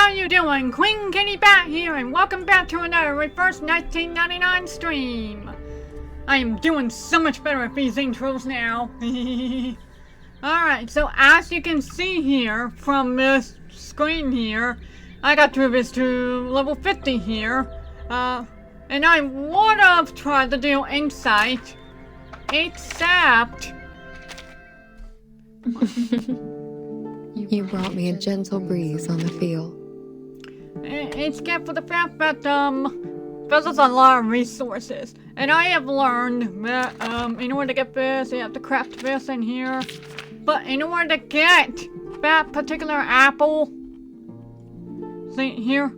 how you doing? Queen Kitty Bat here, and welcome back to another Reverse 1999 stream. I am doing so much better at these intros now. Alright, so as you can see here from this screen here, I got through this to level 50 here. And I would have tried to do Insight, except... You brought me a gentle breeze on the field. It's good for the fact that, this is a lot of resources. And I have learned that, in order to get this, you have to craft this in here. But in order to get that particular apple, see here,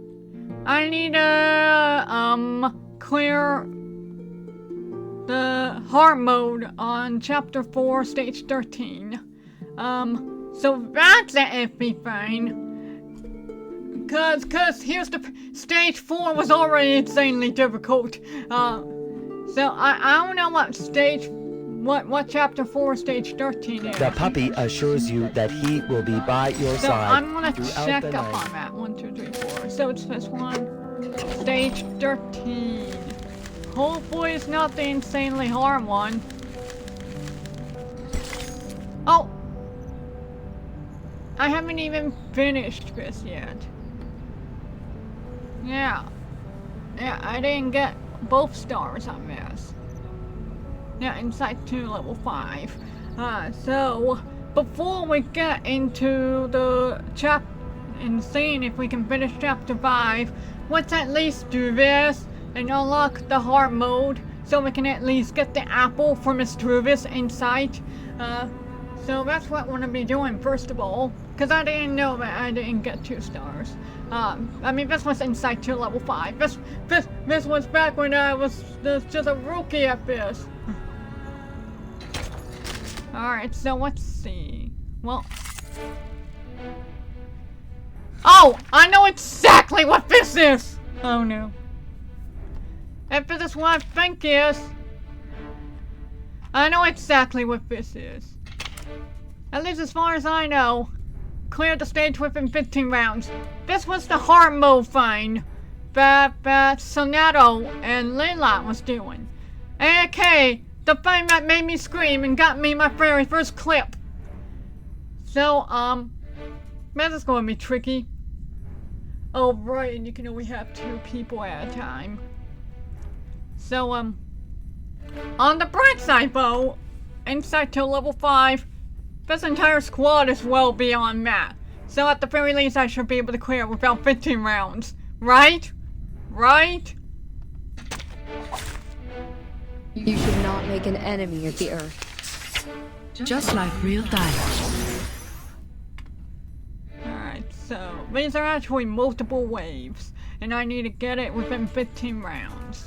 I need to, clear the hard mode on Chapter 4, Stage 13. So that's an iffy thing. Cause here's the Stage 4 was already insanely difficult. So I don't know what Chapter 4 Stage 13 is. The puppy assures you that he will be by your So side. I'm gonna check up on that. 1, 2, 3, 4. So it's this one. Stage 13. Hopefully it's not the insanely hard one. Oh! I haven't even finished this yet. Yeah, I didn't get both stars on this. Yeah, Insight 2 level 5. So, before we get into the and seeing if we can finish Chapter 5, let's at least do this and unlock the hard mode so we can at least get the apple from Miss Truvis Insight. So that's what we're gonna be doing first of all, because I didn't know that I didn't get 2 stars. I mean, this was Insight 2 level 5. This was back when I was just a rookie at this. Alright, so let's see. Well... Oh! I know exactly what this is! Oh no. If this is what I think is... I know exactly what this is. At least as far as I know. Cleared the stage within 15 rounds. This was the hard mode find that Sonato and Layla was doing. AK, the thing that made me scream and got me my very first clip. So, this is going to be tricky. Oh, right, and you can only have 2 people at a time. So, on the bright side, though, Insight to level 5, this entire squad is well beyond that. So at the very least, I should be able to clear without 15 rounds. Right? Right? You should not make an enemy of the earth. Just like real diamonds. Alright, so these are actually multiple waves, and I need to get it within 15 rounds.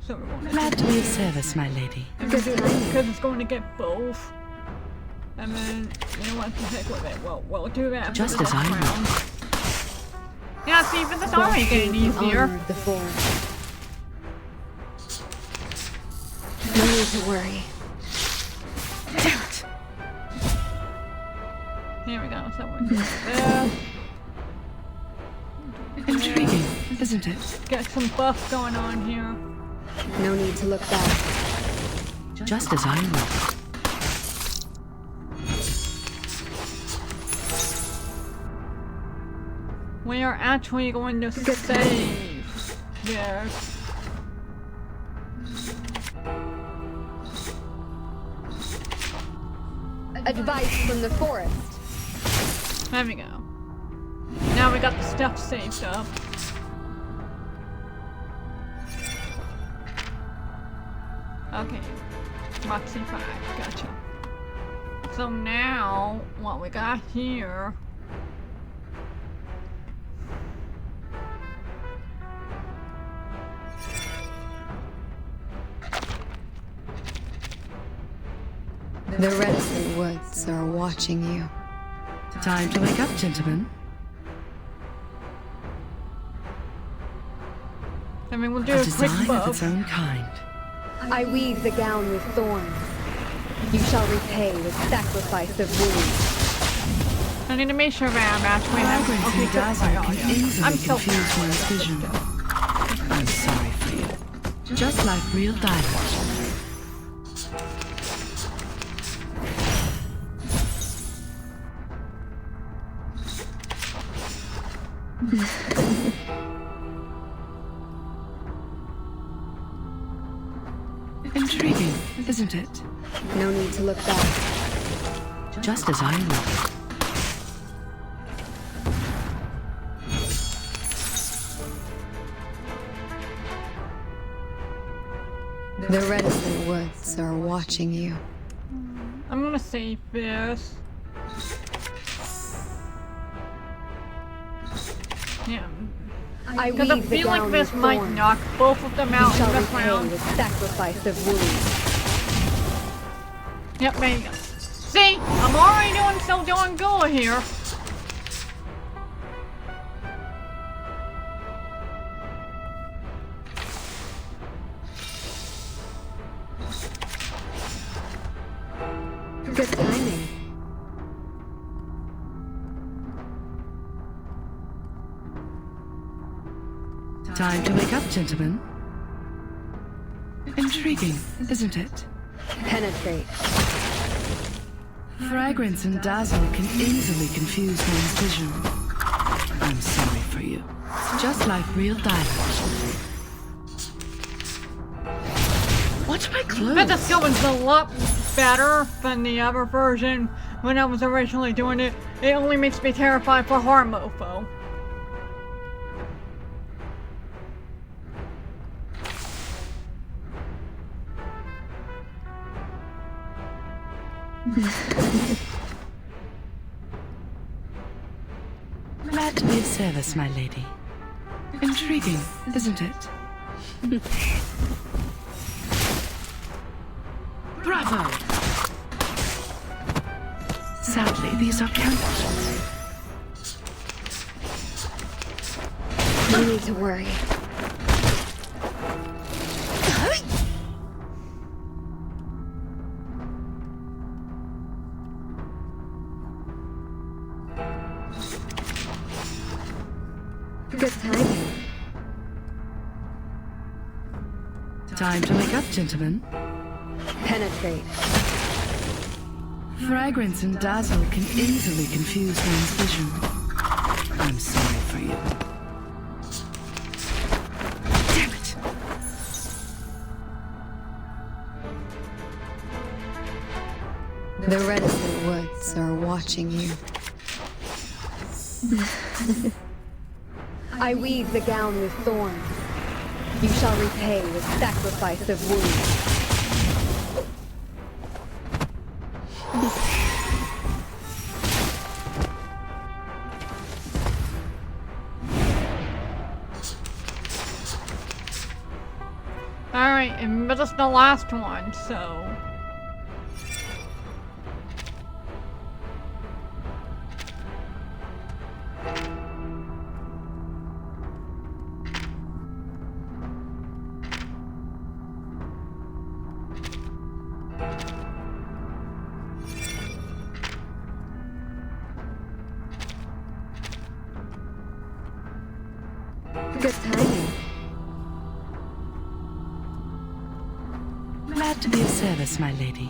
So Glad to be of service, my lady. Because it's going to get both. And then, you know what, the heck with it. We'll do that. Just as I round. Yeah, see, but it's already getting easier. The forest. No need to worry. Damn it! Here we go, so we're there. Intriguing, isn't it? Get some buff going on here. No need to look back. Just as I would. We are actually going to save this. Advice from the forest. There we go. Now we got the stuff saved up. Okay, Roxy 5, gotcha. So now, what we got here... The reticent woods are watching you. Time to wake up, gentlemen. I mean, we'll do A a quick design of buff. its own kind. I weave the gown with thorns. You shall repay with sacrifice of wounds. I need to make sure that I'm actually Fragrance okay, and dazzle good. can easily I'm so confuse one's vision. I'm sorry for you. Just like real diamonds. Intriguing, isn't it? No need to look back. Just as I would. The reticent woods are watching you. I'm gonna save this. Yeah. I Because I weave the feel like gown this with might thorns. knock both of them You out shall in this repay round. with sacrifice of wounds. Yep, there you go. See? I'm already doing so darn good here. Good timing. Time to wake up, gentlemen. Intriguing, isn't it? Penetrate. Fragrance and dazzle can easily confuse one's vision. I'm sorry for you. Just like real diamonds. Watch my clothes. But the skill was a lot better than the other version when I was originally doing it. It only makes me terrified for Harmofo. Glad to be of service, my lady. Intriguing, isn't it? Bravo! Sadly, these are counterfeits. No need to worry. Good timing. Time to wake up, gentlemen. Penetrate. Fragrance and dazzle can easily confuse one's vision. I'm sorry for you. Damn it! The reticent woods are watching you. I weave the gown with thorns. You shall repay with sacrifice of wounds. Alright, and this is the last one, so... Good timing. Glad to be of service, my lady.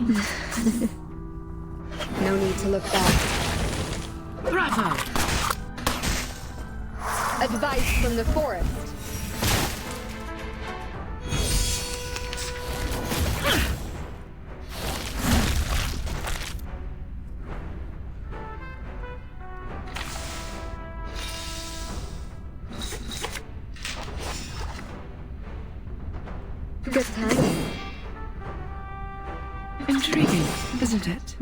No need to look back. Bravo! Advice from the forest. Good timing. Intriguing, isn't it?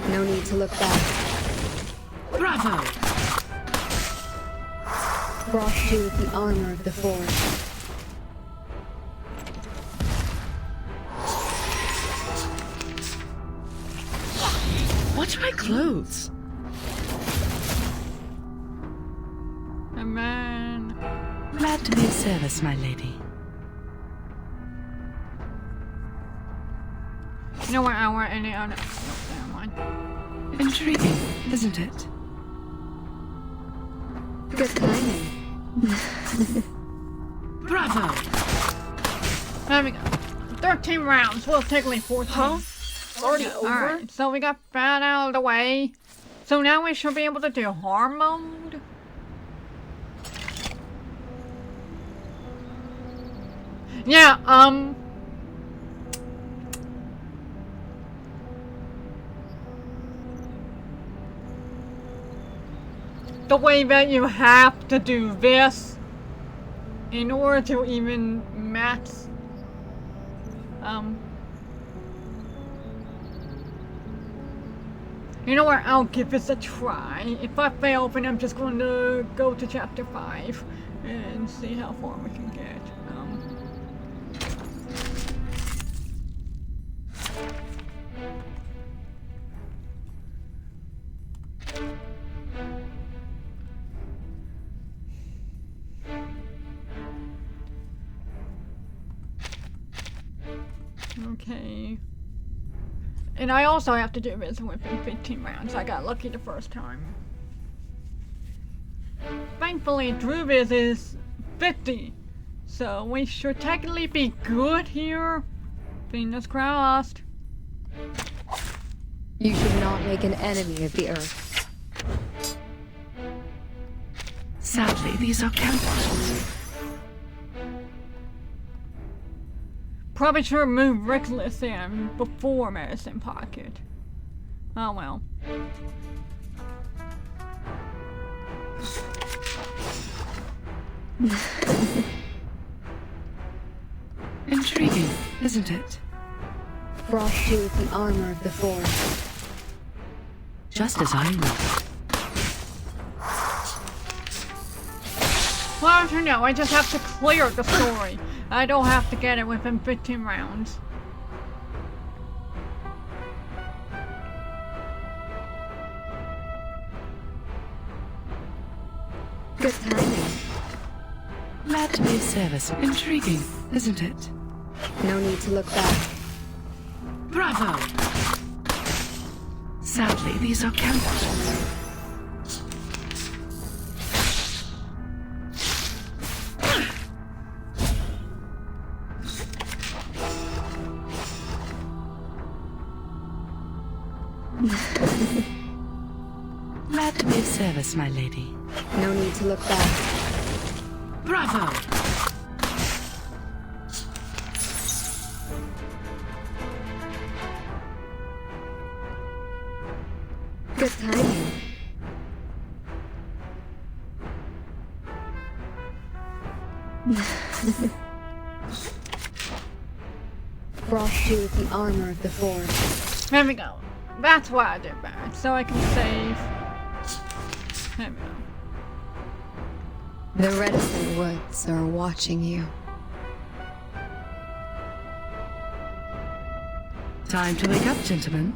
No need to look back. Bravo! Frost you with the armor of the forest. Watch my clothes. A man... Glad to be of service, my lady. You know what? I want any other. Never mind. Intriguing, isn't it? Good timing. Bravo! There we go. 13 rounds. Well, technically 14. Huh? Already over? Alright, so we got that out of the way. So now we should be able to do hard mode. Yeah, the way that you have to do this in order to even max, you know what, I'll give this a try. If I fail, then I'm just going to go to chapter 5 and see how far we can get. Okay. And I also have to do this within 15 rounds. I got lucky the first time. Thankfully, Druvis is 50. So we should technically be good here. Fingers crossed. You should not make an enemy of the Earth. Sadly, these are counterfeits. Probably should have moved Reckless in before Medicine Pocket. Oh well. Intriguing, isn't it? Frost you with the armor of the forest. Just as I would. Well, you know, I just have to clear the story. I don't have to get it within 15 rounds. Good timing. Glad to be of service. Intriguing, isn't it? No need to look back. Bravo! Sadly, these are counterfeits. Glad to be of service, my lady. No need to look back. Bravo! Good timing. Frost you with the armor of the forest. There we go. That's why I did that. So I can save. There we go. The reticent woods are watching you. Time to wake up, gentlemen.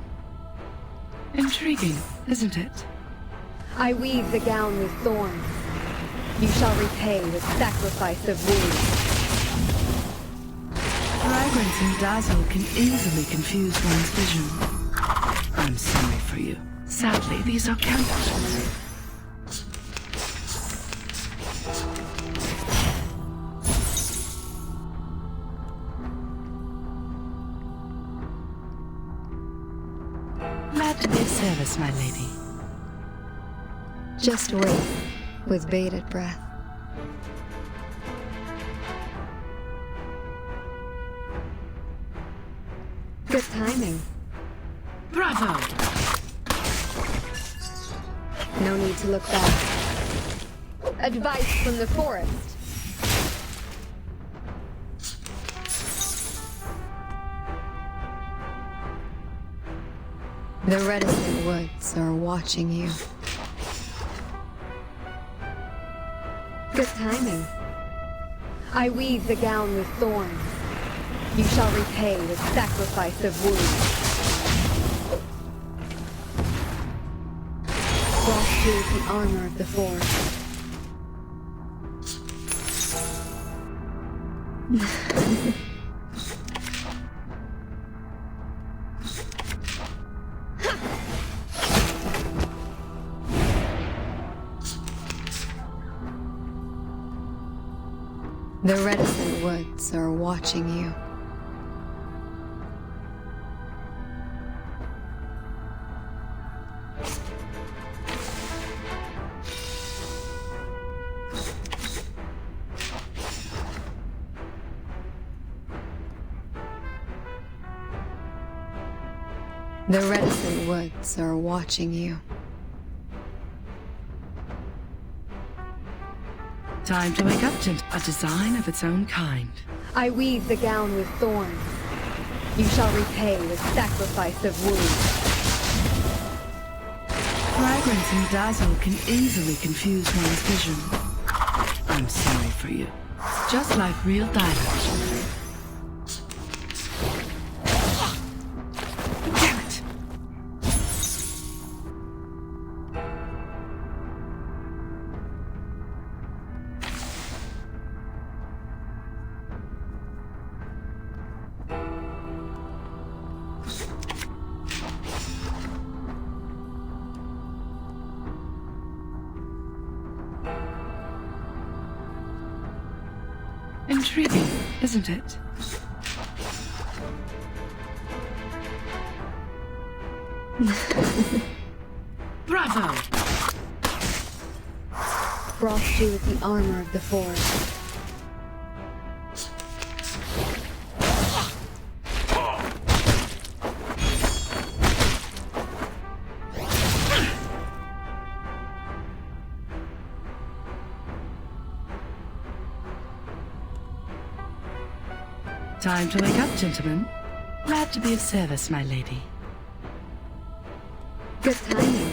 Intriguing, isn't it? I weave the gown with thorns. You shall repay with sacrifice of wounds. Fragrance and dazzle can easily confuse one's vision. I'm sorry for you. Sadly, these are counterfeits. Glad to be of service, my lady. Just wait, with bated breath. Good timing. Bravo! No need to look back. Advice from the forest. The reticent woods are watching you. Good timing. I weave the gown with thorns. You shall repay with sacrifice of wounds. Frost you with the armor of the forest. The reticent woods are watching you. The reticent woods are watching you. Time to wake up, a design of its own kind. I weave the gown with thorns. You shall repay with sacrifice of wounds. Fragrance and dazzle can easily confuse one's vision. I'm sorry for you. Just like real diamond. Damn it! Intriguing, isn't it? Bravo! Frost you with the armor of the forest. Time to wake up, gentlemen. Glad to be of service, my lady. Good timing.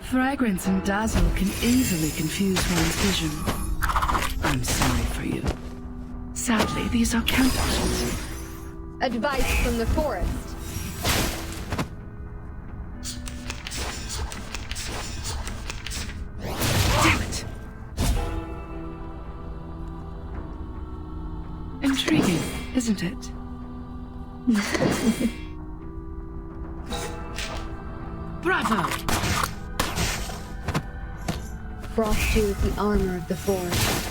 Fragrance and dazzle can easily confuse one's vision. I'm sorry for you. Sadly, these are counterfeits. Advice from the forest. Damn it! Intriguing, isn't it? Bravo! Frost you with the armor of the forest.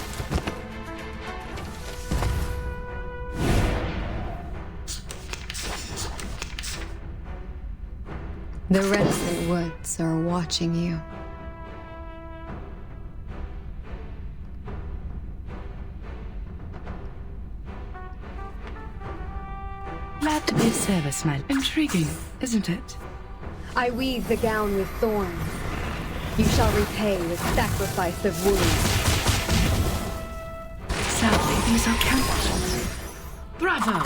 The reticent woods are watching you. Glad to be of service, my... Intriguing, isn't it? I weave the gown with thorns. You shall repay with sacrifice of wounds. Sadly, these are counterfeits. Bravo!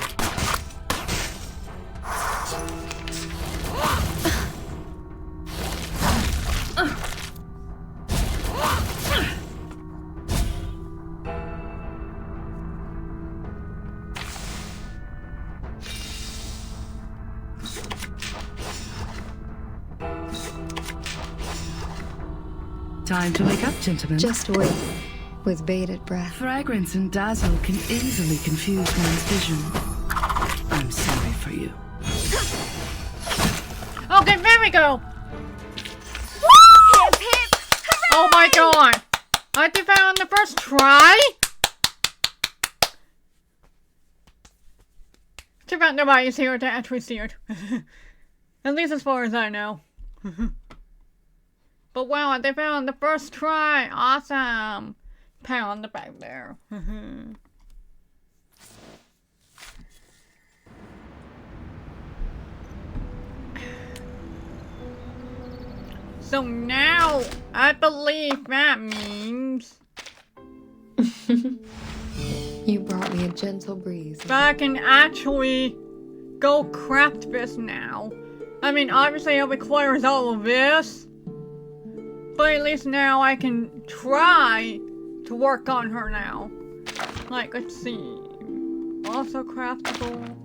Time to wake up, gentlemen. Just wait, with bated breath. Fragrance and dazzle can easily confuse one's vision. I'm sorry for you. Okay, there we go. Hip, hip, Oh my god. I did that on the first try? Too bad nobody's here to actually see it. At least as far as I know. But wow, I did that on the first try. Awesome. Pat on the back there. So now, I believe that means You brought me a gentle breeze. that I can actually go craft this now. I mean, obviously it requires all of this, but at least now I can try to work on her now. Like, let's see. Also craftable.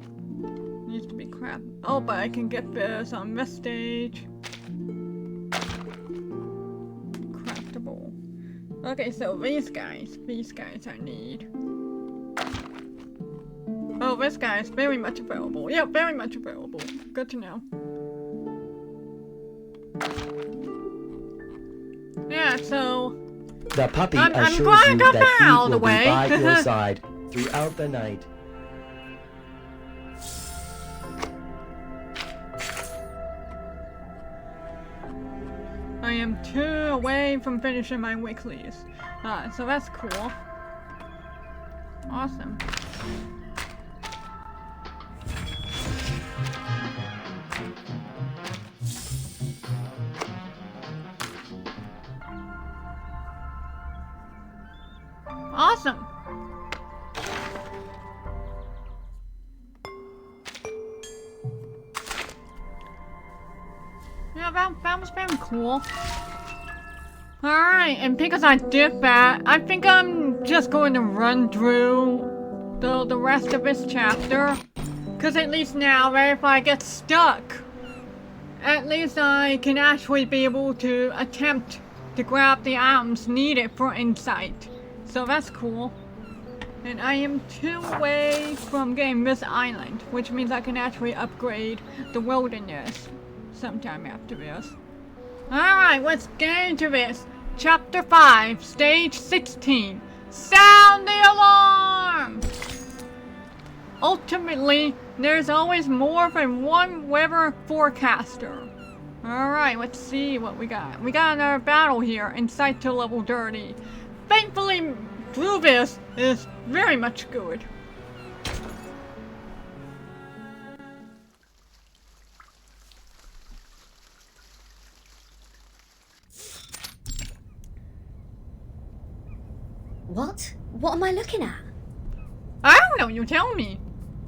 Needs to be crafted. Oh, but I can get this on this stage. Craftable. Okay, so these guys I need. Oh, this guy is very much available. Yeah, very much available. Good to know. Yeah, so The puppy I'm assures glad you I got that that he out of will the be way. by your side throughout the night. I am 2 away from finishing my weeklies. So that's cool. Awesome. Awesome. Yeah, that was very cool. Alright, and because I did that, I think I'm just going to run through the rest of this chapter. Because at least now, if I get stuck, at least I can actually be able to attempt to grab the items needed for insight. So that's cool. And I am 2 away from getting this island, which means I can actually upgrade the wilderness sometime after this. Alright, let's get into this. Chapter 5, Stage 16. Sound the alarm! Ultimately, there's always more than one weather forecaster. Alright, let's see what we got. We got another battle here, insight to level 30. Thankfully, through this is very much good. What? What am I looking at? I don't know, you tell me.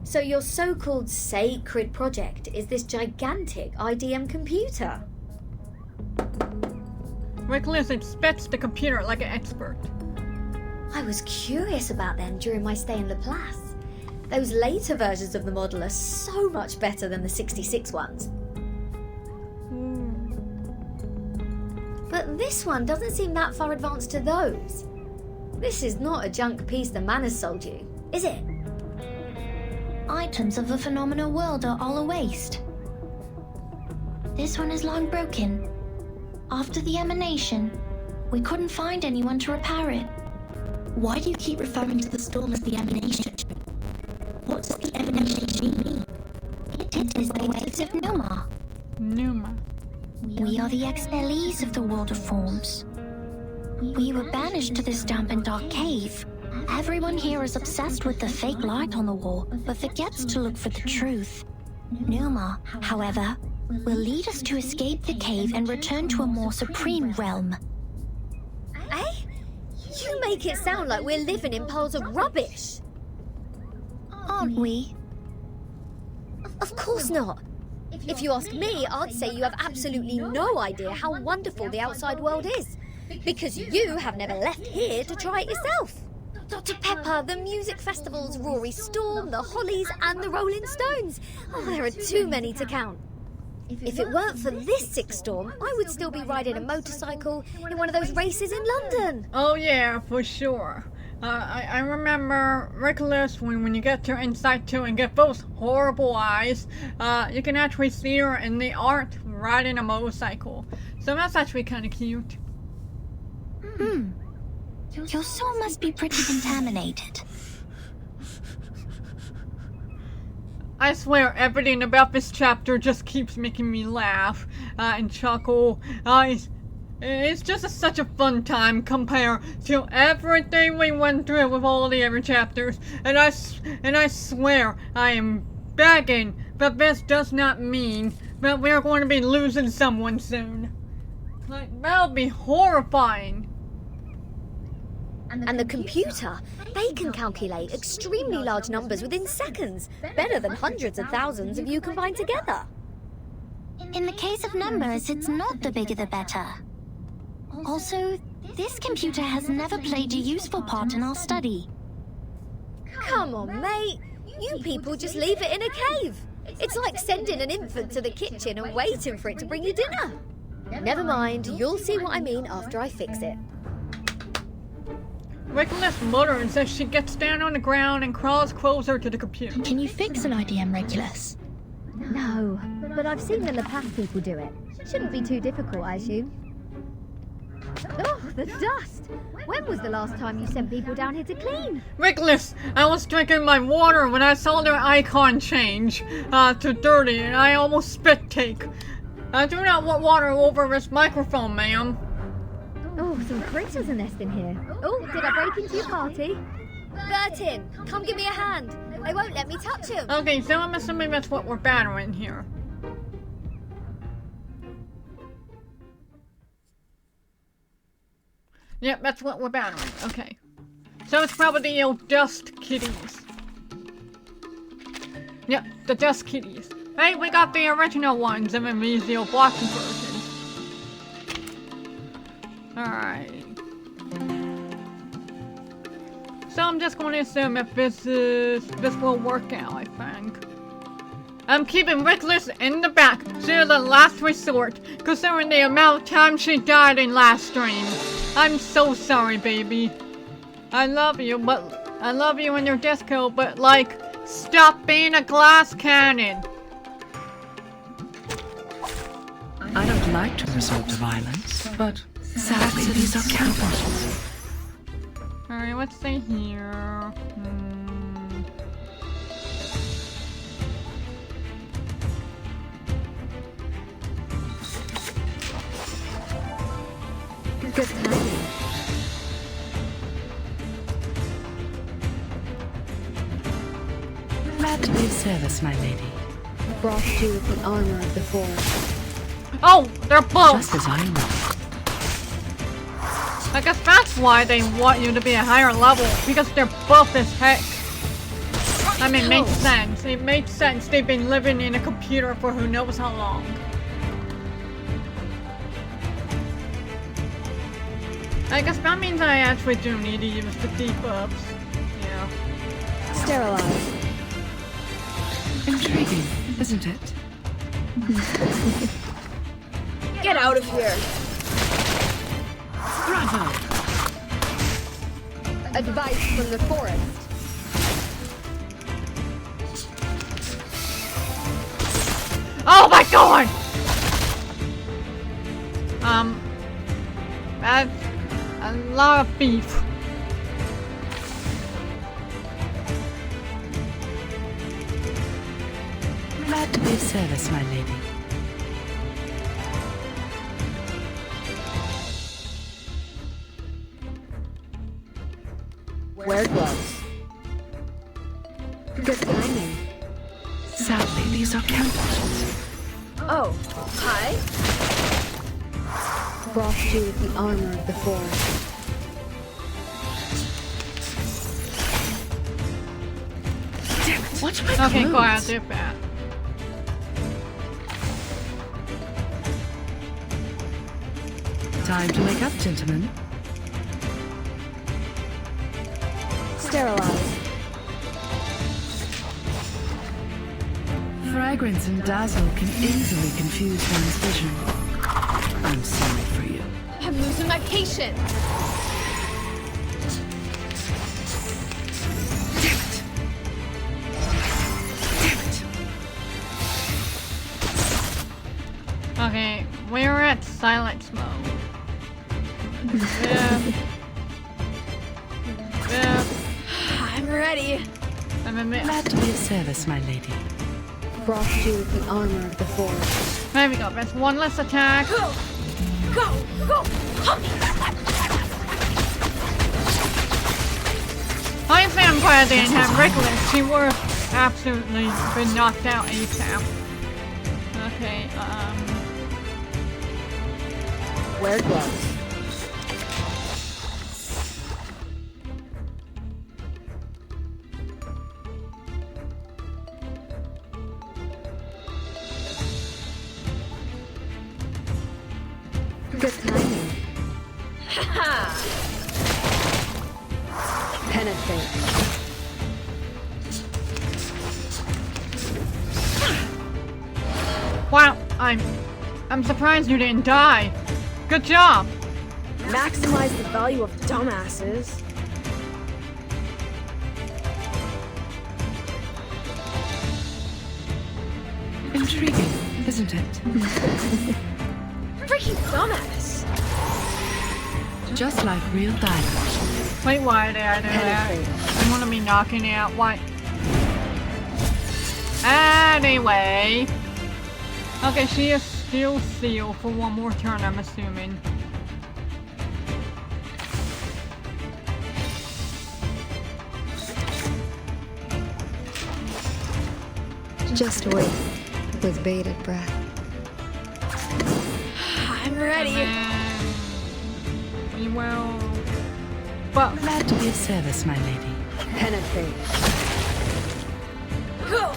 So your so-called sacred project is this gigantic IDM computer? Nicholas inspects the computer like an expert. I was curious about them during my stay in Laplace. Those later versions of the model are so much better than the 66 ones. But this one doesn't seem that far advanced to those. This is not a junk piece the man has sold you, is it? Items of the phenomenal world are all a waste. This one is long broken. After the emanation, we couldn't find anyone to repair it. Why do you keep referring to the storm as the emanation? What does the emanation mean? It is the waves of Numa. Numa. We are the expellees of the world of forms. We were banished to this damp and dark cave. Everyone here is obsessed with the fake light on the wall, but forgets to look for the truth. Numa, however, will lead us to escape the cave and return to a more supreme realm. Eh? You make it sound like we're living in piles of rubbish. Aren't we? Of course not. If you ask me, I'd say you have absolutely no idea how wonderful the outside world is. Because you have never left here to try it yourself. Dr. Pepper, the music festivals, Rory Storm, the Hollies and the Rolling Stones. Oh, there are too many to count. If it weren't for this sick storm, I would still be riding a motorcycle in one of those races in London. Oh yeah, for sure. I remember, Nicholas, when you get to Insight 2 and get those horrible eyes, you can actually see her in the art riding a motorcycle. So that's actually kind of cute. Your soul must be pretty contaminated. I swear, everything about this chapter just keeps making me laugh and chuckle. It's just such a fun time compared to everything we went through with all the other chapters. And I swear, I am begging that this does not mean that we're going to be losing someone soon. Like, that would be horrifying. And the computer, they can calculate extremely large numbers within seconds, better than hundreds of thousands of you combined together. In the case of numbers, it's not the bigger the better. Also, this computer has never played a useful part in our study. Come on, mate. You people just leave it in a cave. It's like sending an infant to the kitchen and waiting for it to bring you dinner. Never mind, you'll see what I mean after I fix it. Nicholas mutters as she gets down on the ground and crawls closer to the computer. Can you fix an IDM, Regulus? No, but I've seen the Laplace people do it. Shouldn't be too difficult, I assume. Oh, the dust! When was the last time you sent people down here to clean? Reckless! I was drinking my water when I saw their icon change to dirty and I almost spit take. I do not want water over this microphone, ma'am. Oh, some critters are nesting here. Oh, did I break into your party? Burton, come give me a hand. They won't let me touch him. Okay, so I'm assuming that's what we're battering here. Yep, that's what we're battering. Okay. So it's probably the old dust kitties. Yep, the dust kitties. Hey, we got the original ones and then these the old blocky versions. Alright. So I'm just going to assume if this will work out, I think. I'm keeping Reckless in the back, to the last resort, considering the amount of time she died in last stream. I'm so sorry, baby. I love you, but I love you in your disco, but like, stop being a glass cannon. I don't like to resort to violence, but sadly these are countermeasures. Alright, let's stay here. Good timing. Glad to be of service, my lady. Brought you with the armor of the forest. Oh, they're both! Just as I know. I guess that's why they want you to be a higher level, because they're buff as heck. I mean, it makes sense. It makes sense. They've been living in a computer for who knows how long. I guess that means I actually do need to use the debuffs. Yeah. Sterilize. Intriguing, isn't it? Get out of here! Bravo! Advice from the forest. Oh my god! That's a lot of beef. Glad to be of service, my lady. Wear gloves. Good timing. Sadly, these are countermeasures. Oh, hi? Brought you with the armor of the forest. Damn it! Watch my Okay, clothes. go ahead, do that. Time to wake up, gentlemen. Sterilize. Fragrance and dazzle can easily confuse one's vision. I'm sorry for you. I'm losing my patience! Damn it! Damn it! Okay, we're at silence mode. Yeah. Yeah. I'm ready. I'm a bit. Glad to be of service, my lady. Brought you with the armor of the forest. There we go, that's one less attack. Go! Go! Go! Honestly, I'm glad they didn't have Reckless. She would have absolutely been knocked out ASAP. Okay, Wear gloves. Good timing. Penetrate. wow, I'm surprised you didn't die. Good job. Maximize the value of dumbasses. Intriguing, isn't it? Freaking dumbass! Just like real diamonds. Wait, why did I do that? I want to be knocking it out. Why? Anyway. Okay, she is still sealed for one more turn, I'm assuming. Just wait with bated breath. I'm ready. We will. But Glad to be of service, my lady. Penetrate. Go!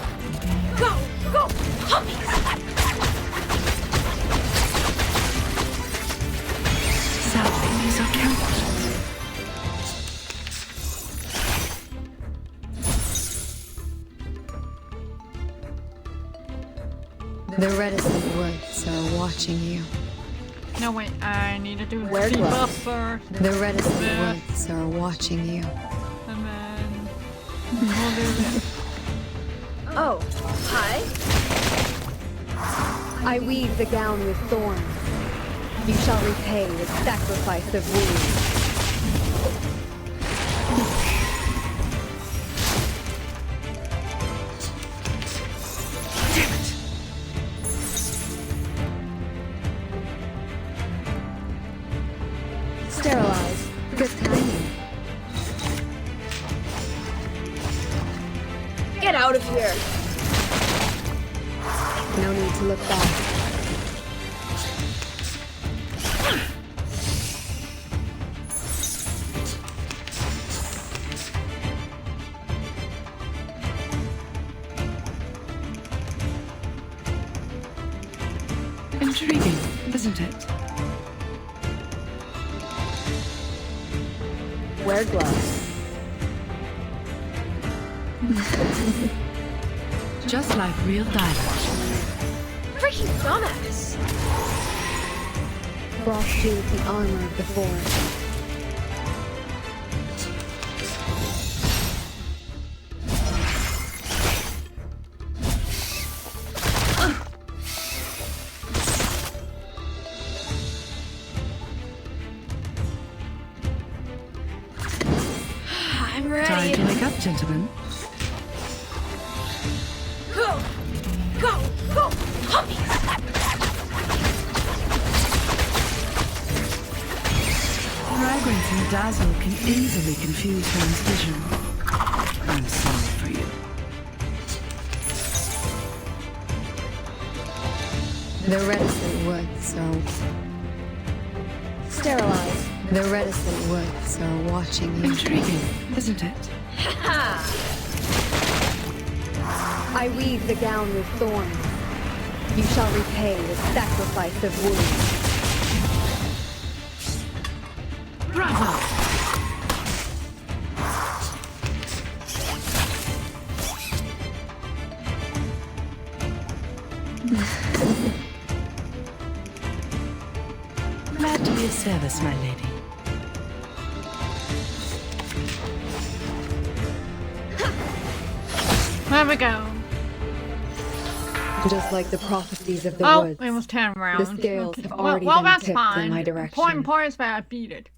Go! Go! Sadly, these are countless. The reticent woods are watching you. no, wait. I need to do the Where debuff gloves? first, The reticent woods are watching you. and then we'll do this. Oh, hi. I weave the gown with thorns. You shall repay with sacrifice of wounds. Sterilize. Good timing. Get out of here. No need to look back. Intriguing, isn't it? Wear gloves. Just like real diamonds. Freaking dumbass. Frost you with the armor of the forest. I'm Time ready. to wake up, gentlemen. Go! Go! Go! Fragrance and dazzle can easily confuse one's vision. I'm sorry for you. The reticent woods are... Sterilize. The reticent woods are watching you. Intriguing, isn't it? I weave the gown with thorns. You shall repay with sacrifice of wounds. Bravo! Glad to be of service, my lady. There we go. Just like the prophecies of the Oh, woods. it was 10 rounds. The scales Okay. have already well, been that's tipped fine. in my direction. Important part is that I beat it.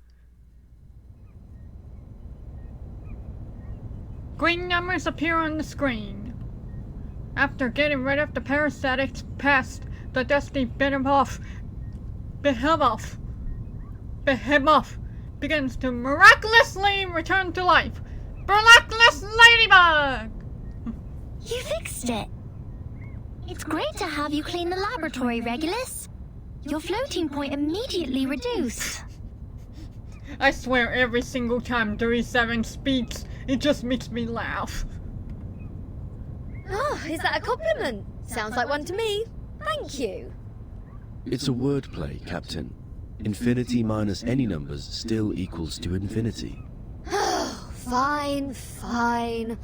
Green numbers appear on the screen. After getting rid of the parasitic pest, the dusty behemoth begins to miraculously return to life. Miraculous ladybug! You fixed it. It's great to have you clean the laboratory, Regulus. Your floating point immediately reduced. I swear every single time 37 speaks, it just makes me laugh. Oh, is that a compliment? Sounds like one to me. Thank you. It's a wordplay, Captain. Infinity minus any numbers still equals to infinity. Fine, fine.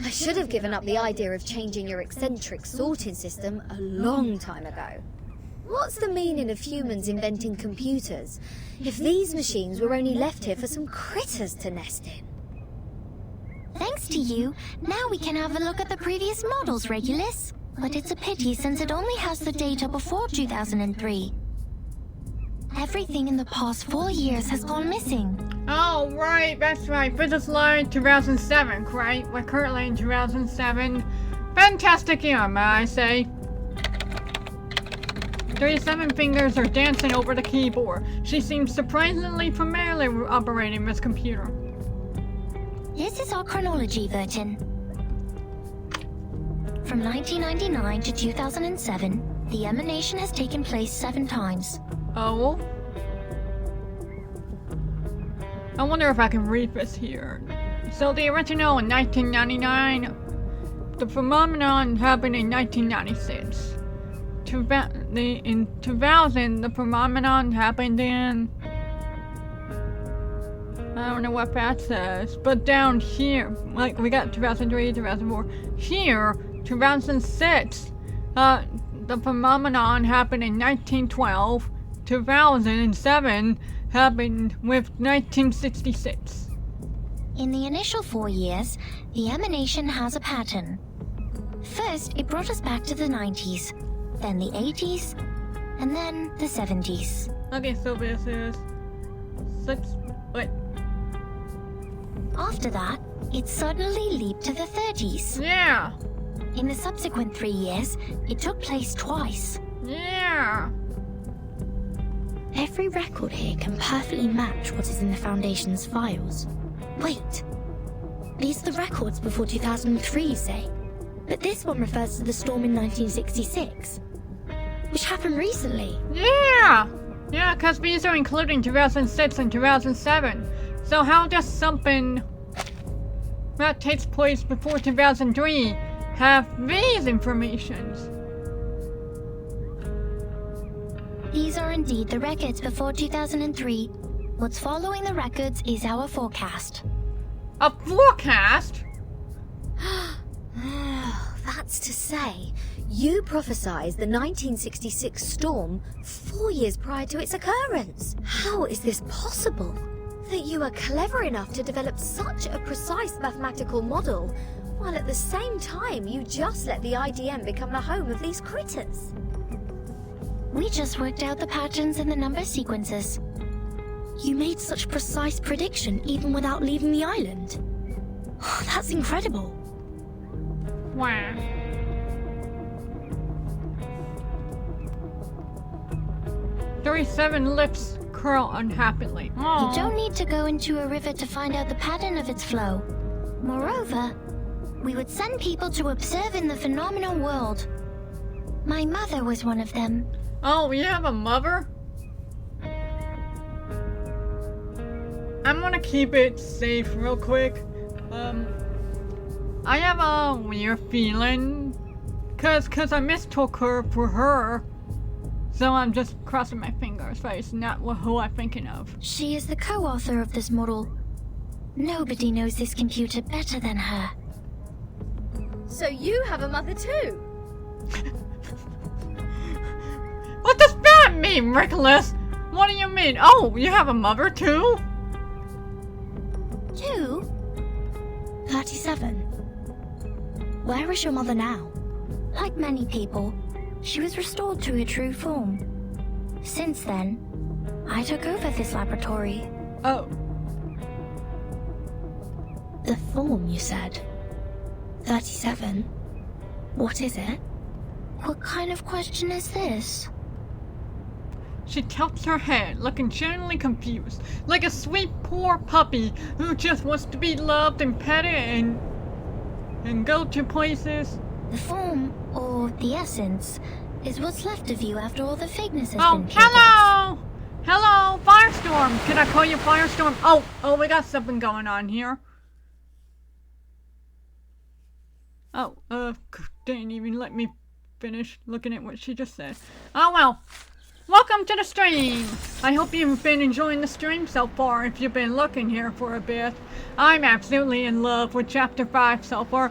I should have given up the idea of changing your eccentric sorting system a long time ago. What's the meaning of humans inventing computers if these machines were only left here for some critters to nest in? Thanks to you, now we can have a look at the previous models, Regulus. But it's a pity since it only has the data before 2003. Everything in the past 4 years has gone missing. Oh, right, that's right. Physics Line 2007, right? We're currently in 2007. Fantastic year, may I say. 37 fingers are dancing over the keyboard. She seems surprisingly familiar with operating this computer. This is our chronology, Vertin. From 1999 to 2007, the emanation has taken place 7 times. Oh? I wonder if I can read this here. So the original in 1999, the phenomenon happened in 1996. In 2000, the phenomenon happened in... I don't know what that says, but down here, like we got 2003, 2004. Here, 2006, the phenomenon happened in 1912. 2007 happened with 1966. In the initial 4 years, the emanation has a pattern. First, it brought us back to the 90s, then the 80s, and then the 70s. Okay, so this is... Wait. After that, it suddenly leaped to the 30s. Yeah! In the subsequent 3 years, it took place twice. Yeah! Every record here can perfectly match what is in the Foundation's files. Wait, these are the records before 2003, you say? But this one refers to the storm in 1966, which happened recently. Yeah! Yeah, because these are including 2006 and 2007. So how does something that takes place before 2003 have these informations? These are indeed the records before 2003. What's following the records is our forecast. A forecast? That's to say, you prophesied the 1966 storm 4 years prior to its occurrence. How is this possible? That you are clever enough to develop such a precise mathematical model, while at the same time you just let the IDM become the home of these critters. We just worked out the patterns in the number sequences. You made such precise prediction even without leaving the island. That's incredible. Wow. "37 lips curl unhappily." Aww. You don't need to go into a river to find out the pattern of its flow. Moreover, we would send people to observe in the phenomenal world. My mother was one of them. Oh, you have a mother? I'm gonna keep it safe real quick. I have a weird feeling. Cause I mistook her for her. So I'm just crossing my fingers, but it's not who I'm thinking of. She is the co-author of this model. Nobody knows this computer better than her. So you have a mother too? What does that mean, Nicholas? What do you mean? Oh, you have a mother too? You? 37. Where is your mother now? Like many people, she was restored to her true form. Since then, I took over this laboratory. Oh. The form, you said? 37? What is it? What kind of question is this? She tilts her head, looking genuinely confused, like a sweet poor puppy who just wants to be loved and petted and go to places. The form, or the essence, is what's left of you after all the fakeness has Oh, been peeled hello! off. Hello, Firestorm! Can I call you Firestorm? Oh, we got something going on here. Oh, didn't even let me finish looking at what she just said. Oh well. Welcome to the stream! I hope you've been enjoying the stream so far if you've been looking here for a bit. I'm absolutely in love with Chapter 5 so far.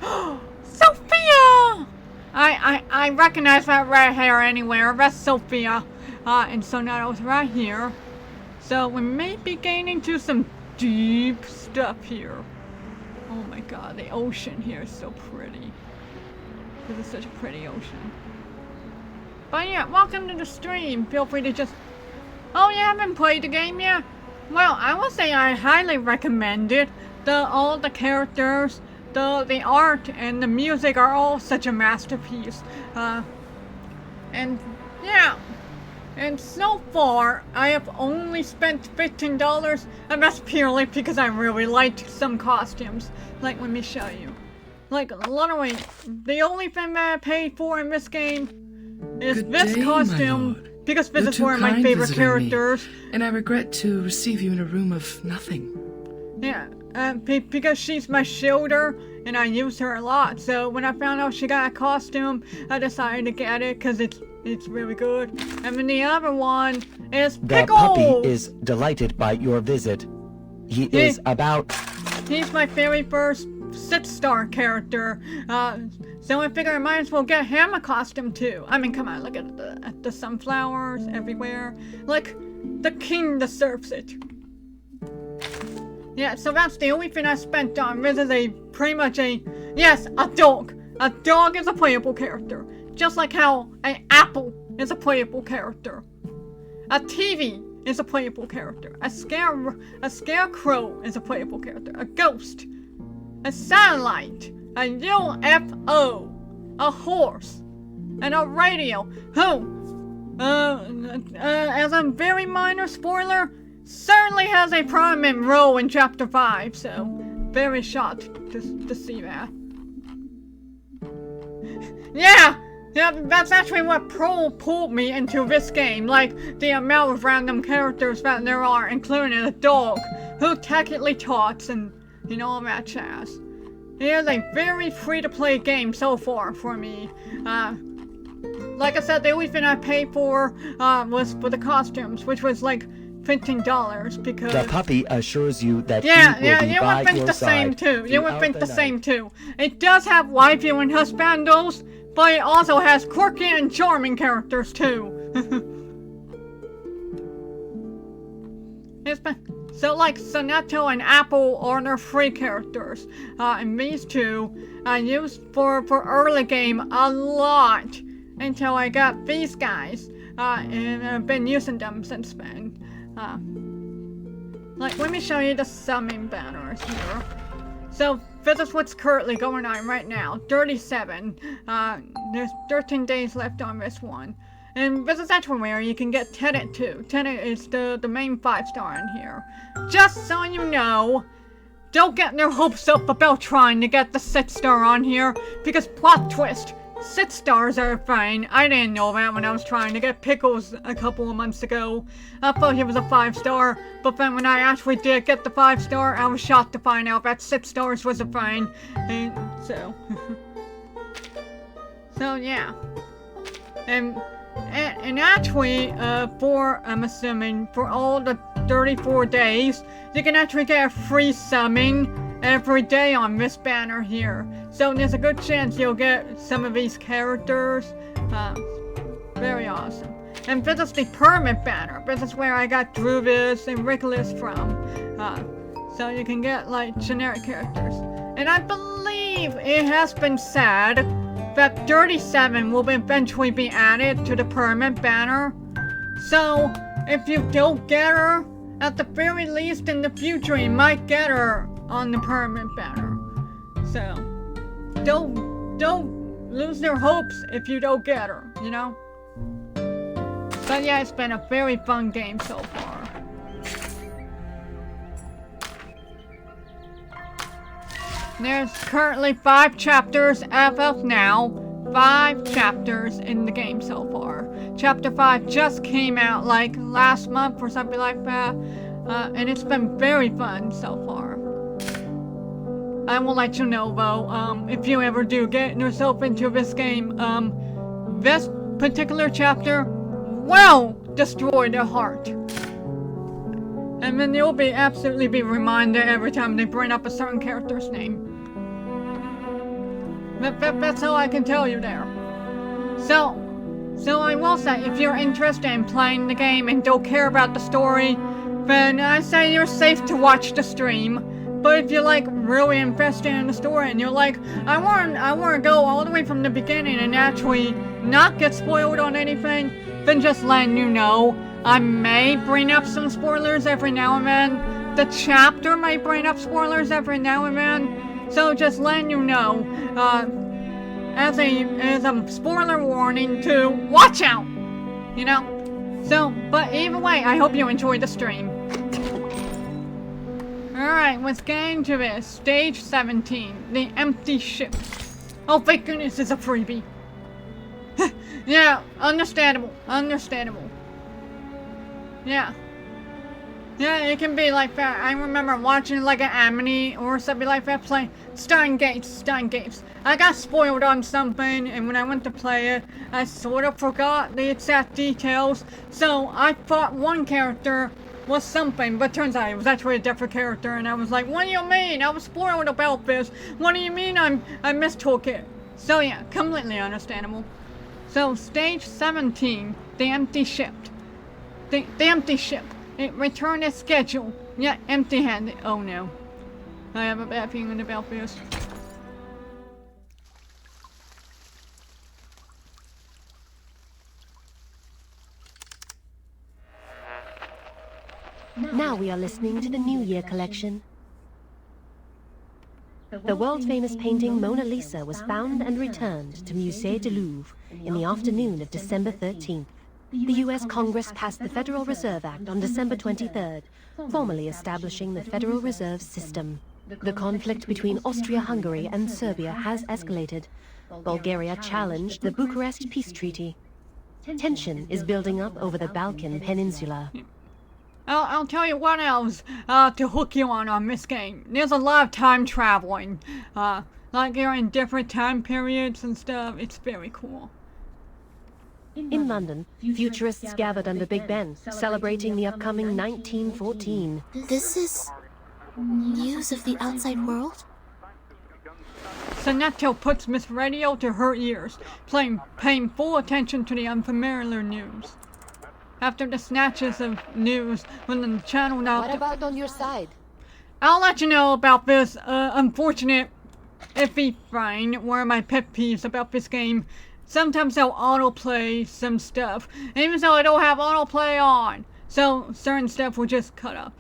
Sophia! I recognize that red hair anywhere. That's Sophia. And so now it's right here. So we may be getting into some deep stuff here. Oh my god, the ocean here is so pretty. This is such a pretty ocean. But yeah, welcome to the stream. Feel free to just Oh, you haven't played the game yet? Well, I would say I highly recommend it. All the characters, the art, and the music are all such a masterpiece. And yeah. And so far, I have only spent $15, and that's purely because I really liked some costumes. Like, let me show you. Like, literally, the only thing that I paid for in this game is Good this day, costume, my lord. because this You're is too one of my kind favorite visiting me, characters. and I regret to receive you in a room of nothing. Yeah, because she's my shielder, and I use her a lot. So when I found out she got a costume, I decided to get it, because it's really good. And then the other one is The Pickles! puppy is delighted by your visit. He is about... He's my very first 6-star character, so I figure I might as well get him a costume too. I mean, come on, look at the sunflowers everywhere. Like, the king deserves it. Yeah, so that's the only thing I spent on. This is pretty much yes, a dog. A dog is a playable character. Just like how an apple is a playable character. A TV is a playable character. A scarecrow is a playable character. A ghost. A satellite. A UFO. A horse. And a radio. Who, as a very minor spoiler, certainly has a prominent role in Chapter 5, so very shocked to see that. Yeah, that's actually what pulled me into this game, like the amount of random characters that there are, including a dog, who technically talks and, all that jazz. It is a very free-to-play game so far for me. Like I said, the only thing I paid for was for the costumes, which was like $15 because The puppy assures you that you he will would be by think your the same side too. You would throughout think the night. same too. It does have waifu and husbandos, but it also has quirky and charming characters too. So like Soneto and Apple are their free characters, and these two I used for early game a lot until I got these guys, and I've been using them since then. Like, let me show you the summon banners here. So, this is what's currently going on right now. 37. There's 13 days left on this one. And this is actually where you can get Tenet too. Tenet is the main 5-star in here. Just so you know, don't get your hopes up about trying to get the 6-star on here, because plot twist, 6 stars are fine. I didn't know that when I was trying to get Pickles a couple of months ago. I thought he was a 5-star, but then when I actually did get the 5-star, I was shocked to find out that 6 stars was a fine. And so... so yeah. And actually, I'm assuming, for all the 34 days, you can actually get a free summon every day on this banner here. So there's a good chance you'll get some of these characters. Very awesome. And this is the permanent banner. This is where I got Druvis and Ricolas from. So you can get, like, generic characters. And I believe it has been said that 37 will eventually be added to the permanent banner. So, if you don't get her, at the very least in the future you might get her on the permanent banner. So, don't lose your hopes if you don't get her, But yeah, it's been a very fun game so far. There's currently 5 chapters as of now. 5 chapters in the game so far. Chapter 5 just came out like last month or something like that. And it's been very fun so far. I will let you know though, if you ever do get yourself into this game, this particular chapter will destroy their heart. And then you'll absolutely be reminded every time they bring up a certain character's name. That's all I can tell you there. So I will say, if you're interested in playing the game and don't care about the story, then I say you're safe to watch the stream. But if you're like really invested in the story and you're like, I want to go all the way from the beginning and actually not get spoiled on anything, then just letting you know, I may bring up some spoilers every now and then. The chapter might bring up spoilers every now and then. So just letting you know, as a spoiler warning to watch out, you know? So, but either way, I hope you enjoyed the stream. Alright, let's get into this. Stage 17, the empty ship. Oh, thank goodness it's a freebie. Yeah, understandable, understandable. Yeah. Yeah, it can be like that. I remember watching like an anime or something like that playing Steins. I got spoiled on something, and when I went to play it, I sort of forgot the exact details. So I thought one character was something, but turns out it was actually a different character, and I was like, what do you mean? I was spoiled about this. What do you mean I mistook it? So yeah, completely understandable. So stage 17, the empty ship. The empty ship. It returned as scheduled, yet empty-handed. Oh no. I have a bad feeling about this. Now we are listening to the New Year collection. The world-famous painting Mona Lisa was found and returned to Musée du Louvre in the afternoon of December 13th. The U.S. Congress passed the Federal Reserve Act on December 23rd, formally establishing the Federal Reserve System. The conflict between Austria-Hungary and Serbia has escalated. Bulgaria challenged the Bucharest Peace Treaty. Tension is building up over the Balkan Peninsula. I'll tell you what else to hook you on this game. There's a lot of time traveling. Like you're in different time periods and stuff. It's very cool. In London, futurists gathered under Big Ben, celebrating the upcoming 1914. This is news of the outside world? Sonetto puts Miss Radio to her ears, paying full attention to the unfamiliar news. After the snatches of news when the channel now... What about on your side? I'll let you know about this unfortunate iffy thing, one of my pet peeves about this game. Sometimes they'll autoplay some stuff, even though I don't have autoplay on. So certain stuff will just cut up.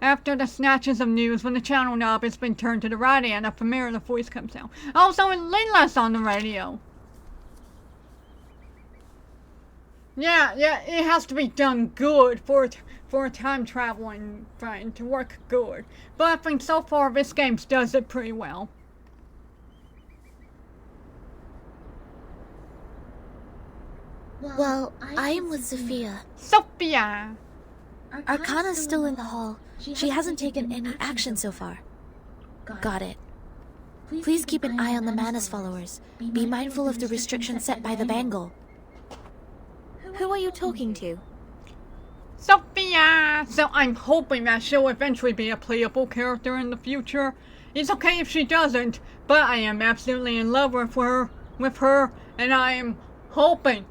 After the snatches of news, when the channel knob has been turned to the right and a familiar voice comes out. Also, it's Linless on the radio. Yeah, it has to be done good for a time traveling thing to work good. But I think so far this game does it pretty well. Well, I am with Sophia. Sophia! Arcana's still in the hall. She hasn't taken any action so far. Got it. Please keep an eye on the Manus followers. Be mindful of the restrictions set by the Bangle. Who are you talking to? Sophia! So I'm hoping that she'll eventually be a playable character in the future. It's okay if she doesn't, but I am absolutely in love with her, and I am hoping,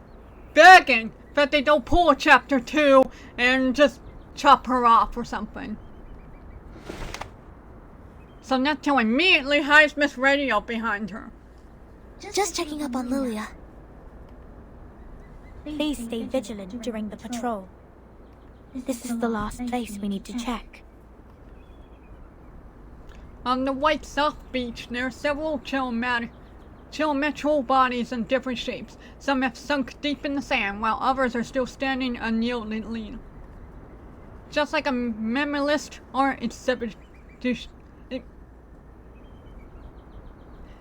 begging, that they don't pull a chapter 2 and just chop her off or something. So Netto immediately hides Miss Radio behind her. Just checking up on Lilia. Please stay vigilant during the patrol. This is the last place we need to check. On the white soft beach, there are several geometrical bodies in different shapes. Some have sunk deep in the sand, while others are still standing unyieldingly. Just like a minimalist art exhibit.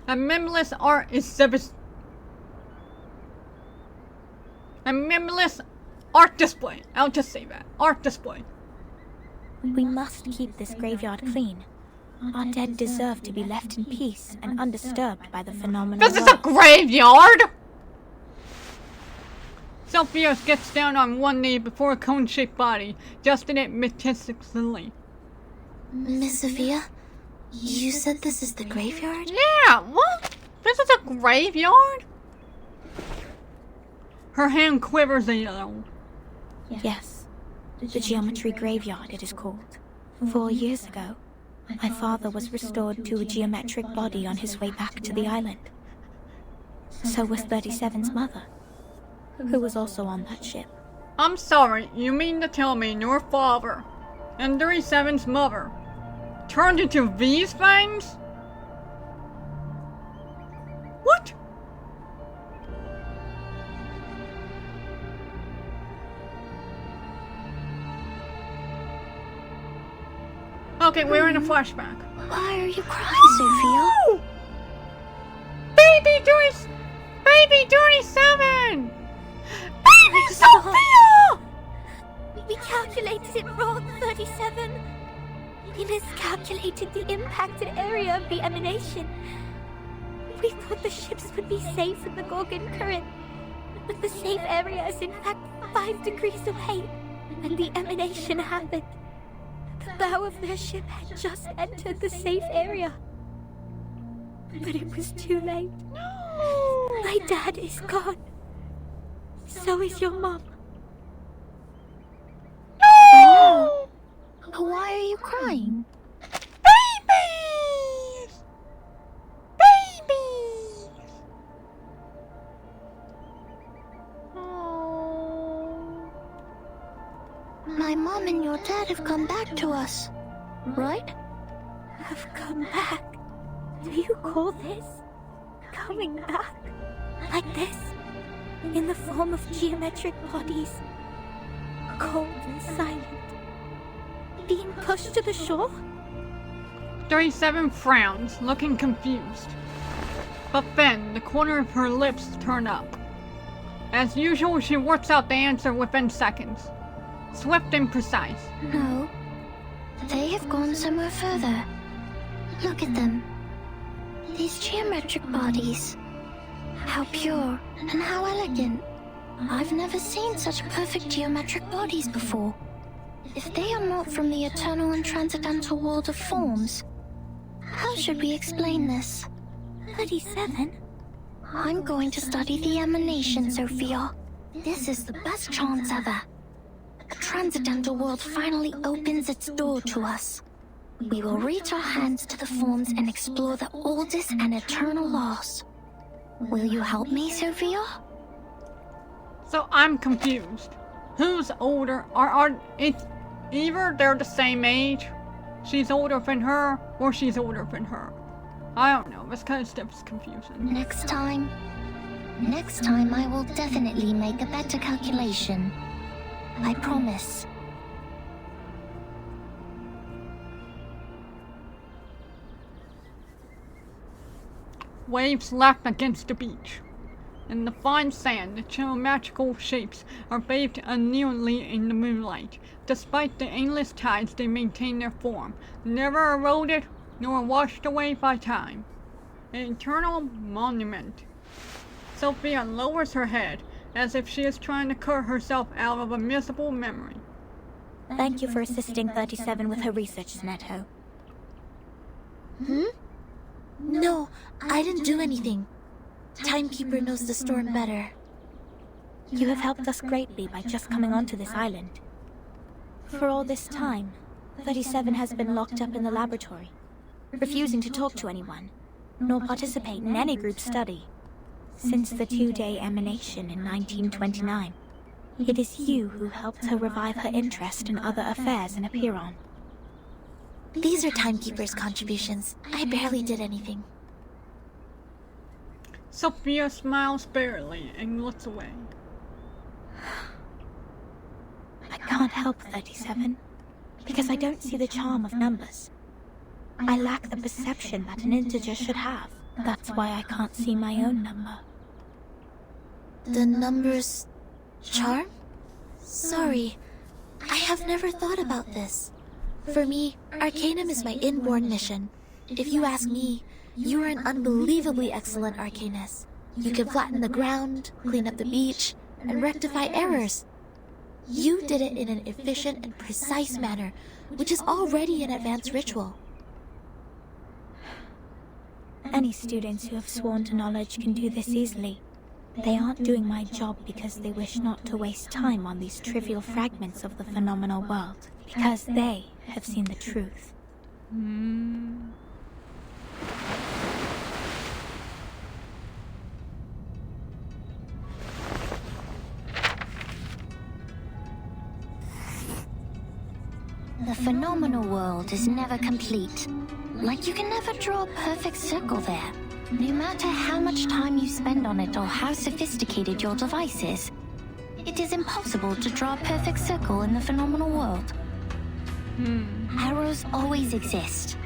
A minimalist art display. I'll just say that. Art display. We must keep this graveyard clean. Our dead deserve to be left in peace and undisturbed by the phenomenal This is a graveyard! Sophia gets down on one knee before a cone-shaped body, dusting it meticulously. Miss Sophia? You said this is the graveyard? Yeah, what? This is a graveyard? Her hand quivers a little. Yes, the geometry graveyard it is called. 4 years ago, my father was restored to a geometric body on his way back to the island. So was 37's mother, who was also on that ship. I'm sorry, you mean to tell me your father and 37's mother turned into these things? What? Okay, we're in a flashback. Why are you crying, Sophia? Baby 37! Baby Sophia! We calculated it wrong, 37. We miscalculated the impacted area of the emanation. We thought the ships would be safe in the Gorgon current, but the safe area is in fact 5 degrees away when the emanation happened. The bow of their ship had just entered the safe area. But it was too late. No! My dad is gone. So is your mom. No! Why are you crying? Babies! Babies! Oh. My mom and your dad have come back to us, right? Have come back? Do you call this coming back? Like this? In the form of geometric bodies? Cold and silent? Being pushed to the shore? 37 frowns, looking confused. But then, the corner of her lips turn up. As usual, she works out the answer within seconds. Swift and precise. No. They have gone somewhere further. Look at them. These geometric bodies. How pure and how elegant. I've never seen such perfect geometric bodies before. If they are not from the eternal and transcendental world of forms, how should we explain this? 37? I'm going to study the emanation, Sophia. This is the best chance ever. The transcendental world finally opens its door to us. We will reach our hands to the forms and explore the oldest and eternal laws. Will you help me, Sophia? So I'm confused. Who's older? It's either they're the same age, she's older than her, or she's older than her. I don't know, this kind of stuff is confusing. Next time I will definitely make a better calculation. I promise. Waves lap against the beach. In the fine sand, the geometrical shapes are bathed unevenly in the moonlight. Despite the endless tides, they maintain their form, never eroded nor washed away by time. An eternal monument. Sophia lowers her head, as if she is trying to cut herself out of a miserable memory. Thank you for assisting 37 with her research, Neto. No, I didn't do anything. Timekeeper knows the storm better. You have helped us greatly by just coming onto this island. For all this time, 37 has been locked up in the laboratory, refusing to talk to anyone, nor participate in any group study. Since the 2-day emanation in 1929, it is you who helped her revive her interest in other affairs in Apiron. These are Timekeeper's contributions. I barely did anything. Sophia smiles barely and looks away. I can't help 37, because I don't see the charm of numbers. I lack the perception that an integer should have. That's why I can't see my own number. The number's charm? Sorry, I have never thought about this. For me, Arcanum is my inborn mission. If you ask me, you are an unbelievably excellent Arcanist. You can flatten the ground, clean up the beach, and rectify errors. You did it in an efficient and precise manner, which is already an advanced ritual. Any students who have sworn to knowledge can do this easily. They aren't doing my job because they wish not to waste time on these trivial fragments of the phenomenal world, because they have seen the truth. The phenomenal world is never complete. Like you can never draw a perfect circle there. No matter how much time you spend on it or how sophisticated your device is, it is impossible to draw a perfect circle in the phenomenal world. Arrows always exist.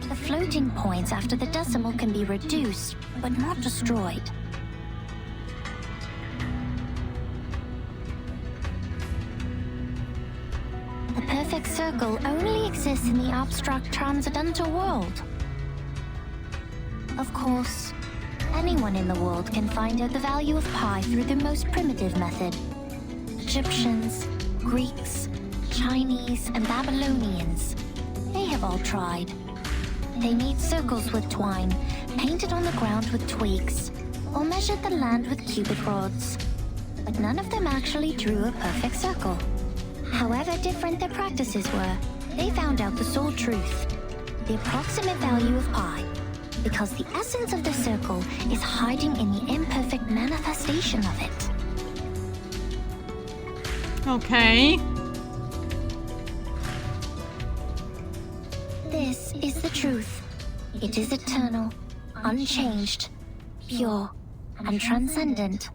The floating points after the decimal can be reduced, but not destroyed. The perfect circle only exists in the abstract transcendental world. Of course, anyone in the world can find out the value of pi through the most primitive method. Egyptians, Greeks, Chinese, and Babylonians, they have all tried. They made circles with twine, painted on the ground with twigs, or measured the land with cubic rods. But none of them actually drew a perfect circle. However different their practices were, they found out the sole truth, the approximate value of pi, because the essence of the circle is hiding in the imperfect manifestation of it. Okay. This is the truth. It is eternal, unchanged, pure, and transcendent.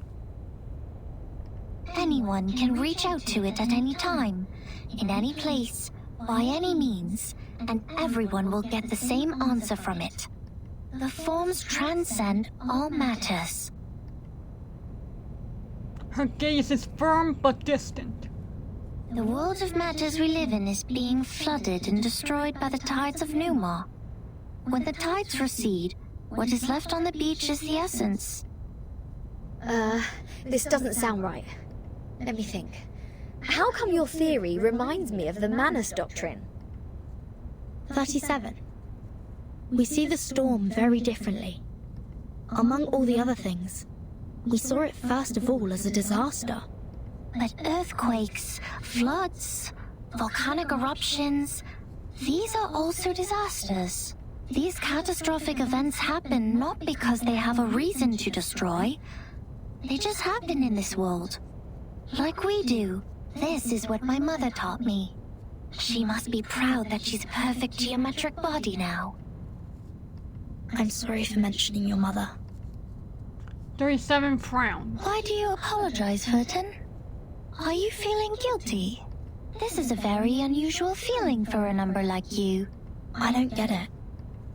Anyone can reach out to it at any time, in any place, by any means, and everyone will get the same answer from it. The forms transcend all matters. Her gaze is firm but distant. The world of matters we live in is being flooded and destroyed by the tides of Numa. When the tides recede, what is left on the beach is the essence. This doesn't sound right. Let me think. How come your theory reminds me of the Manus Doctrine? 37. We see the storm very differently. Among all the other things, we saw it first of all as a disaster. But earthquakes, floods, volcanic eruptions, these are also disasters. These catastrophic events happen not because they have a reason to destroy. They just happen in this world. Like we do. This is what my mother taught me. She must be proud that she's a perfect geometric body now. I'm sorry for mentioning your mother. 37 frown. Why do you apologize, Furton? Are you feeling guilty? This is a very unusual feeling for a number like you. I don't get it.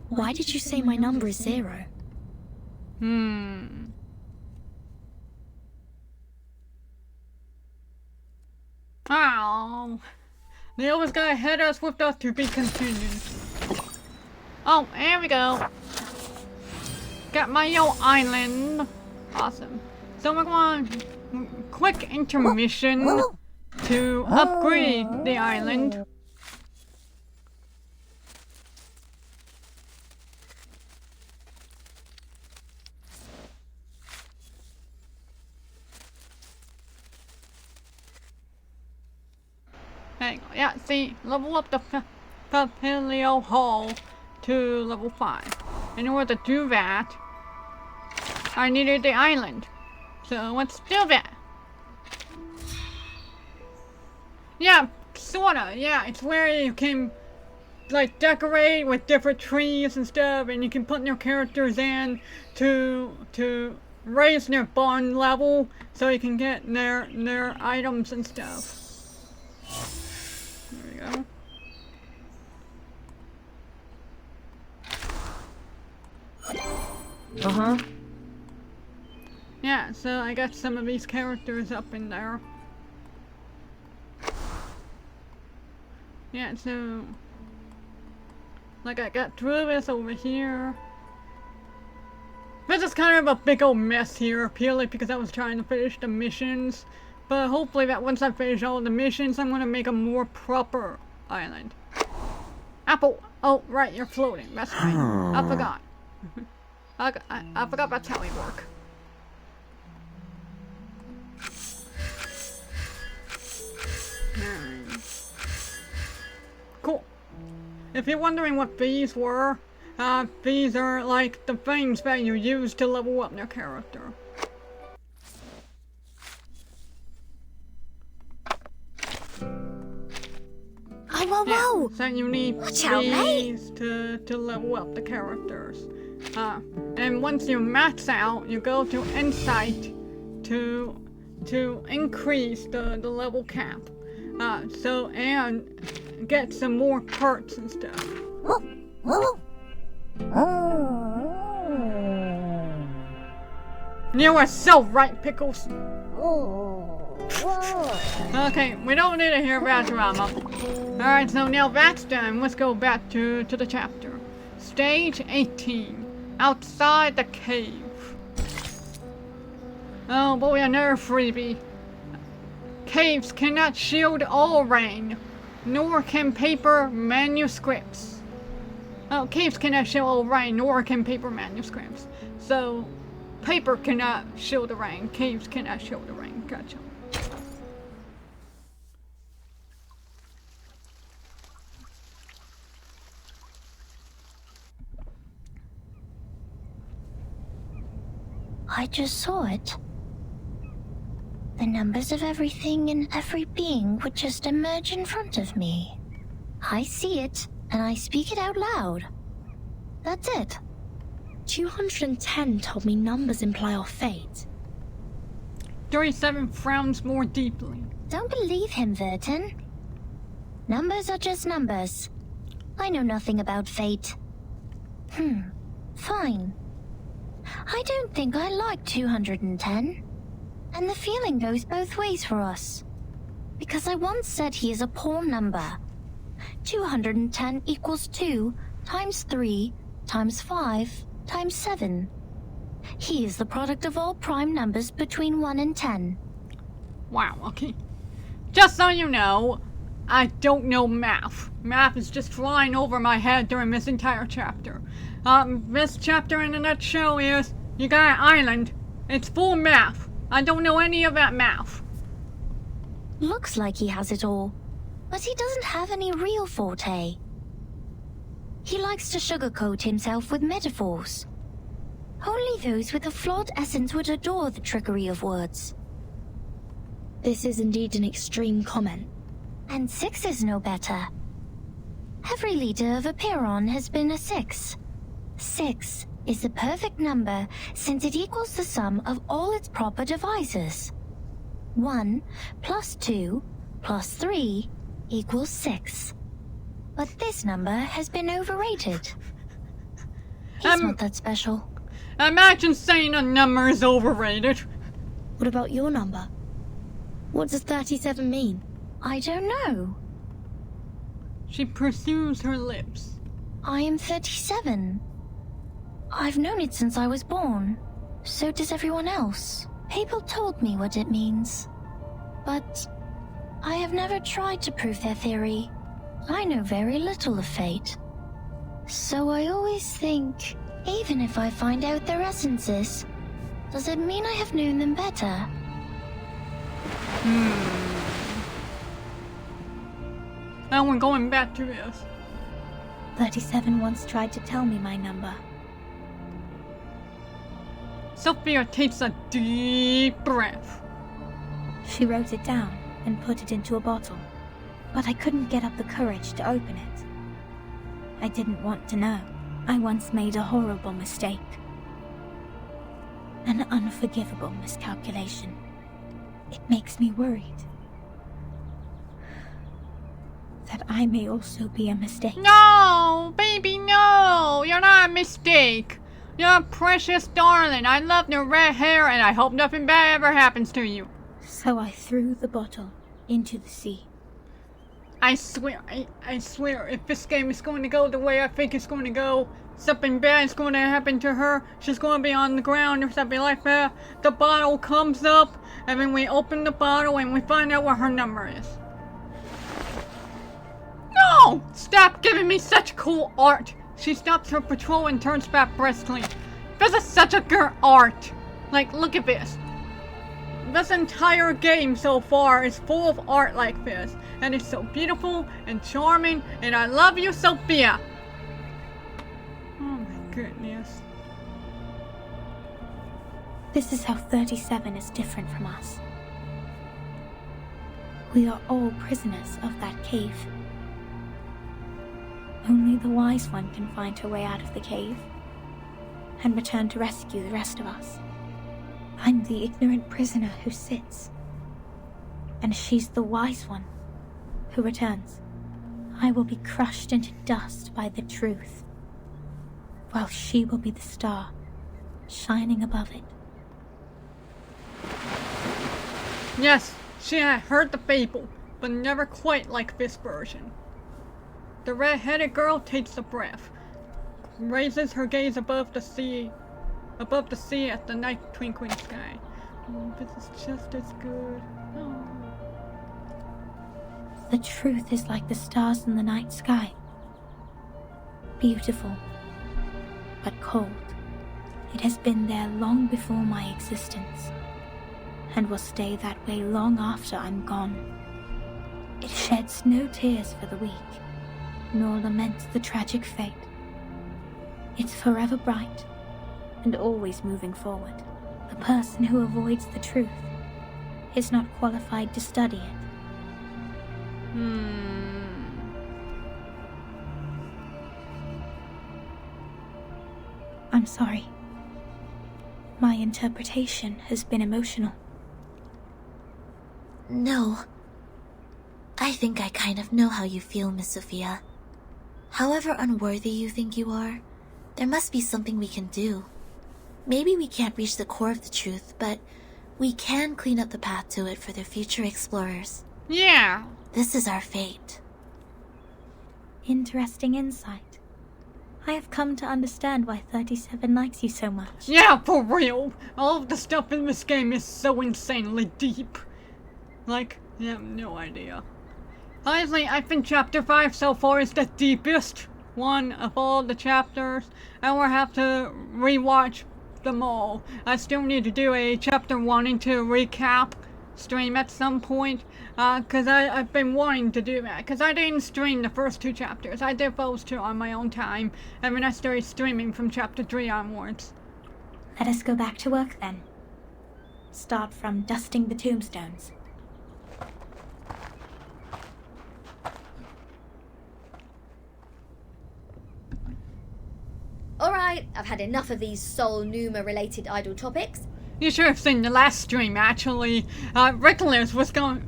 Why did you say my number is 0? Oh, they always gotta hit us with those to be continued. Oh, here we go. Got my own island. Awesome. So we're going quick intermission to upgrade the island. There you go. Yeah, see, level up the Papilio Hall to level 5. In order to do that, I needed the island. So let's do that. Yeah, sorta. Yeah, it's where you can like decorate with different trees and stuff, and you can put your characters in to raise their bond level so you can get their items and stuff. There we go. Yeah, so I got some of these characters up in there. Yeah, so like I got Druvis over here. This is kind of a big old mess here, purely because I was trying to finish the missions. But hopefully that once I finish all the missions, I'm gonna make a more proper island. Apple! Oh, right, you're floating. That's right. I forgot. I forgot that's how we work. Cool. If you're wondering what these were, these are like the things that you use to level up your character. Oh, whoa, whoa! So you need Watch out, mate. these to level up the characters. And once you max out, you go to Insight to increase the level cap. And get some more perks and stuff. You are so right, Pickles. Okay, we don't need to hear that drama. Alright, so now that's done. Let's go back to the chapter. Stage 18. Outside the cave. Oh boy, another freebie. Caves cannot shield all rain, nor can paper manuscripts. Oh, caves cannot shield all rain, nor can paper manuscripts. So, paper cannot shield the rain, caves cannot shield the rain. Gotcha. I just saw it. The numbers of everything and every being would just emerge in front of me. I see it, and I speak it out loud. That's it. 210 told me numbers imply our fate. 37 frowns more deeply. Don't believe him, Verton. Numbers are just numbers. I know nothing about fate. Fine. I don't think I like 210. And the feeling goes both ways for us. Because I once said he is a poor number. 210 equals 2 times 3 times 5 times 7. He is the product of all prime numbers between 1 and 10. Wow, okay. Just so you know, I don't know math. Math is just flying over my head during this entire chapter. This chapter in a nutshell is, you got an island. It's full of math. I don't know any of that math. Looks like he has it all, but he doesn't have any real forte. He likes to sugarcoat himself with metaphors. Only those with a flawed essence would adore the trickery of words. This is indeed an extreme comment. And 6 is no better. Every leader of a Piron has been a 6. 6 is the perfect number since it equals the sum of all its proper divisors. 1 plus 2 plus 3 equals 6. But this number has been overrated. He's not that special. Imagine saying a number is overrated. What about your number? What does 37 mean? I don't know. She pursues her lips. I am 37. I've known it since I was born. So does everyone else. People told me what it means. But I have never tried to prove their theory. I know very little of fate. So I always think, even if I find out their essences, does it mean I have known them better? Now we're going back to this. 37 once tried to tell me my number. Sophia takes a deep breath. She wrote it down and put it into a bottle, but I couldn't get up the courage to open it. I didn't want to know. I once made a horrible mistake. An unforgivable miscalculation. It makes me worried that I may also be a mistake. No, baby, no! You're not a mistake. You're a precious darling. I love your red hair and I hope nothing bad ever happens to you. So I threw the bottle into the sea. I swear, if this game is going to go the way I think it's going to go, something bad is going to happen to her. She's going to be on the ground or something like that. The bottle comes up, and then we open the bottle and we find out what her number is. No! Stop giving me such cool art! She stops her patrol and turns back briskly. This is such a good art! Like, look at this. This entire game so far is full of art like this. And it's so beautiful and charming, and I love you, Sophia! Oh my goodness. This is how 37 is different from us. We are all prisoners of that cave. Only the wise one can find her way out of the cave and return to rescue the rest of us. I'm the ignorant prisoner who sits, and she's the wise one who returns. I will be crushed into dust by the truth, while she will be the star shining above it. Yes, she had heard the fable, but never quite like this version. The red-headed girl takes a breath, raises her gaze above the sea at the night twinkling sky. Oh, this is just as good. Oh. The truth is like the stars in the night sky. Beautiful, but cold. It has been there long before my existence, and will stay that way long after I'm gone. It sheds no tears for the weak, nor laments the tragic fate. It's forever bright, and always moving forward. The person who avoids the truth is not qualified to study it. I'm sorry. My interpretation has been emotional. No. I think I kind of know how you feel, Miss Sophia. However unworthy you think you are, there must be something we can do. Maybe we can't reach the core of the truth, but we can clean up the path to it for the future explorers. Yeah. This is our fate. Interesting insight. I have come to understand why 37 likes you so much. Yeah, for real. All of the stuff in this game is so insanely deep. Like, you have no idea. Honestly, I think Chapter 5 so far is the deepest one of all the chapters. I will have to rewatch them all. I still need to do a Chapter 1 and 2 recap stream at some point. Cause I've been wanting to do that. Cause I didn't stream the first 2 chapters. I did those 2 on my own time. And then I started streaming from Chapter 3 onwards. Let us go back to work then. Start from dusting the tombstones. Alright, I've had enough of these Sol Numa related idle topics. You should have seen the last stream, actually. Reckless and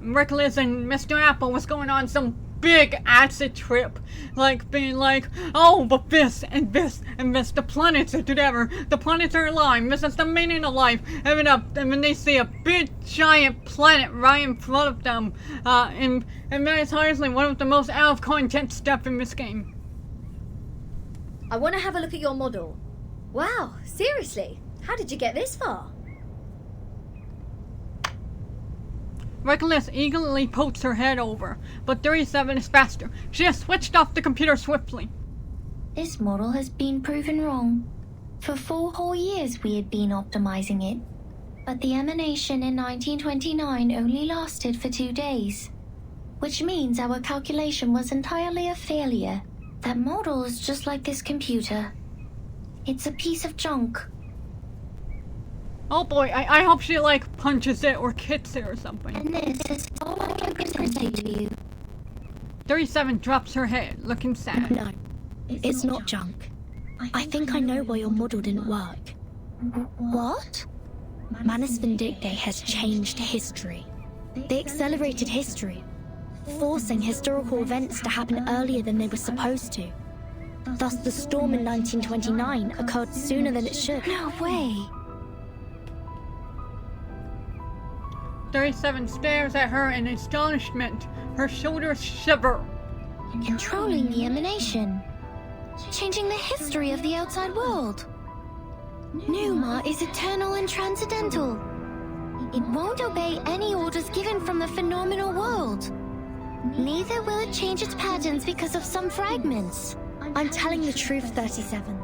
Mr. Apple was going on some big acid trip. Like, being like, oh, but this and this and this, the planets are together, the planets are alive, this is the meaning of life. And then they see a big, giant planet right in front of them. And that is honestly one of the most out-of-content stuff in this game. I want to have a look at your model. Wow, seriously? How did you get this far? Reckless eagerly pokes her head over, but 37 is faster. She has switched off the computer swiftly. This model has been proven wrong. For 4 whole years we had been optimizing it, but the emanation in 1929 only lasted for 2 days, which means our calculation was entirely a failure. That model is just like this computer. It's a piece of junk. Oh boy, I hope she like punches it or kicks it or something. And this is all I can say to you. 37 drops her head, looking sad. No, it's not junk. I think I know why your model didn't work. What? Manus Vindictae has changed history. They accelerated history, forcing historical events to happen earlier than they were supposed to. Thus, the storm in 1929 occurred sooner than it should. No way! 37 stares at her in astonishment. Her shoulders shiver. Controlling the emanation. Changing the history of the outside world. Numa is eternal and transcendental. It won't obey any orders given from the phenomenal world. Neither will it change its patterns because of some fragments. I'm telling the truth, 37.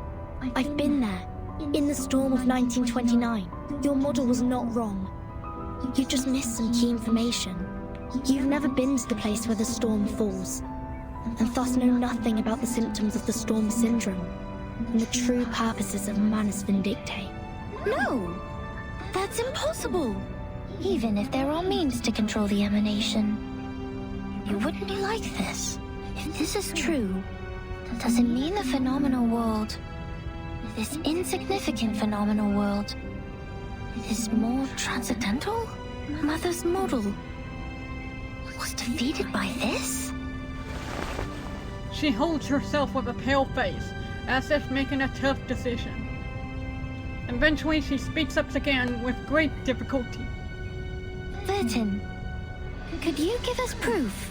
I've been there, in the storm of 1929. Your model was not wrong. You just missed some key information. You've never been to the place where the storm falls, and thus know nothing about the symptoms of the storm syndrome and the true purposes of Manus Vindictae. No! That's impossible! Even if there are means to control the emanation. It wouldn't be like this. If this is true, Does it mean the phenomenal world, this insignificant phenomenal world, is more transcendental? Mother's model was defeated by this? She holds herself with a pale face, as if making a tough decision. Eventually she speaks up again with great difficulty. Vertin, could you give us proof?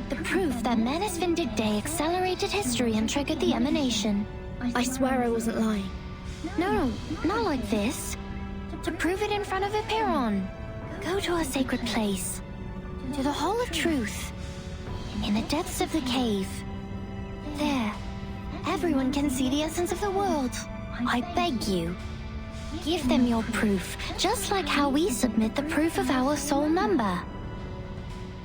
The proof that Menace Vindictae accelerated history and triggered the emanation. I swear I wasn't lying. No, not like this. To prove it in front of Epiron. Go to a sacred place. To the Hall of Truth. In the depths of the cave. There. Everyone can see the essence of the world. I beg you. Give them your proof, just like how we submit the proof of our soul number.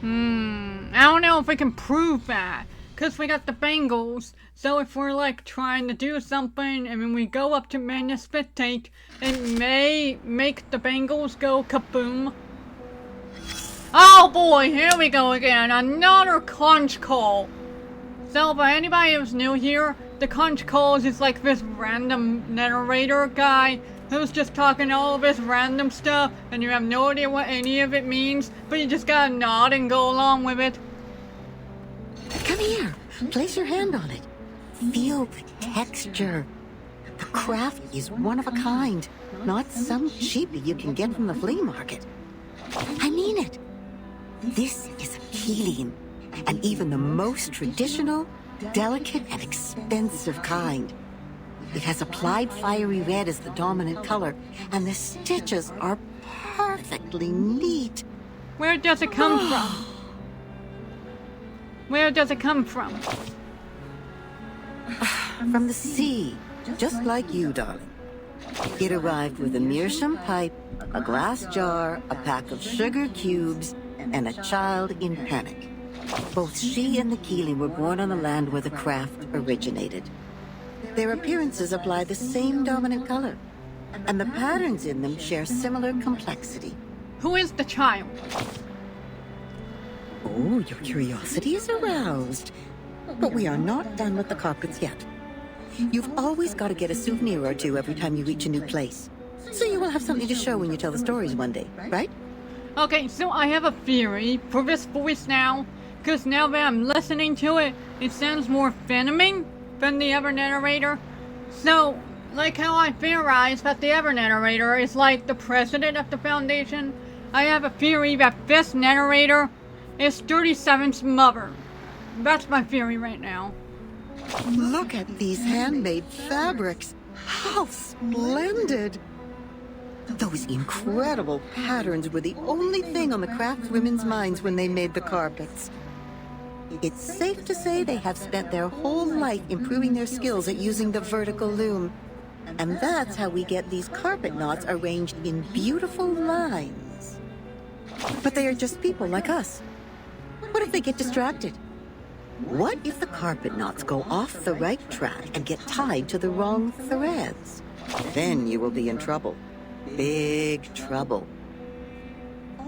I don't know if we can prove that. Because we got the bangles. So if we're like trying to do something and when we go up to Menace Vindictae, it may make the bangles go kaboom. Oh boy, here we go again. Another conch call. So for anybody who's new here, the conch calls is like this random narrator guy who's just talking all of this random stuff and you have no idea what any of it means, but you just gotta nod and go along with it. Come here. Place your hand on it. Feel the texture. The craft is one of a kind, not some cheapie you can get from the flea market. I mean it. This is a Keelian, and even the most traditional, delicate, and expensive kind. It has applied fiery red as the dominant color, and the stitches are perfectly neat. Where does it come from? Where does it come from? From the sea, just like you, darling. It arrived with a meerschaum pipe, a glass jar, a pack of sugar cubes, and a child in panic. Both she and the Keeling were born on the land where the craft originated. Their appearances apply the same dominant color, and the patterns in them share similar complexity. Who is the child? Oh, your curiosity is aroused. But we are not done with the carpets yet. You've always got to get a souvenir or two every time you reach a new place. So you will have something to show when you tell the stories one day, right? Okay, so I have a theory for this voice now. Because now that I'm listening to it, it sounds more venoming than the other narrator. So, like how I theorized that the other narrator is like the president of the Foundation, I have a theory that this narrator is 37's mother. That's my theory right now. Look at these handmade fabrics. How splendid! Those incredible patterns were the only thing on the craftswomen's minds when they made the carpets. It's safe to say they have spent their whole life improving their skills at using the vertical loom. And that's how we get these carpet knots arranged in beautiful lines. But they are just people like us. What if they get distracted? What if the carpet knots go off the right track and get tied to the wrong threads? Then you will be in trouble. Big trouble.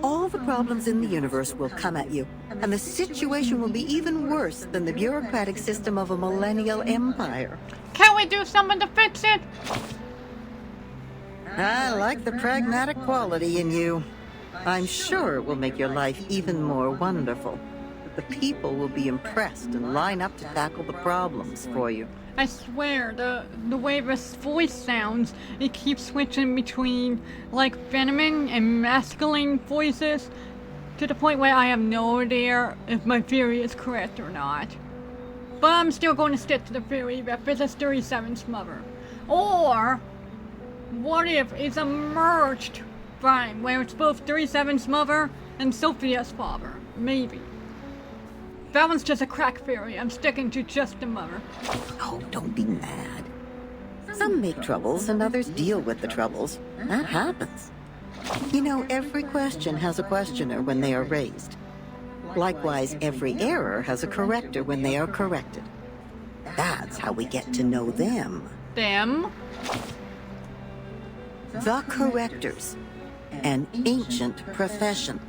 All the problems in the universe will come at you, and the situation will be even worse than the bureaucratic system of a millennial empire. Can we do something to fix it? I like the pragmatic quality in you. I'm sure it will make your life even more wonderful. The people will be impressed and line up to tackle the problems for you. I swear, the way this voice sounds, it keeps switching between, like, feminine and masculine voices, to the point where I have no idea if my theory is correct or not. But I'm still going to stick to the theory that this is 37's mother. Or, what if it's a merged thing, where it's both 37's mother and Sophia's father? Maybe. That one's just a crack theory. I'm sticking to just the mother. Oh, don't be mad. Some make troubles and others deal with the troubles. That happens. You know, every question has a questioner when they are raised. Likewise, every error has a corrector when they are corrected. That's how we get to know them. Them? The correctors. An ancient profession.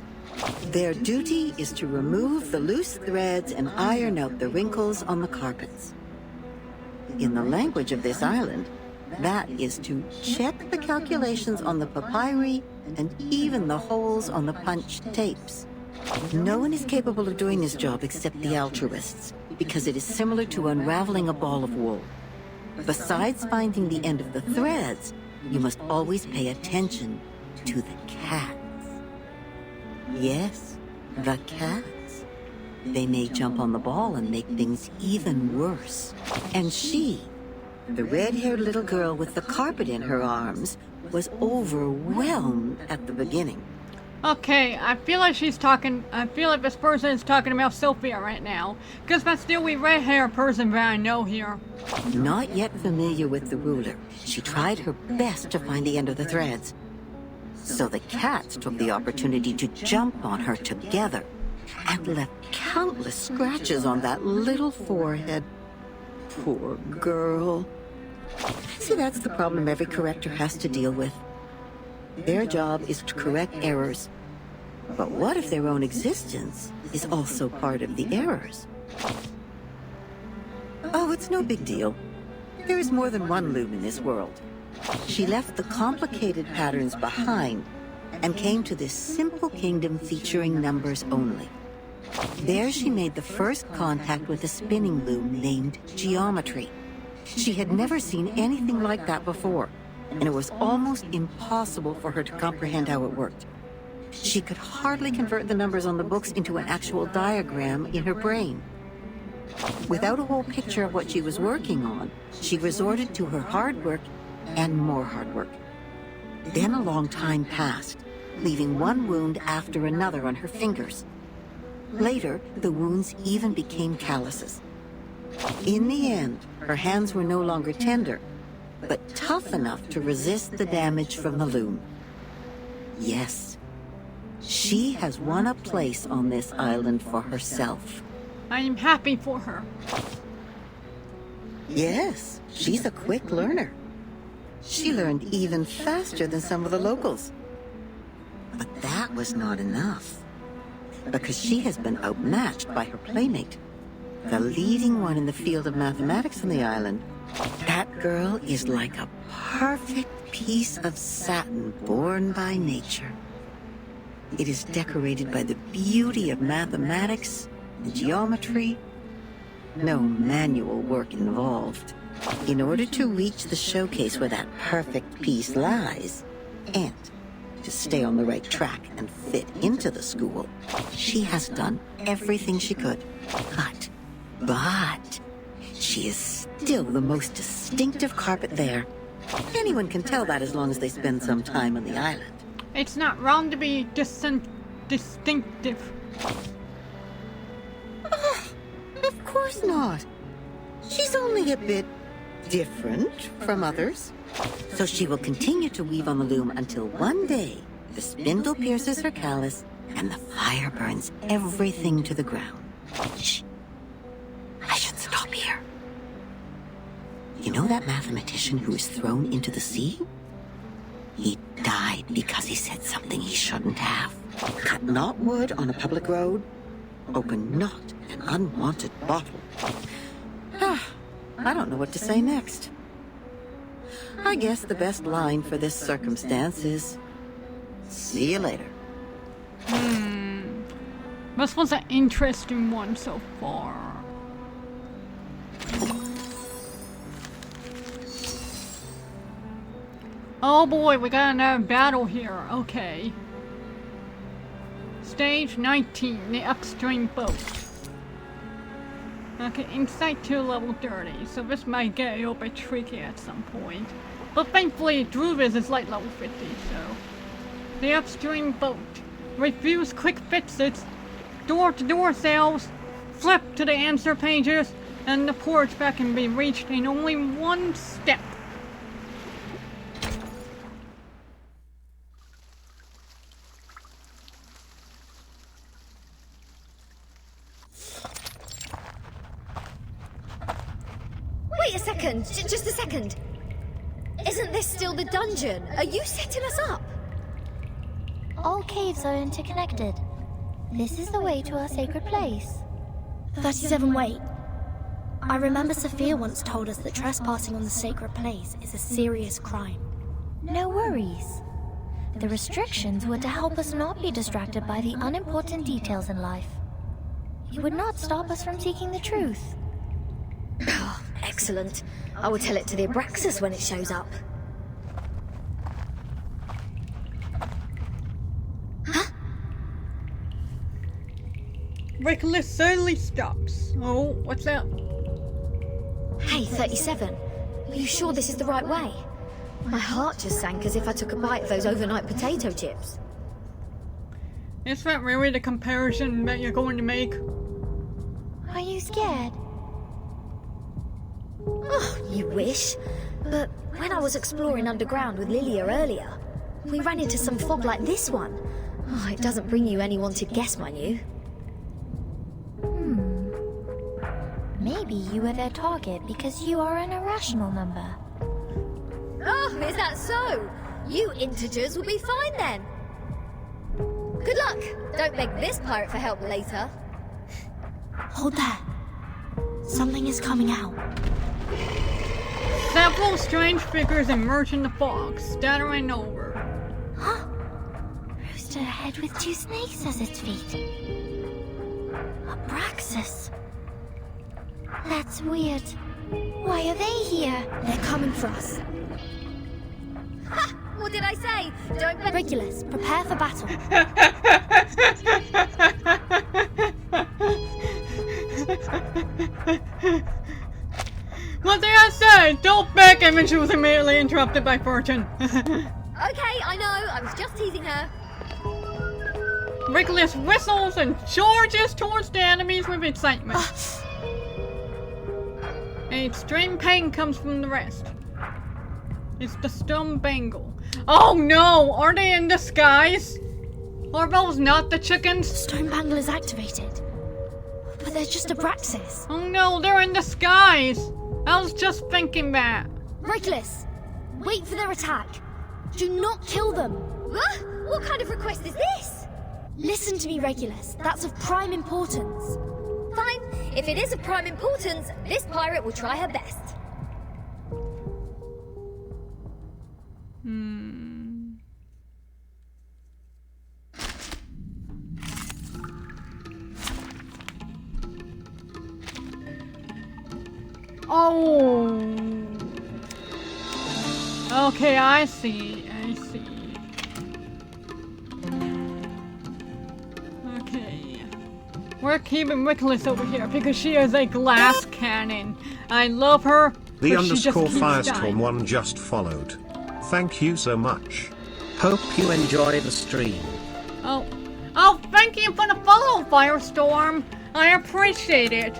Their duty is to remove the loose threads and iron out the wrinkles on the carpets. in the language of this island, that is to check the calculations on the papyri and even the holes on the punched tapes. No one is capable of doing this job except the altruists, because it is similar to unraveling a ball of wool. Besides finding the end of the threads, you must always pay attention to the cats. Yes, the cats. They may jump on the ball and make things even worse. And she, the red-haired little girl with the carpet in her arms, was overwhelmed at the beginning. Okay, I feel like this person is talking about Sophia right now. Because that's the only red-haired person that I know here. Not yet familiar with the ruler, she tried her best to find the end of the threads. So the cats took the opportunity to jump on her together and left countless scratches on that little forehead. Poor girl. See, that's the problem every corrector has to deal with. Their job is to correct errors. But what if their own existence is also part of the errors? Oh, it's no big deal. There is more than one loom in this world. She left the complicated patterns behind and came to this simple kingdom featuring numbers only. There she made the first contact with a spinning loom named geometry. She had never seen anything like that before, and it was almost impossible for her to comprehend how it worked. She could hardly convert the numbers on the books into an actual diagram in her brain. Without a whole picture of what she was working on, she resorted to her hard work and more hard work. Then a long time passed, leaving one wound after another on her fingers. Later, the wounds even became calluses. In the end, her hands were no longer tender, but tough enough to resist the damage from the loom. Yes, she has won a place on this island for herself. I am happy for her. Yes, she's a quick learner. She learned even faster than some of the locals. But that was not enough, because she has been outmatched by her playmate, the leading one in the field of mathematics on the island. That girl is like a perfect piece of satin born by nature. It is decorated by the beauty of mathematics and geometry. No manual work involved. In order to reach the showcase where that perfect piece lies, and to stay on the right track and fit into the school, she has done everything she could. But she is still the most distinctive carpet there. Anyone can tell that as long as they spend some time on the island. It's not wrong to be distinctive. Of course not. She's only a bit different from others. So she will continue to weave on the loom until one day the spindle pierces her callus and the fire burns everything to the ground. Shh. I should stop here. You know that mathematician who was thrown into the sea? He died because he said something he shouldn't have. Cut not wood on a public road. Open not an unwanted bottle. I don't know what to say next. I guess the best line for this circumstance is, see you later. This was an interesting one so far. Oh boy, we got another battle here. Okay. Stage 19, the extreme boat. Okay, insight to level 30, so this might get a little bit tricky at some point. But thankfully, Druvis is like level 50, so... The upstream boat. Refuse quick fixes. Door-to-door sales. Flip to the answer pages. And the ports that can be reached in only one step. Wait a second, just a second. Isn't this still the dungeon? Are you setting us up? All caves are interconnected. This is the way to our sacred place. 37, wait. I remember Sophia once told us that trespassing on the sacred place is a serious crime. No worries. The restrictions were to help us not be distracted by the unimportant details in life. It would not stop us from seeking the truth. Oh, excellent. I will tell it to the Abraxas when it shows up. Huh? Reckless suddenly stops. Oh, what's that? Hey, 37. Are you sure this is the right way? My heart just sank as if I took a bite of those overnight potato chips. Is that really the comparison that you're going to make? Are you scared? Oh, you wish. But when I was exploring underground with Lilia earlier, we ran into some fog like this one. Oh, it doesn't bring you any wanted guests, mind you. Maybe you were their target because you are an irrational number. Oh, is that so? You integers will be fine then. Good luck. Don't beg this pirate for help later. Hold that. Something is coming out. Several strange figures emerge in the fog, stuttering over. Huh? Rooster head with two snakes as its feet. Abraxas. That's weird. Why are they here? They're coming for us. Ha! What did I say? Don't beg. Regulus, prepare for battle. What did I say? Don't beg him, and she was immediately interrupted by Fortune. Okay, I know. I was just teasing her. Regulus whistles and charges towards the enemies with excitement. A extreme pain comes from the rest. It's the stone bangle. Oh no! Are they in disguise? Are those not the chickens? The stone bangle is activated. But they're just Abraxas. Oh no, they're in disguise! I was just thinking that. Regulus, wait for their attack. Do not kill them. Huh? What kind of request is this? Listen to me, Regulus. That's of prime importance. Fine. If it is of prime importance, this pirate will try her best. Oh. Okay, I see. Okay. We're keeping Nicholas over here because she is a glass cannon. I love her. The but she just underscore keeps Firestorm dying. 1 just followed. Thank you so much. Hope you enjoy the stream. Oh, thank you for the follow, Firestorm. I appreciate it.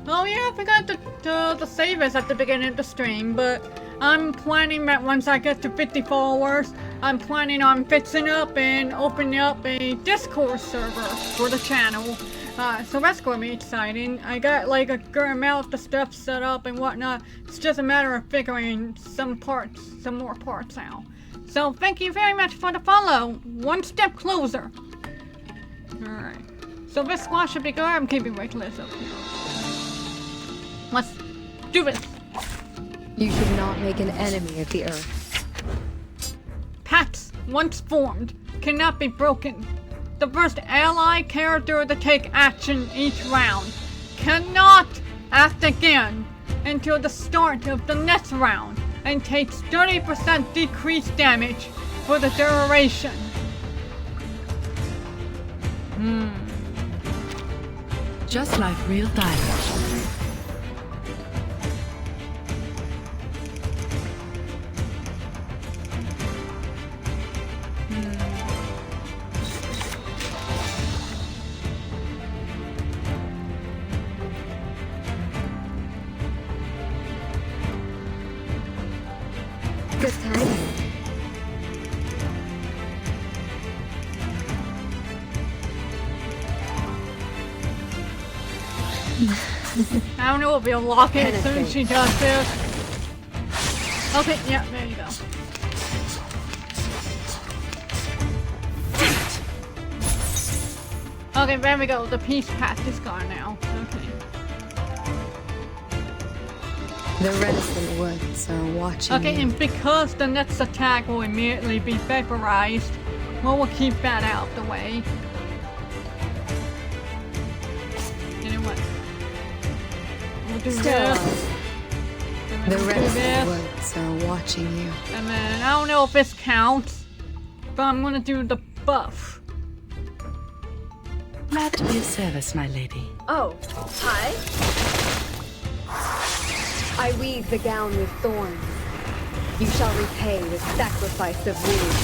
Oh yeah, I forgot to save us at the beginning of the stream, but I'm planning that once I get to 50 followers, I'm planning on fixing up and opening up a Discord server for the channel. So that's going to be exciting. I got like a good amount of stuff set up and whatnot. It's just a matter of figuring some more parts out. So thank you very much for the follow. One step closer. Alright. So this squad should be good. I'm keeping Reckless up here. Let's do this. You should not make an enemy of the Earth. Pacts, once formed, cannot be broken. The first ally character to take action each round cannot act again until the start of the next round and takes 30% decreased damage for the duration. Just like real dialogue. Good timing. I don't know if we'll lock it as soon as she does this. Okay, yeah, there you go. Okay, there we go. The peace pact is gone now. Okay. The reticent woods are watching Okay, you. and because the next attack will immediately be vaporized, we'll keep that out of the way. You know what? We'll do Sterile. this. And The then we'll do reticent this. woods are watching you. And then, I don't know if this counts, but I'm gonna do the buff. Glad to be of service, my lady. Oh, hi. I weave the gown with thorns. You shall repay with sacrifice of wounds.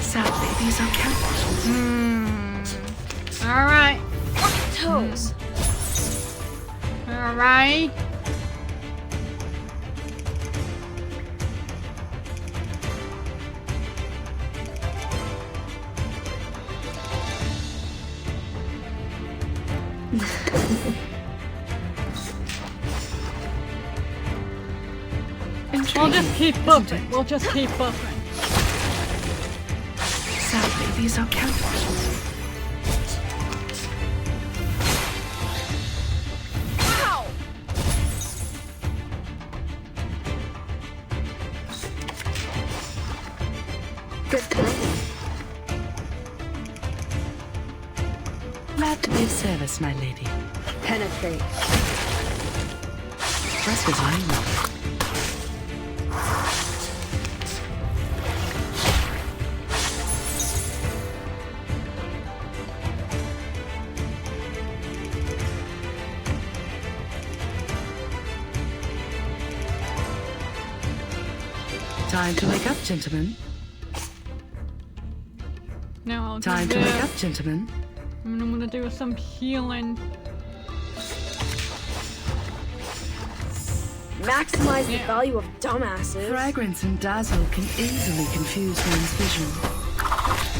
Sadly, these are countless. Alright. Toes. Alright. We'll just keep buffing. We'll just keep buffing. Sadly, these are countless. Ow! Good timing. Glad to be of service, my lady. Penetrate. Just as I know. Time to wake up, gentlemen. Now I'll do Time to this. wake up, gentlemen. And I'm gonna do some healing. Maximize the Yeah. value of dumbasses. Fragrance and dazzle can easily confuse one's vision.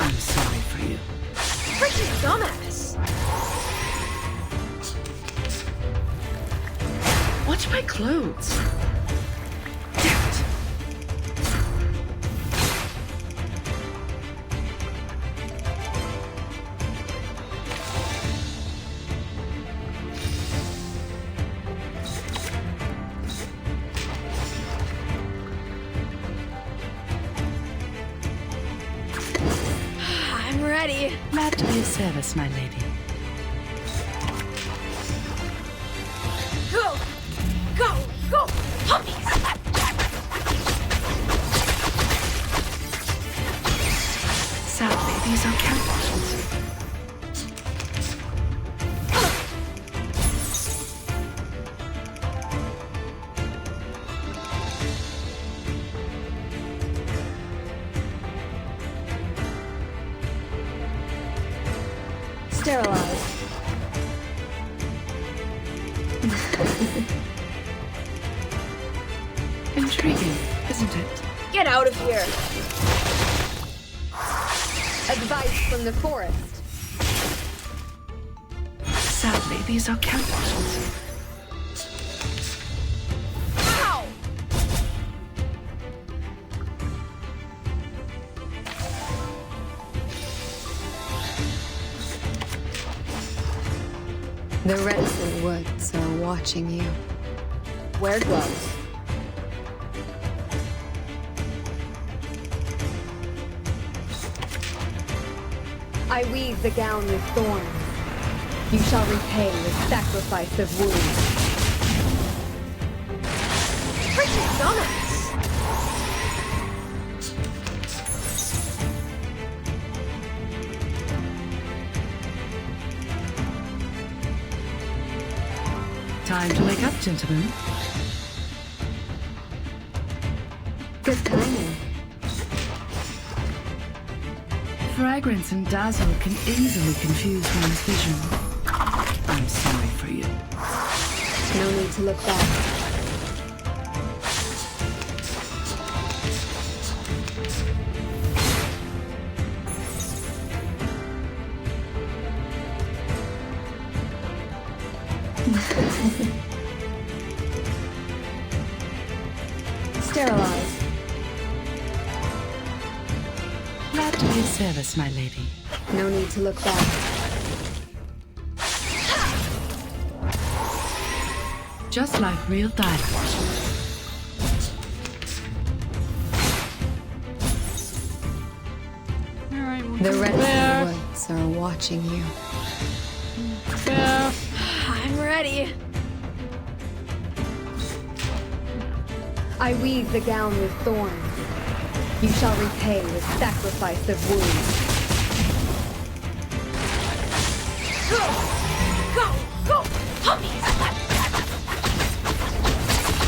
I'm sorry for you. Freaking dumbass. Watch my clothes. Damn it. I'm ready. Glad to be of service, my lady. Go! Go! Go! Puppies! Sadly, these are countless. Sterilize. Intriguing, isn't it? Get out of here! Advice from the forest. Sadly, these are countless. Ow! The reticent woods are watching you. Wear gloves. I weave the gown with thorns. You shall repay with sacrifice of wounds. Freaking dumbass! Time to wake up, gentlemen. Good timing. Fragrance and dazzle can easily confuse one's vision. I'm sorry for you. No need to look back. Sterilize. Glad to be of service, my lady. No need to look back. Just like real dialogue. The rest of the woods are watching you. I'm ready. I weave the gown with thorns. You shall repay with sacrifice of wounds. Go!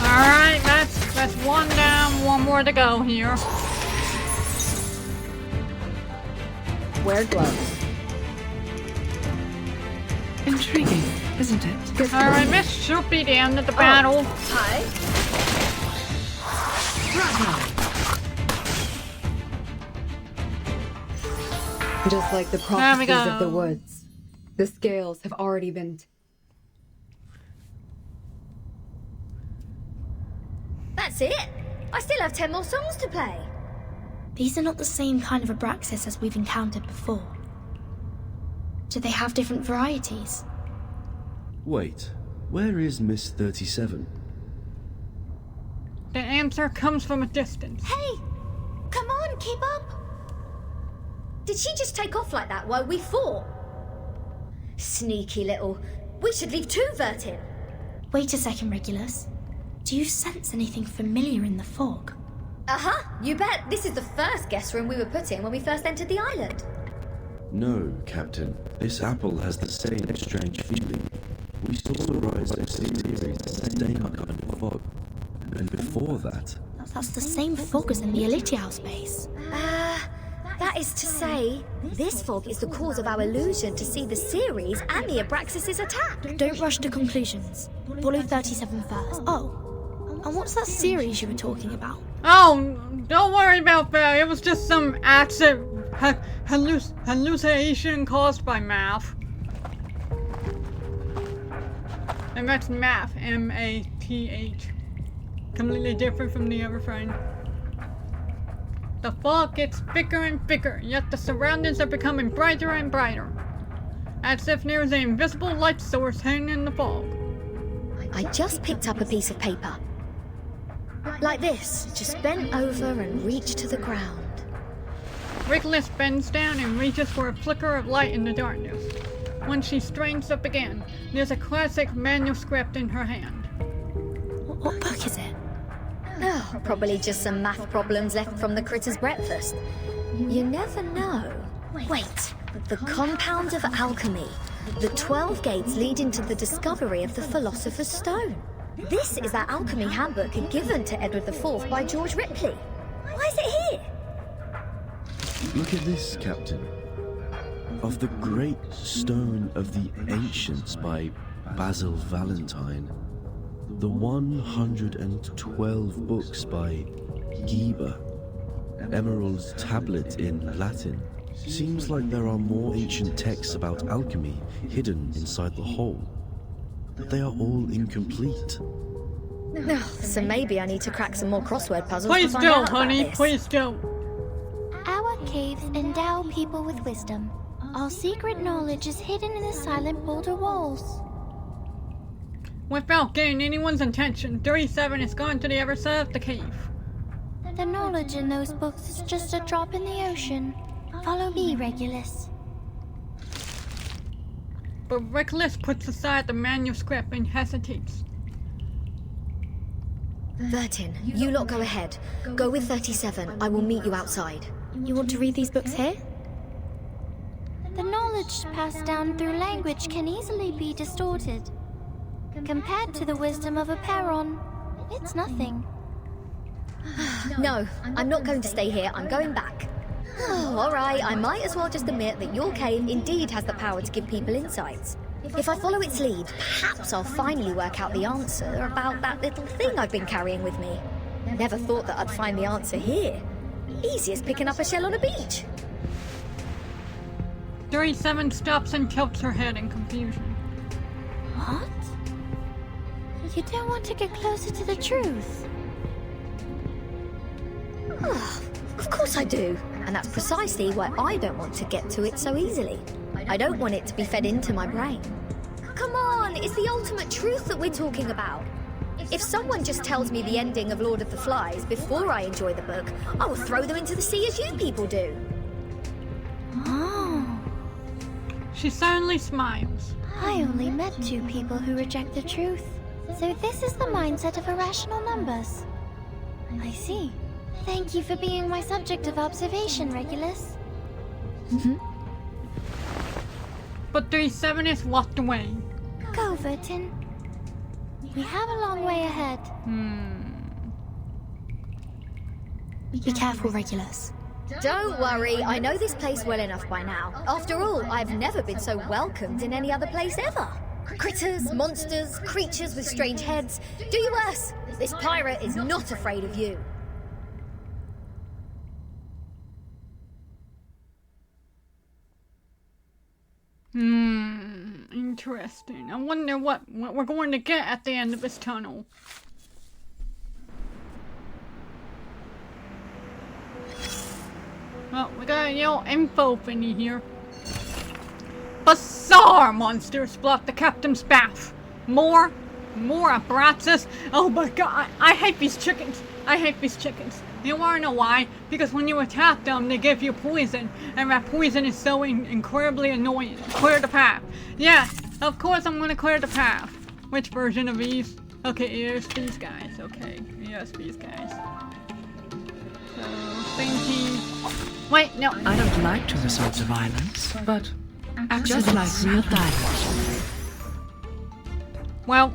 Alright, that's one down, one more to go here. Wear gloves. Intriguing, isn't it? Alright, this should be the end of the battle. Hi. Just like the prophecies of the woods, the scales have already been... That's it. I still have 10 more songs to play. These are not the same kind of Abraxas as we've encountered before. Do they have different varieties? Wait, where is Miss 37? The answer comes from a distance. Hey! Come on, keep up! Did she just take off like that while we fought? Sneaky little... We should leave too, Vertin. Wait a second, Regulus. Do you sense anything familiar in the fog? Uh-huh, you bet. This is the first guest room we were put in when we first entered the island. No, Captain. This apple has the same strange feeling. We saw the rise of series the same kind of fog. And before that... That's the same fog as in the Elitial space. That is to say, this fog is the cause of our illusion to see the series and the Abraxas' attack. Don't rush to conclusions. Follow 37 first. Oh, and what's that series you were talking about? Oh, don't worry about that. It was just some accident, hallucination caused by math. And that's math, M-A-T-H. Completely different from the other thing. The fog gets thicker and thicker, yet the surroundings are becoming brighter and brighter. As if there's an invisible light source hidden in the fog. I just picked up a piece of paper. Like this, just bent over and reached to the ground. Regulus bends down and reaches for a flicker of light in the darkness. When she strains up again, there's a classic manuscript in her hand. What book is it? Oh, probably just some math problems left from the critter's breakfast. You never know. Wait, the compounds of alchemy. The 12 gates lead into the discovery of the Philosopher's Stone. This is that alchemy handbook given to Edward IV by George Ripley. Why is it here? Look at this, Captain. Of the Great Stone of the Ancients by Basil Valentine. The 112 books by Geber. Emerald's tablet in Latin. Seems like there are more ancient texts about alchemy hidden inside the whole. They are all incomplete. So maybe I need to crack some more crossword puzzles. Please don't, honey. Please don't. Our caves endow people with wisdom. Our secret knowledge is hidden in the silent boulder walls. Without getting anyone's attention, 37 has gone to the other side of the cave. The knowledge in those books is just a drop in the ocean. Follow me, Regulus. But Regulus puts aside the manuscript and hesitates. Vertin, you lot go ahead. Go with 37. I will meet you outside. You want to read these books here? The knowledge passed down through language can easily be distorted. Compared to the wisdom of a Perron, it's nothing. No, I'm not going to stay here. I'm going back. Oh, alright, I might as well just admit that your cave indeed has the power to give people insights. If I follow its lead, perhaps I'll finally work out the answer about that little thing I've been carrying with me. Never thought that I'd find the answer here. Easy as picking up a shell on a beach. 37 stops and tilts her head in confusion. What? You don't want to get closer to the truth? Oh, of course I do. And that's precisely why I don't want to get to it so easily. I don't want it to be fed into my brain. Come on, it's the ultimate truth that we're talking about. If someone just tells me the ending of Lord of the Flies before I enjoy the book, I will throw them into the sea as you people do. Oh. She certainly smiles. I only met 2 people who reject the truth. So this is the mindset of irrational numbers. I see. Thank you for being my subject of observation, Regulus. But 37 is locked away. Go, Vertin. We have a long way ahead. Be careful, Regulus. Don't worry, I know this place well enough by now. After all, I've never been so welcomed in any other place ever. Critters, monsters, creatures with strange heads. Do you worse. This pirate is not afraid of you. Interesting. I wonder what we're going to get at the end of this tunnel. Well, we got a little info thingy here. Bizarre monsters block the captain's path. More apparatus. Oh my god, I hate these chickens. I hate these chickens. You wanna know why? Because when you attack them, they give you poison, and that poison is so incredibly annoying. Clear the path. Yes, of course I'm gonna clear the path. Which version of these? Okay, here's these guys. Okay, yes, these guys. So, thinking. Wait, no. I don't like to resort to violence, but just like real diamonds. Well,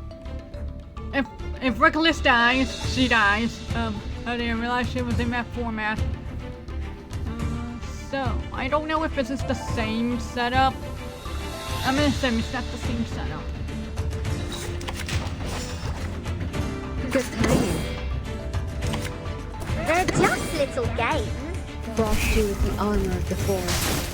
if Regulus dies, she dies. I didn't realize she was in that format. So, I don't know if this is the same setup. I'm gonna assume it's not the same setup. Good timing. They're just little games. Frost you with the armor of the forest.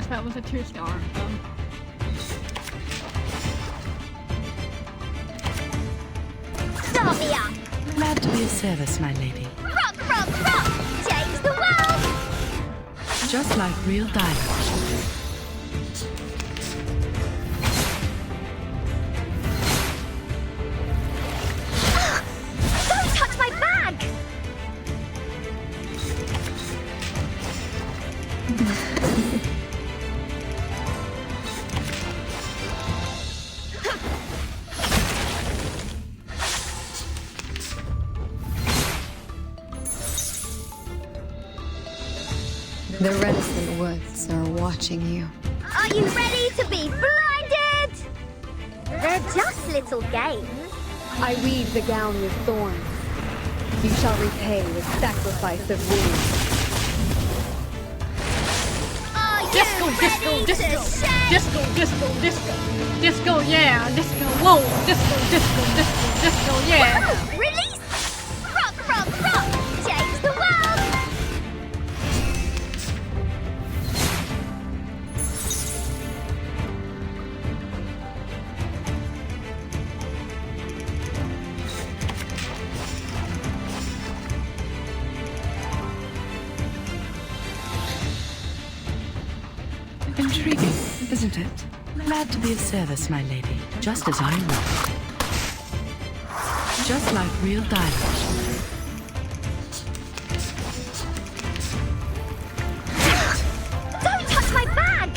That was a 2-star. Start me up! Glad to be of service, my lady. Rock, rock, rock! Change the world! Just like real diamonds. Don't touch my bag! The reticent woods are watching you. Are you ready to be blinded? They're just little games. I weave the gown with thorns. You shall repay with sacrifice of wounds. Disco, disco, disco, disco, disco, disco, disco, yeah, disco, whoa, disco, disco, disco, disco, yeah. Whoa, release! Rock, rock, rock! Change the world! Intriguing, isn't it? Glad to be of service, my lady, just as I was. Just like real diamonds. Don't touch my bag!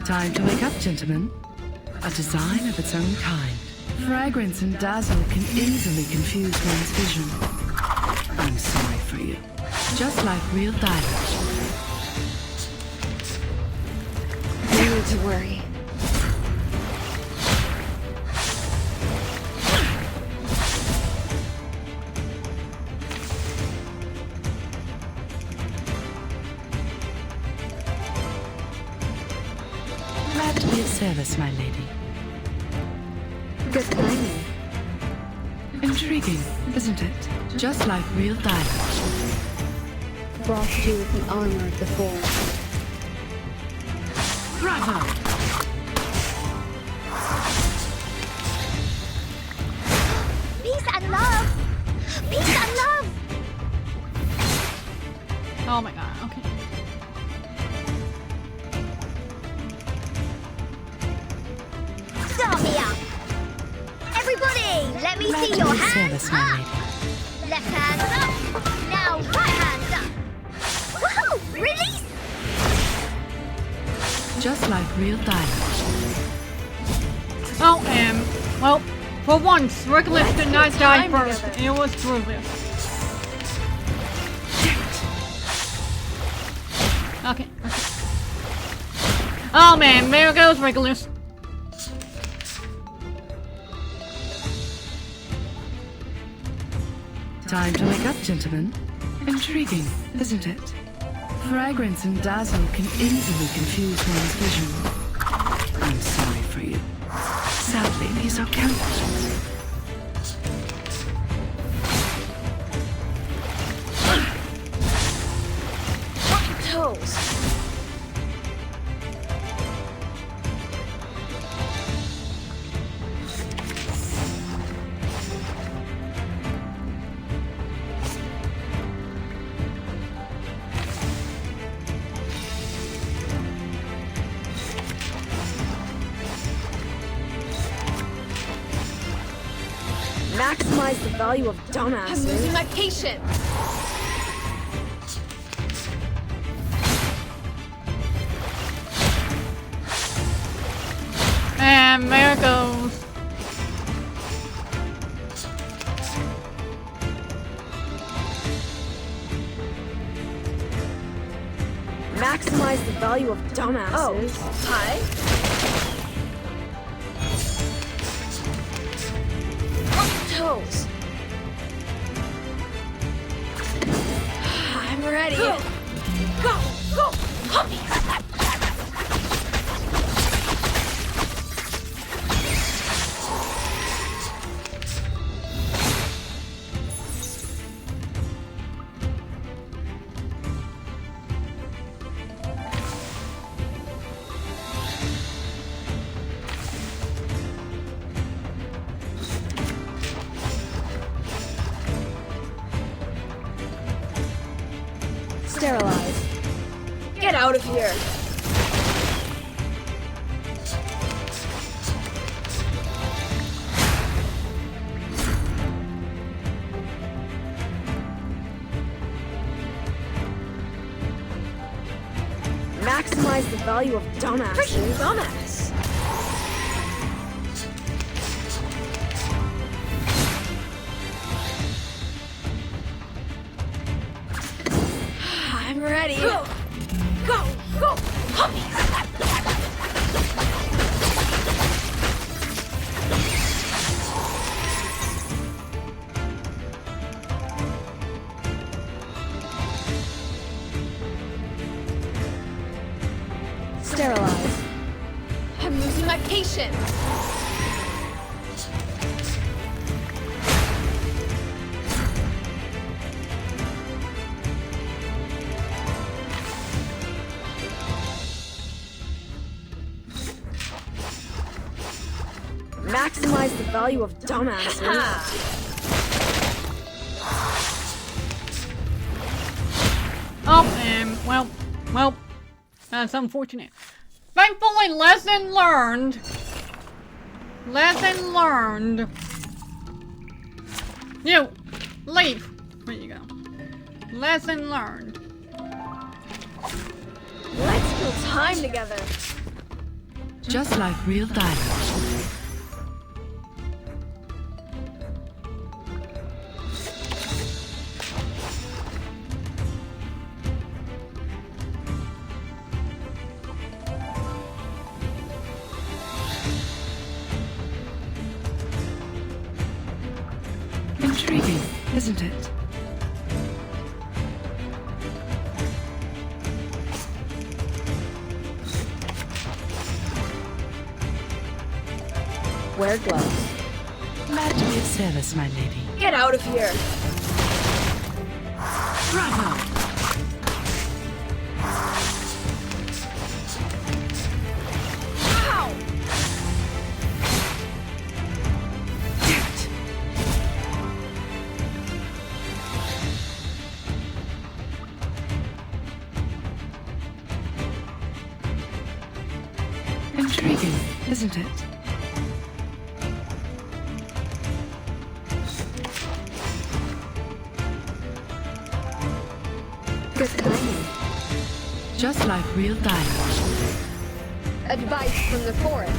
Time to wake up, gentlemen. A design of its own kind. Fragrance and dazzle can easily confuse one's vision. I'm sorry for you. Just like real diamonds. to worry. Glad to be of service, my lady. Good timing. Intriguing, isn't it? Just like real dialogue. Frost you with the armor of the Form. Bravo! Peace and love! Peace and love! Oh my god, okay. Start me up! Everybody, let me see your hands up! Left hand up! Now right hand up! Woohoo! Release! Just like real dialogue. Oh, well, for once, Regulus did not die first. It was Druvis. Okay. Oh man, there goes Regulus. Time to wake up, gentlemen. Intriguing, isn't it? Fragrance and dazzle can easily confuse one's vision. I'm sorry for you. Sadly, these are counterfeits. Toes. Maximize the value of dumbasses. I'm losing my patience. And there goes. Maximize the value of dumbasses. Oh, hi. Toes. I'm ready. Go, go, Sterilize. Get out of here. Maximize the value of dumbasses. Freaking dumbass. I'm ready. Go, go, go. Sterilize. I'm losing my patience. Maximize the value of dumbasses. Oh, well, that's unfortunate. Thankfully, lesson learned. Lesson learned. You, leave. There you go. Lesson learned. Let's kill time together. Just like real dialogue. isn't it? Wear gloves. Glad to be of service, my lady. Get out of here! Bravo! Ow! Damn it! Intriguing, isn't it? Good timing. Just like real dialogue. Advice from the forest.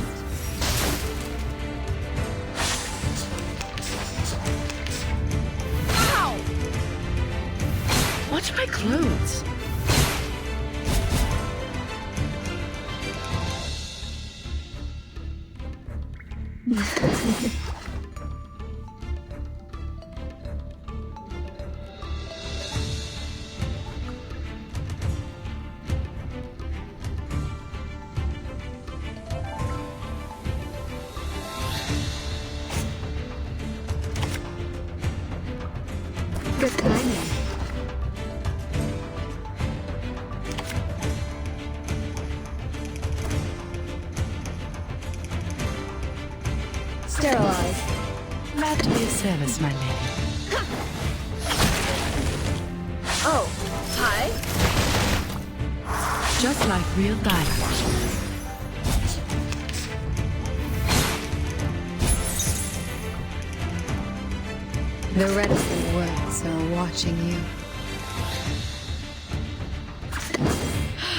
Ow! Watch my clothes. Good timing. Sterilize. Glad to be of service, my lady. Oh, hi? Just like real dialogue. The reticent ones are watching you.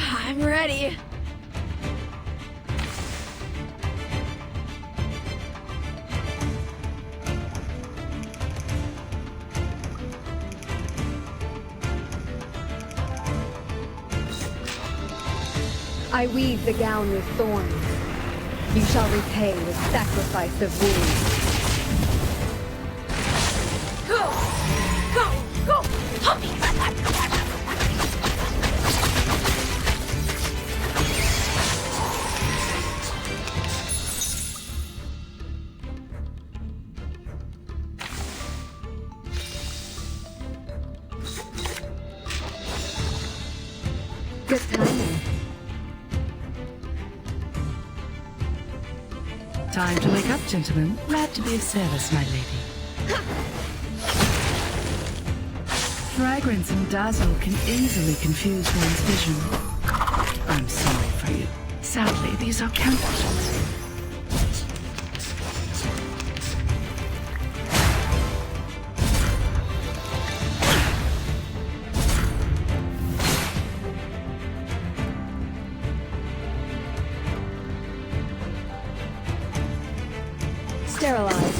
I'm ready. I weave the gown with thorns. You shall repay with sacrifice of wounds. Go! Go! Go! Puppies! Good timing. Time to wake up, gentlemen. Glad to be of service, my lady. Fragrance and dazzle can easily confuse one's vision. I'm sorry for you. Sadly, these are counterfeits. Sterilize.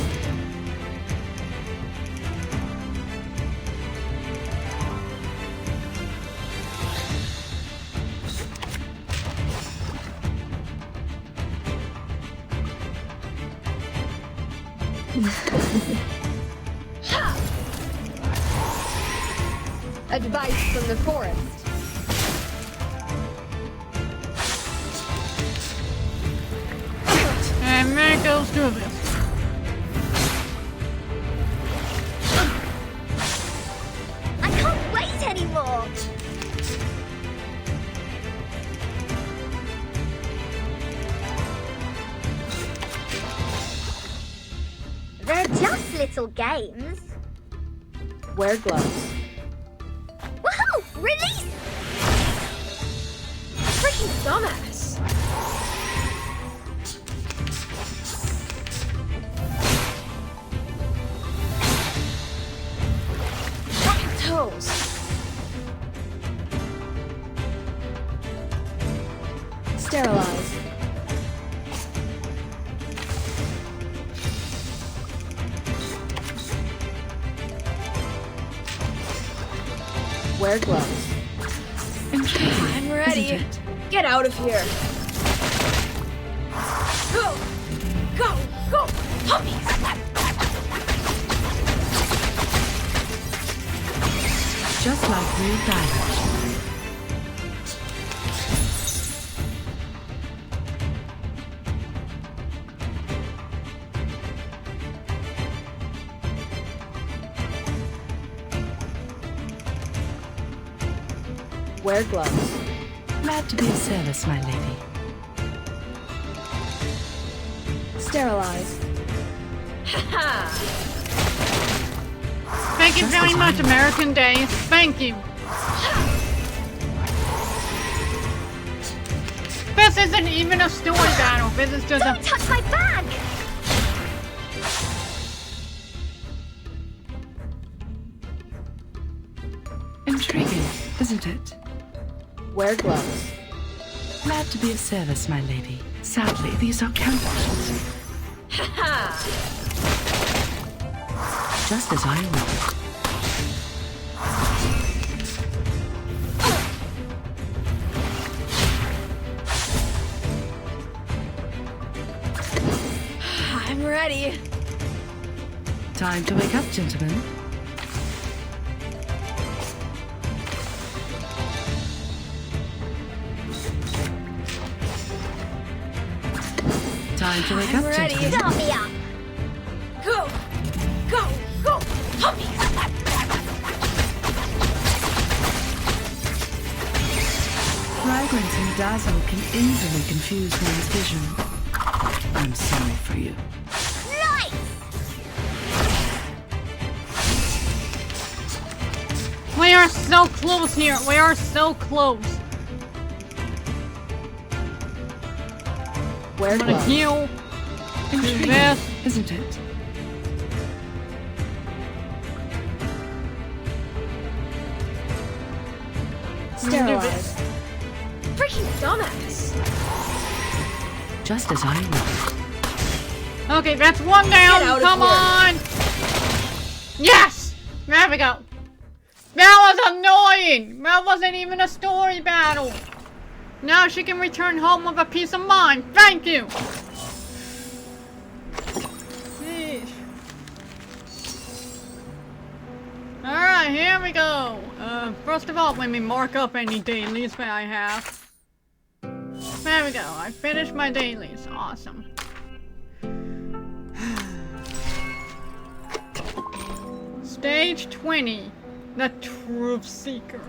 Advice from the forest. And there goes through this. I can't wait anymore! They're just little games. Wear gloves. Woohoo! Release! Freaking dumbass! Fucking toes! Sterilize. Wear gloves. I'm ready. Isn't it? Get out of here. Go! Go! Go! Puppies! just like real diamonds. Wear gloves. Glad to be of service, my lady. Sterilize. Thank you very much, American Days. Thank you. This isn't even a story battle. This is just Don't touch my bag! Intriguing, isn't it? Wear gloves. Glad to be of service, my lady. Sadly, these are counterfeits. Just as I will. I'm ready. Time to wake up, gentlemen. Time to wake up, ready. gentlemen. Start me up! Go! Go! Go! Fragrance and dazzle can easily confuse one's vision. I'm sorry for you. Nice! We are so close here. We are so close. Wear I'm gonna gloves. heal. Do Intriguing, this. isn't it? Sterilize. Freaking dumbass. Just as I will. Okay, that's one down. Get out of Come here. on. Yes. There we go. That was annoying. That wasn't even a story battle. Now she can return home with a peace of mind. Thank you. Sheesh. Alright, here we go. First of all, let me mark up any dailies that I have. There we go. I finished my dailies. Awesome. Stage 20. The Truth Seeker.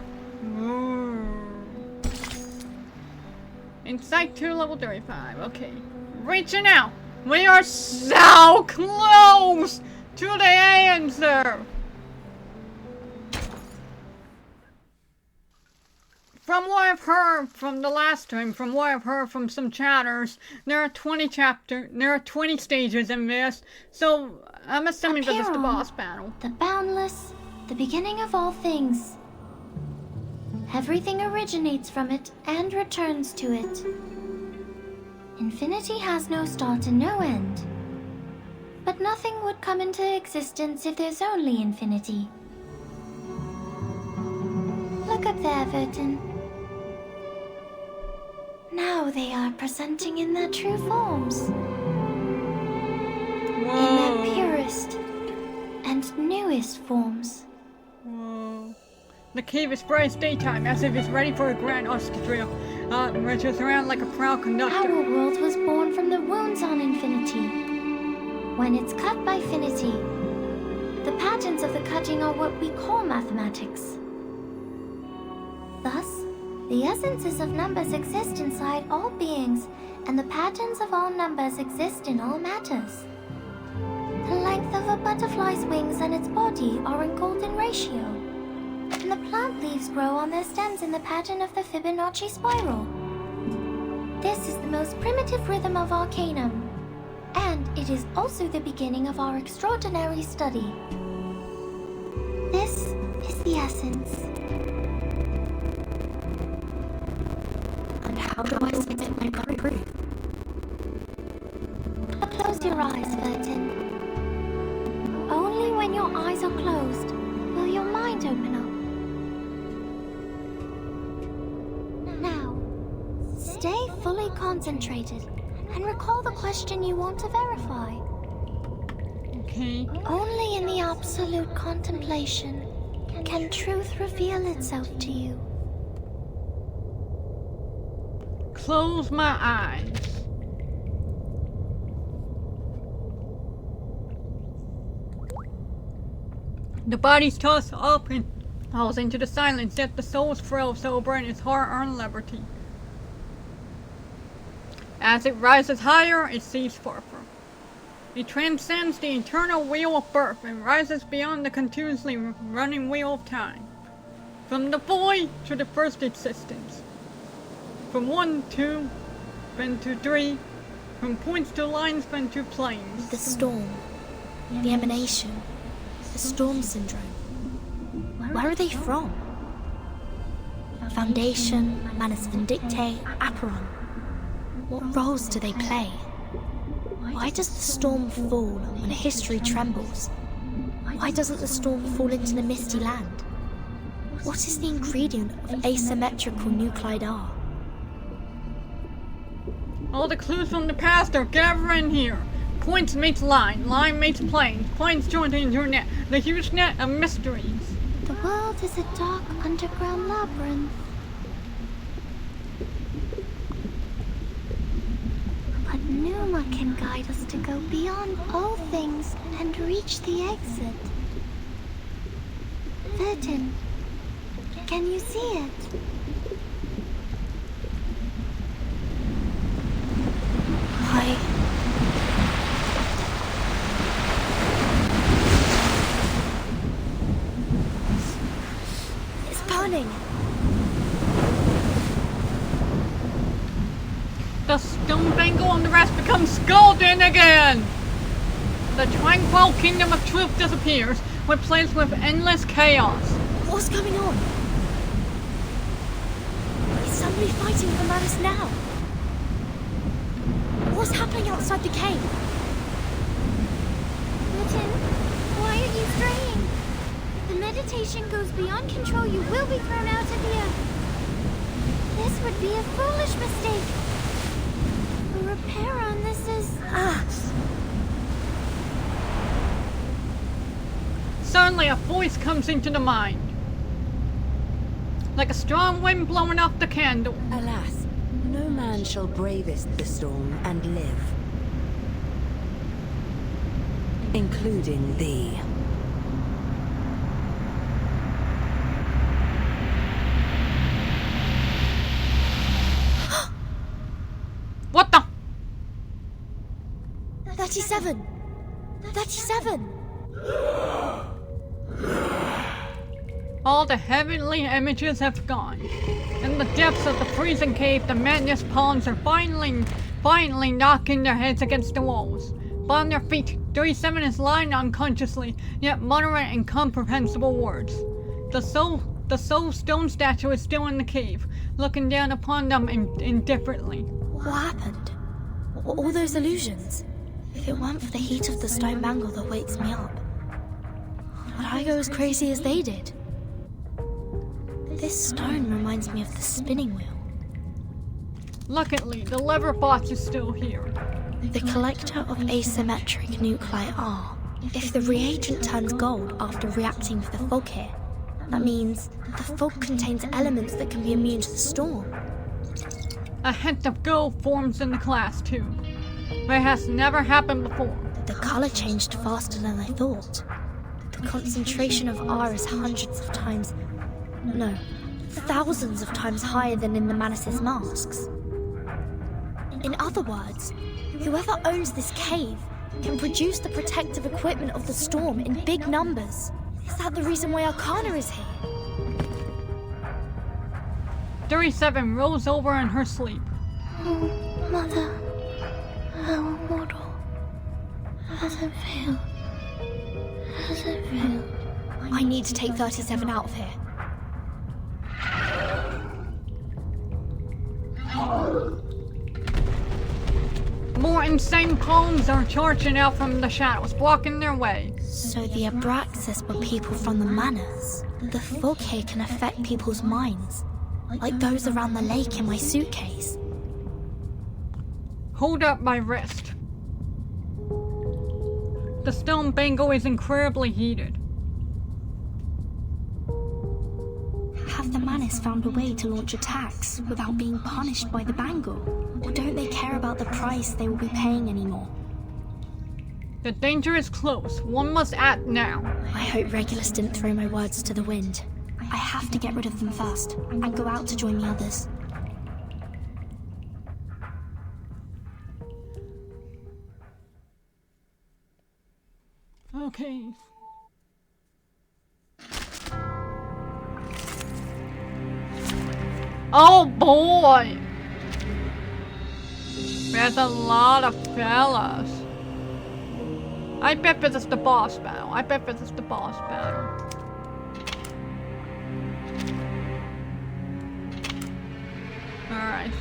Insight 2, level 35. Okay. Reaching out. We are so close to the answer. From what I've heard from the last time, from what I've heard from some chatters, there are 20 stages in this, so I'm assuming that this is the boss battle. The boundless, the beginning of all things. Everything originates from it and returns to it. Infinity has no start and no end. But nothing would come into existence if there's only infinity. Look up there, Vertin. Now they are presenting in their true forms. In their purest and newest forms. Whoa. The cave is bright as daytime, as if it's ready for a grand orchestra. Reaches around like a proud conductor. Our world was born from the wounds on infinity. When it's cut by finity, the patterns of the cutting are what we call mathematics. Thus, the essences of numbers exist inside all beings, and the patterns of all numbers exist in all matters. The length of a butterfly's wings and its body are in golden ratio, and the plant leaves grow on their stems in the pattern of the Fibonacci spiral. This is the most primitive rhythm of Arcanum, and it is also the beginning of our extraordinary study. This is the essence. And how do I submit my proof? Close your eyes, Vertin. Only when your eyes are closed will your mind open up. Now, stay fully concentrated and recall the question you want to verify. Okay. Only in the absolute contemplation can truth reveal itself to you? Close my eyes. The bodies toss up and falls into the silence, yet the soul's thrill sober in its hard-earned liberty. As it rises higher, it sees farther. It transcends the eternal wheel of birth and rises beyond the continuously running wheel of time. From the void to the first existence. From 1, 2, then to 3, from points to lines, then to planes. The storm, the emanation, the storm syndrome. Where are they from? Foundation, Manus Vindictae, Aperon. What roles do they play? Why does the storm fall when history trembles? Why doesn't the storm fall into the misty land? What is the ingredient of asymmetrical nuclide R? All the clues from the past are gathering here. Points meets line, line meets planes, planes join into your net, the huge net of mysteries. The world is a dark underground labyrinth. But Numa can guide us to go beyond all things and reach the exit. Verdin, can you see it? Why? It's burning. The stone bangle on the rest becomes scalding again. The tranquil kingdom of truth disappears, replaced with endless chaos. What's going on? Is somebody fighting for Manus now? What's happening outside the cave? Mitten, why are you straying? The meditation goes beyond control. You will be thrown out of here. This would be a foolish mistake. A repair on this is... Suddenly a voice comes into the mind. Like a strong wind blowing off the candle. Alas, no man shall bravest the storm and live. Including thee. What the? 37! 37! All the heavenly images have gone. In the depths of the freezing cave, the madness pawns are finally knocking their heads against the walls. But on their feet, 37 is lying unconsciously, yet muttering incomprehensible words. The soul stone statue is still in the cave, looking down upon them indifferently. What happened? All those illusions? If it weren't for the heat of the stone bangle that wakes me up, would I go as crazy as they did? This stone reminds me of the spinning wheel. Luckily, the lever box is still here. The collector of asymmetric nuclei R. If the reagent turns gold after reacting with the fog here, that means the fog contains elements that can be immune to the storm. A hint of gold forms in the glass tube. It has never happened before. The color changed faster than I thought. The concentration of R is hundreds of times, no, thousands of times higher than in the Manus' masks. In other words, whoever owns this cave can produce the protective equipment of the storm in big numbers. Is that the reason why Arcana is here? 37 rolls over in her sleep. Oh, Mother, our mortal. How's it feel? How's it feel? I need to take 37 out of here. More insane palms are charging out from the shadows, blocking their way. So the Abraxas were people from the Manus. The fog here can affect people's minds, like those around the lake in my suitcase. Hold up my wrist. The stone bangle is incredibly heated. have the Manus found a way to launch attacks without being punished by the Bangle? Or don't they care about the price they will be paying anymore? The danger is close. One must act now. I hope Regulus didn't throw my words to the wind. I have to get rid of them first, and go out to join the others. Okay. Oh boy! There's a lot of fellas. I bet this is the boss battle. I bet this is the boss battle. Alright.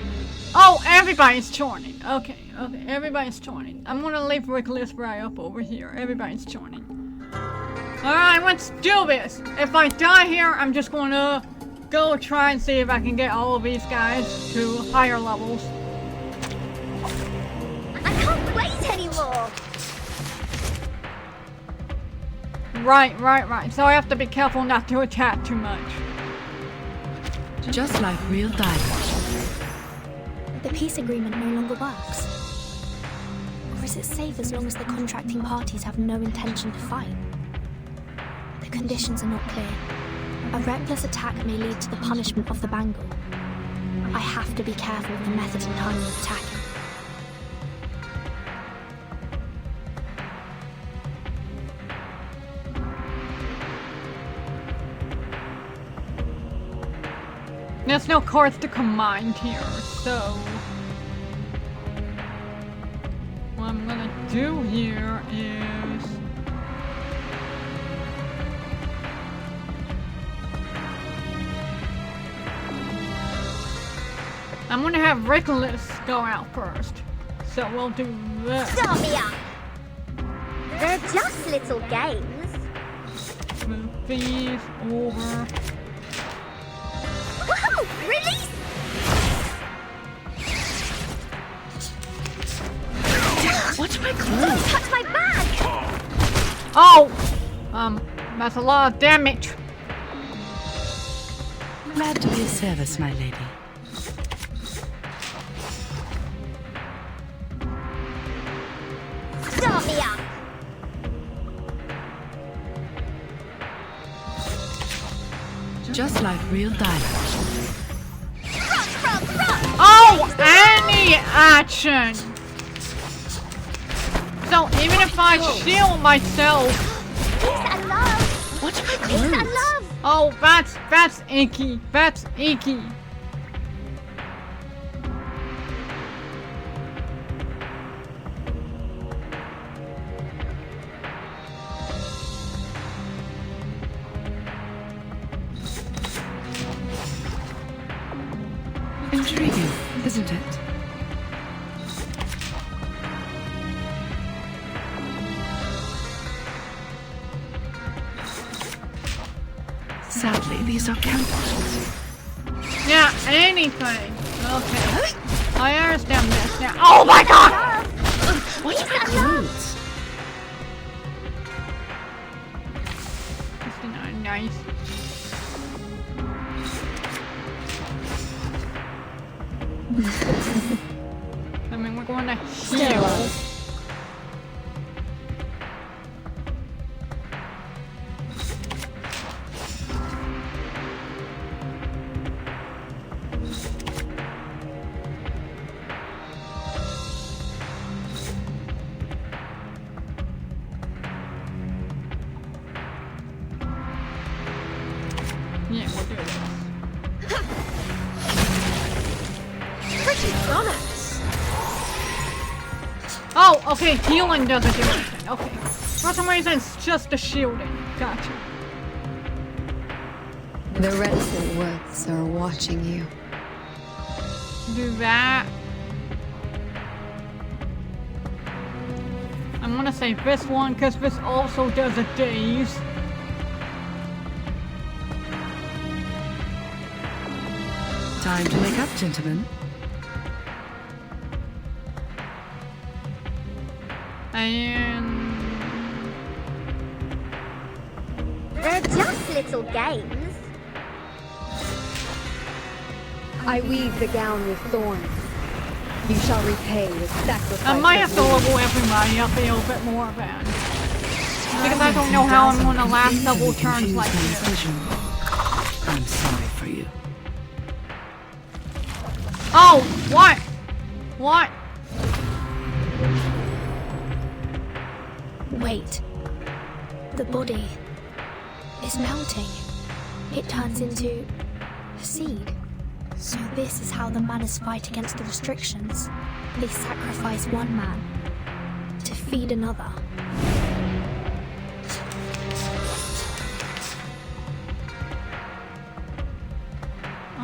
Oh, everybody's joining. Okay, okay, everybody's joining. I'm gonna leave Regulus right up over here. Everybody's joining. Alright, let's do this. If I die here, I'm just gonna go try and see if I can get all of these guys to higher levels. I can't wait anymore! Right. So I have to be careful not to attack too much. Just like real dialogue. The peace agreement no longer works. Or is it safe as long as the contracting parties have no intention to fight? The conditions are not clear. A reckless attack may lead to the punishment of the Bangle. I have to be careful with the method and timing of attacking. There's no cards to combine here, so what I'm gonna do here is I'm gonna have Regulus go out first. So we'll do this. Start me up! They're just little games. Move these over. Woohoo! Release! Watch my Don't clothes. touch my bag! Oh! That's a lot of damage. Glad to be of service, my lady. Start me up! Just like real dialogue. Oh! Any action! So even if I shield myself... Peace and love! Watch my Peace and clothes. love! Oh, that's icky. That's icky. Intriguing, isn't it? Sadly, these are counterfeits. Yeah, anything. Okay. I understand this now. Oh my god! Watch my clothes. That's not nice. I mean, we're going to heal. Yeah, we'll do this. Pretty promise! Oh, okay, healing doesn't do anything. Okay. For some reason, it's just the shielding. Gotcha. The reticent woods are watching you. Do that. I'm gonna say this one, because this also does a daze. Time to wake up, gentlemen. And... They're just little games. I weave the gown with thorns. You shall repay with sacrifice. I might have to level everybody up a little bit more then. Because I don't know how I'm gonna last double turns like this. I'm sorry for you. Oh, what? What? Wait. The body is melting. It turns into a seed. So this is how the manners fight against the restrictions. They sacrifice one man to feed another.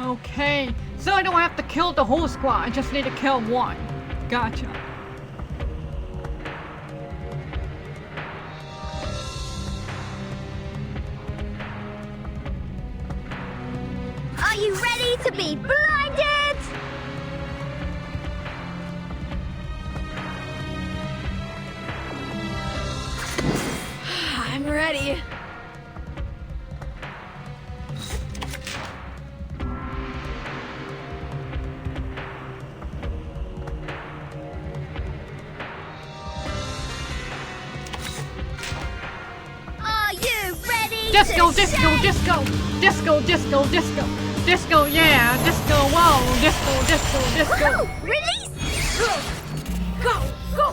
Okay, so I don't have to kill the whole squad, I just need to kill one. Gotcha. Are you ready to be blinded? I'm ready. Are you ready? Disco, disco, disco, disco, disco, disco, disco, yeah, disco, whoa, disco, disco, disco. Woohoo! Release! Go, go,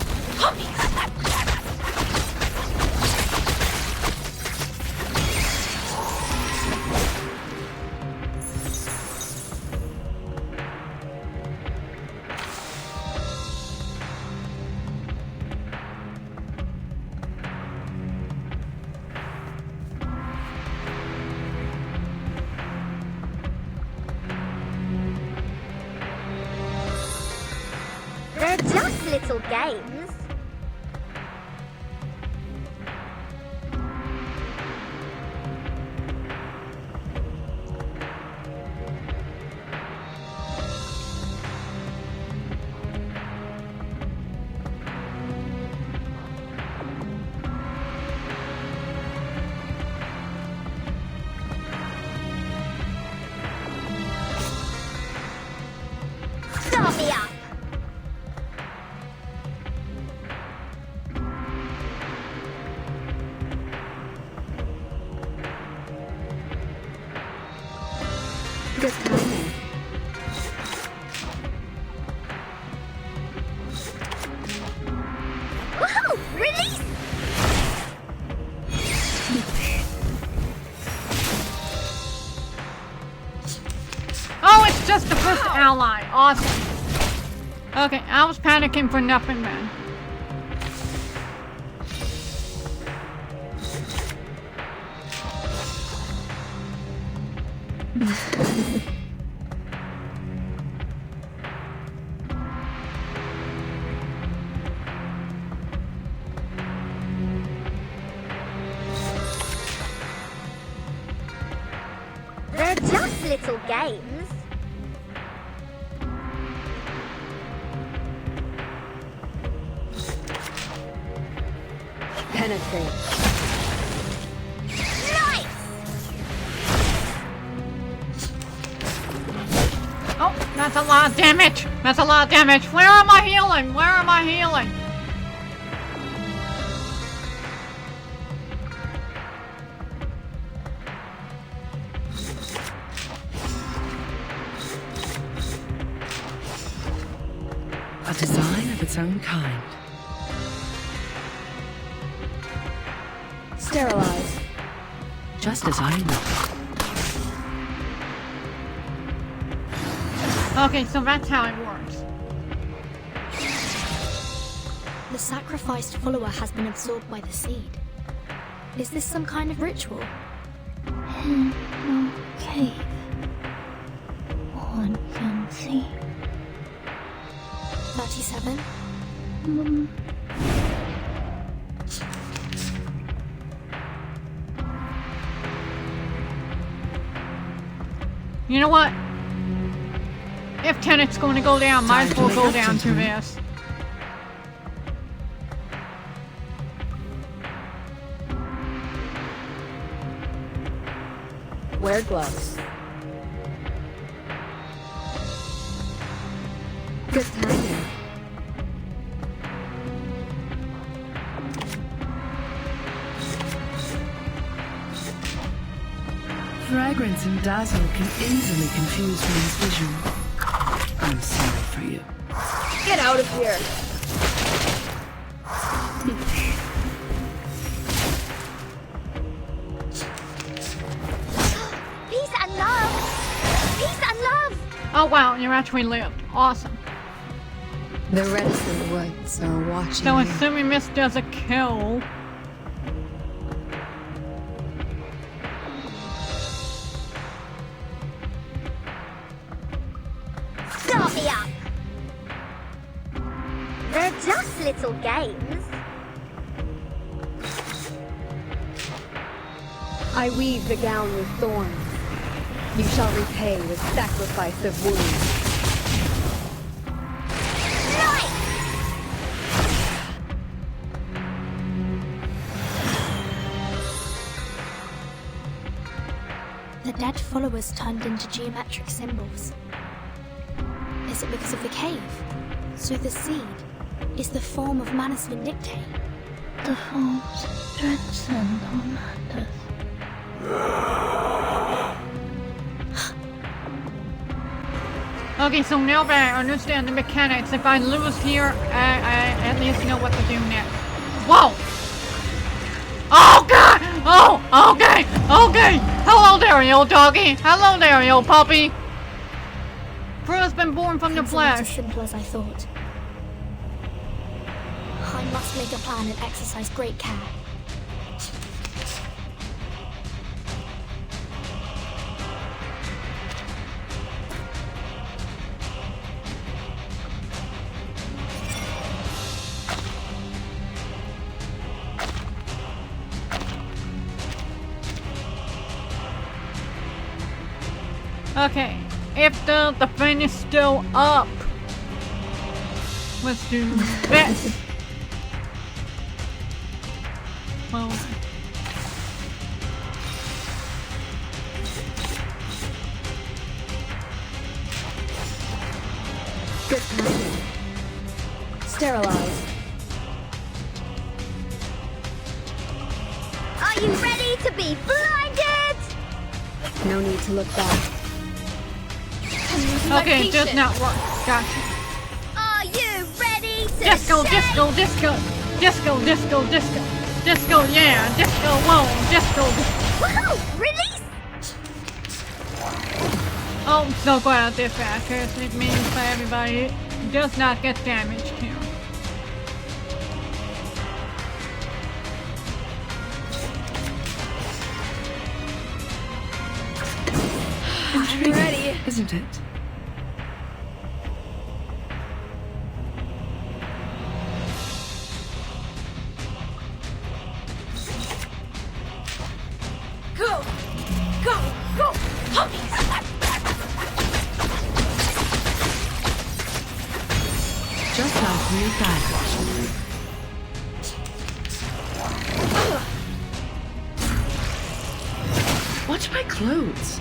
They're just little games. Start me up. Good timing. Woohoo! Release! Oh, it's just the first ally. Awesome. Okay, I was panicking for nothing, man. They're just little games. Penetrate. Nice! Oh, that's a lot of damage. That's a lot of damage. Where am I healing? Where am I healing? A design of its own kind. Sterilize. Just as I know. Okay, so that's how it works. The sacrificed follower has been absorbed by the seed. Is this some kind of ritual? Cave. One can see. 37? You know what? If Tenet's going to go down, might as well go down to this. Wear gloves. Good timing. Fragrance and dazzle can easily confuse one's vision. I'm sorry for you. Get out of here. Peace and love. Peace and love. Oh wow, you actually lived. Awesome. The reticent woods are watching So you. assuming this does a kill. Start me up. They're just little games. I weave the gown with thorns. You shall repay with sacrifice of wounds. The dead followers turned into geometric symbols. Is it because of the cave? So the seed is the form of Manus Vindictae. The forms transcend all matters. Okay, so now that I understand the mechanics, if I lose here, I at least know what to do next. Whoa! Oh god! Oh, okay, okay! Hello there, you old doggy! Hello there, you old puppy! Crew has been born from the Things are not as flesh. simple as I thought. I must make a plan and exercise great care. Okay, if the thing is still up, let's do this. Well, Good timing. Sterilize. Are you ready to be blinded? No need to look back. okay, it does not work. Gotcha. Are you ready to Disco, shake? disco, disco, disco, disco, disco, disco, yeah, disco, whoa, disco. Woohoo! Release! Oh, I'm so glad I did that, because it means that everybody does not get damaged here. I'm ready, isn't it? Go! Go! Go! Puppies! Just like we thought. Watch my clothes.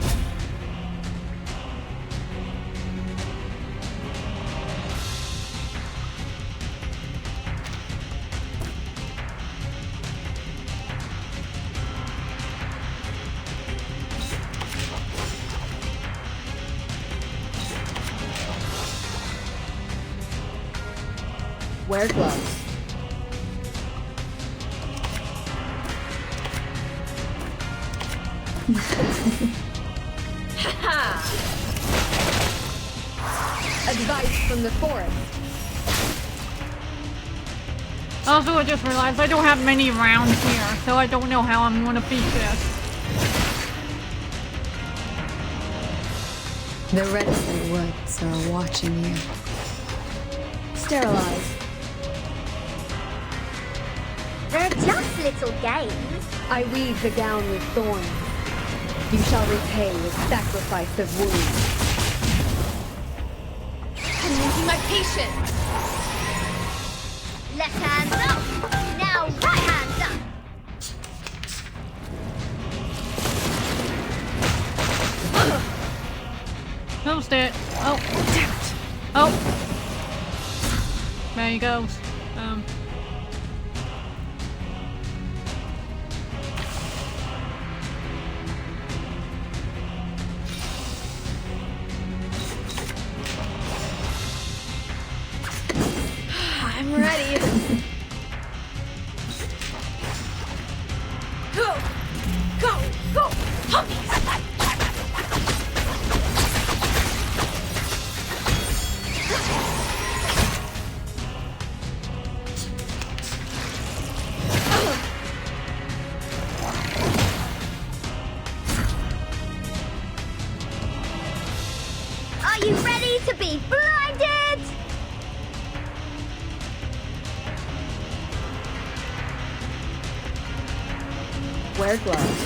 Wear gloves. Advice from the forest. Also, I just realized I don't have many rounds here, so I don't know how I'm gonna beat this. The reticent woods are watching you. Sterilize. They're just little games. I weave the gown with thorns. You shall repay with sacrifice of wounds. I'm losing my patience. Left hands up. Now right hands up. Almost it. Oh. Damn it. Oh. There he goes. I'm ready. Go! Go! Go! Are you ready to be blinded? Wear gloves.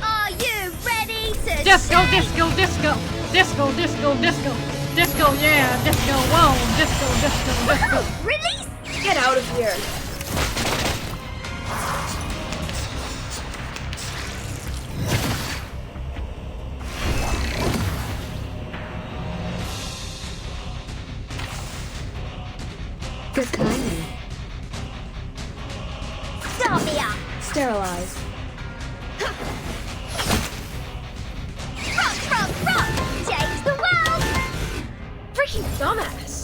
Are you ready to Disco, shake? disco, disco, disco, disco, disco, disco, yeah, disco, whoa, disco, disco, disco. Release! Get out of here. Good timing. Stop me up! Sterilize. Rock! Change the world! Freaking dumbass.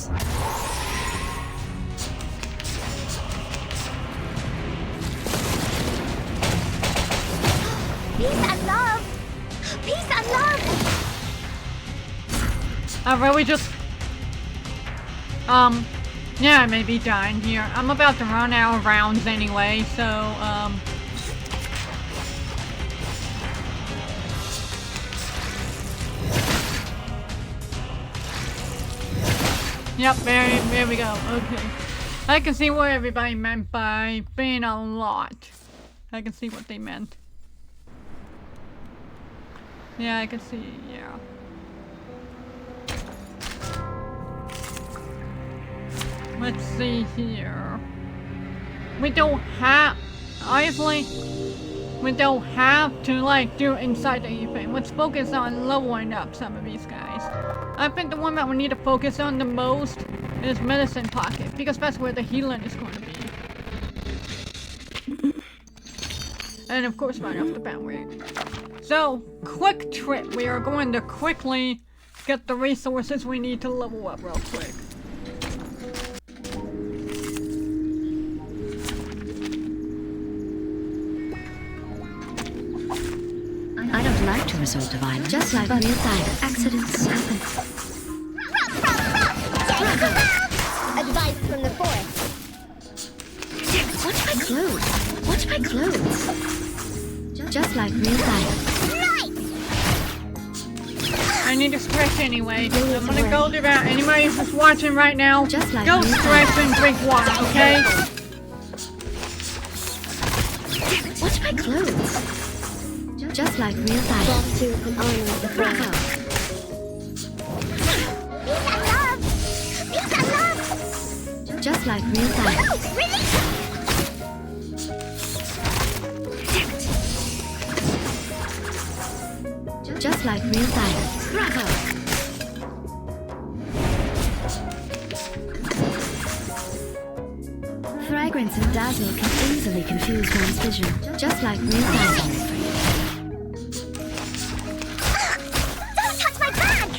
Peace and love! Peace and love! I really just... yeah, I may be dying here. I'm about to run out of rounds anyway, so, Yep, there we go, okay. I can see what everybody meant by being a lot. I can see what they meant. Yeah, I can see, yeah. Let's see here. We don't have, honestly, we don't have to like do inside anything. Let's focus on leveling up some of these guys. I think the one that we need to focus on the most is Medicine Pocket, because that's where the healing is going to be. And of course right off the bat, so, quick trip. We are going to quickly get the resources we need to level up real quick. I don't like to resort to violence. Just like real life, accidents happen. Advice from the forest. Watch my clothes. Watch my clothes. Just like real life. I need to stretch anyway. I'm gonna go do that. Anybody who's watching right now, just like go stretch and drink water, okay? Watch my clothes. Just like real life. Drop to an honor of the Bravo. Peace and love! Peace and love! Just like real life. Oh, release! Just like real life. Bravo. Fragrance and dazzle can easily confuse one's vision. Just like real life. Don't touch my bag!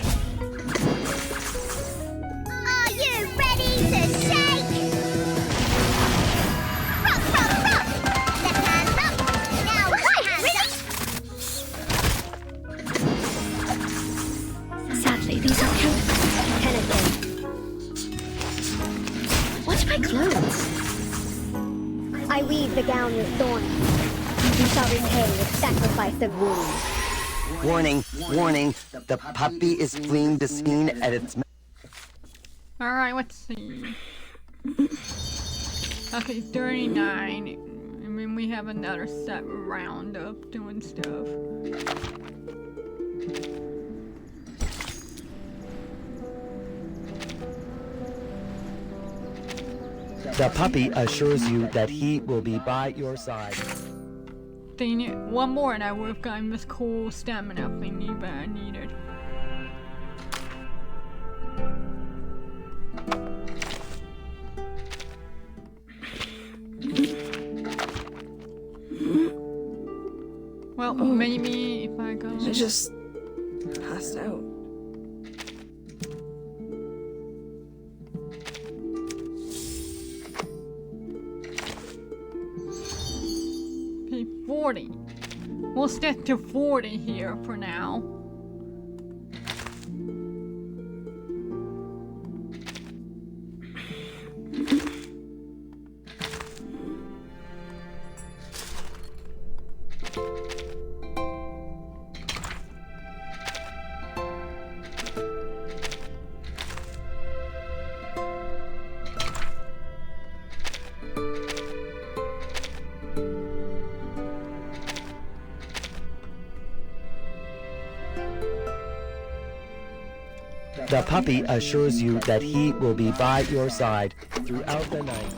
Are you ready to shake? Rock! Left hand up! Now right hand up! Sadly, these are Penitent. Watch my clothes. I weave the gown with thorns. You shall repay with sacrifice of wounds. Warning, warning. The puppy is fleeing the scene at its... Alright, let's see. Okay, 39. I mean, we have another set round of doing stuff. The puppy assures you that he will be by your side. Dang it. One more and I would have gotten this cool stamina thingy, but I needed. Well, maybe if I go... I just passed out. Okay, 40. We'll stick to 40 here for now. The puppy assures you that he will be by your side throughout the night.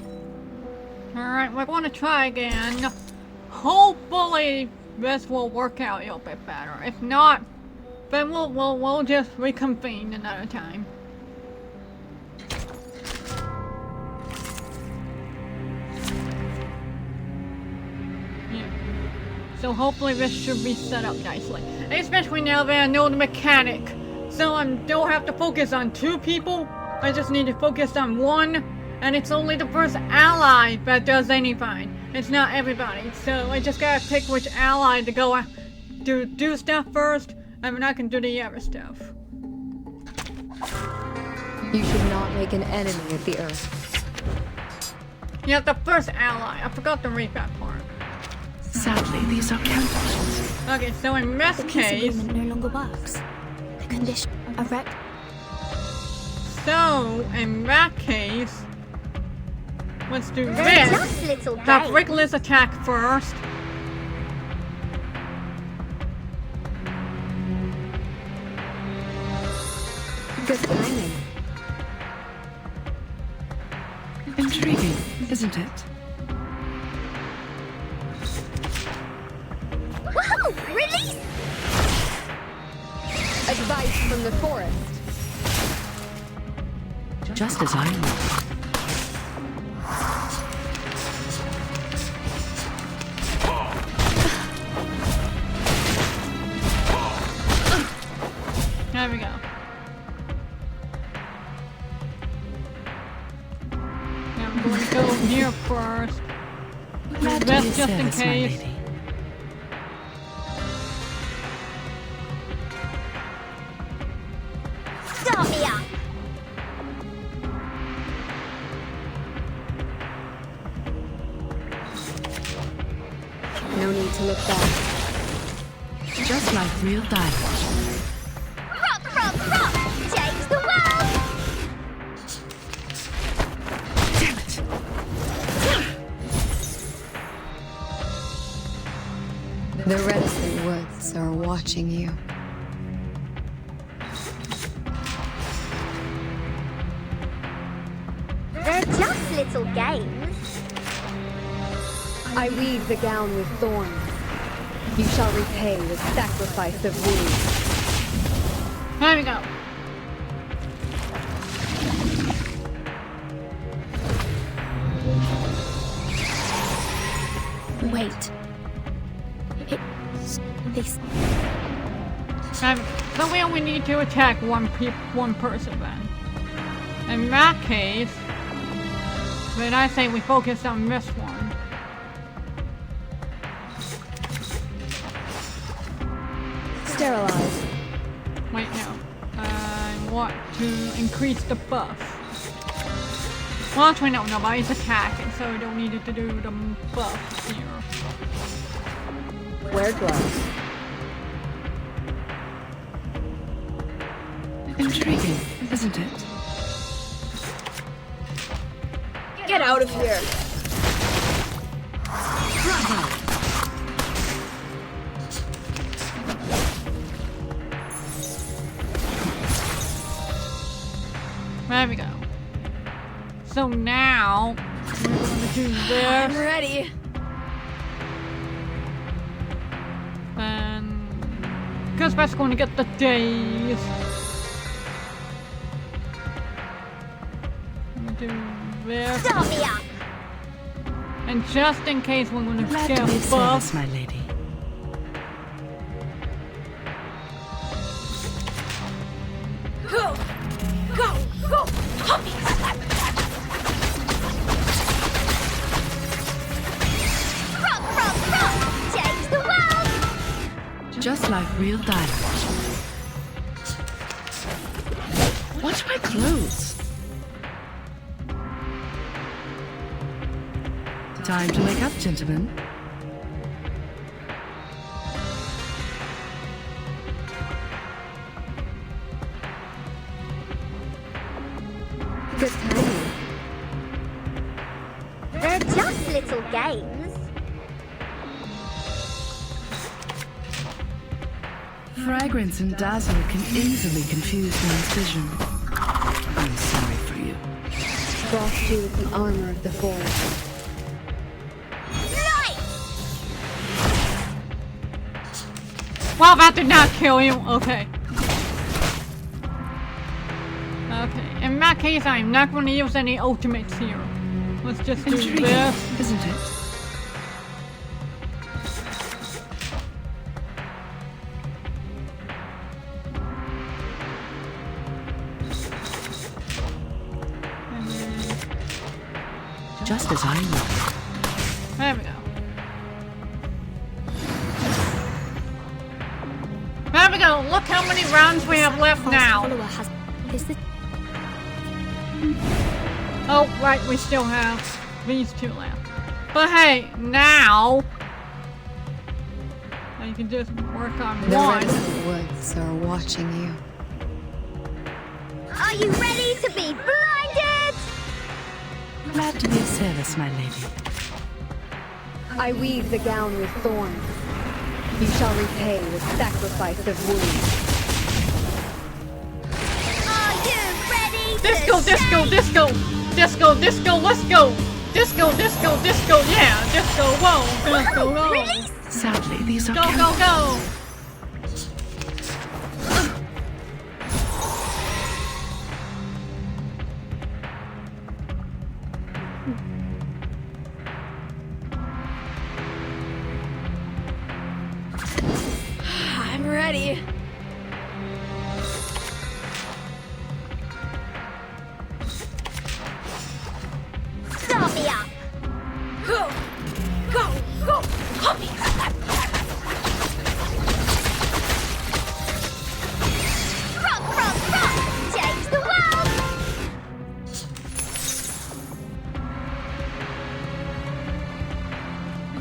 Alright, we're going to try again. Hopefully this will work out a little bit better. If not, then we'll just reconvene another time. Yeah. So hopefully this should be set up nicely. Especially now that I know the mechanic. So I don't have to focus on 2 people. I just need to focus on 1. And it's only the first ally that does anything. It's not everybody. So I just gotta pick which ally to go do stuff first. And then I can do the other stuff. You should not make an enemy of the Earth. Yeah, the first ally. I forgot to read that part. Sadly, these are counterfeits. Okay, so in this case... The agreement no longer works. The condition... A wreck... So, in that case... Let's do They're this. just little Have games. Wrigley's attack first. Good timing. Intriguing, isn't it? Whoa! Release! Advice from the forest. Just as I would. There we go. Yeah, I'm going to go here first. Glad to That's be of just in service, my case. lady. Start me up! No need to look back. Just like real diamonds. Rock, rock, rock! Change the world! Damn it! The reticent woods are watching you. They're just little games. I weave the gown with thorns. You shall repay with sacrifice of wounds. There we go. Wait. This... So we only need to attack one person then. In that case, then I say we focus on this one. Sterilize. Wait, no. I want to increase the buff. Well, actually, no, nobody's attacking, so I don't need to do the buff here. Wear gloves. Intriguing, isn't it? Get out of here! Bravo! There we go. So now, we're going to do this. I'm ready. And... because that's going to get the days. Do this. Start me up! And just in case we're gonna Glad get to be a of buff. service, my lady. Just like real diamonds. Watch my clothes. Time to wake up, gentlemen. Good timing. They're just little games. Fragrance and dazzle can easily confuse one's vision. I'm sorry for you. Frost you with the armor of the forest. Well, that did not kill you. Okay. Okay. In that case, I'm not going to use any ultimates here. Let's just do Intriguing, this. isn't it? Just as I know. There we go. There we go. Look how many rounds we have left now. Oh, right. We still have these two left. But hey, now you can just work on The one. rest of the woods are watching you. Are you ready to be blinded? Glad to be of service, my lady. I weave the gown with thorns. You shall repay with sacrifice of wounds. Are you ready Disco, to disco, shake? disco, disco, disco, let's go. Disco, disco, disco, yeah, disco, whoa, disco, whoa. Release! Sadly, these are Go, go, go. I'm ready. Start me up. Go, go, go, hurry. Rock, rock, rock. Change the world.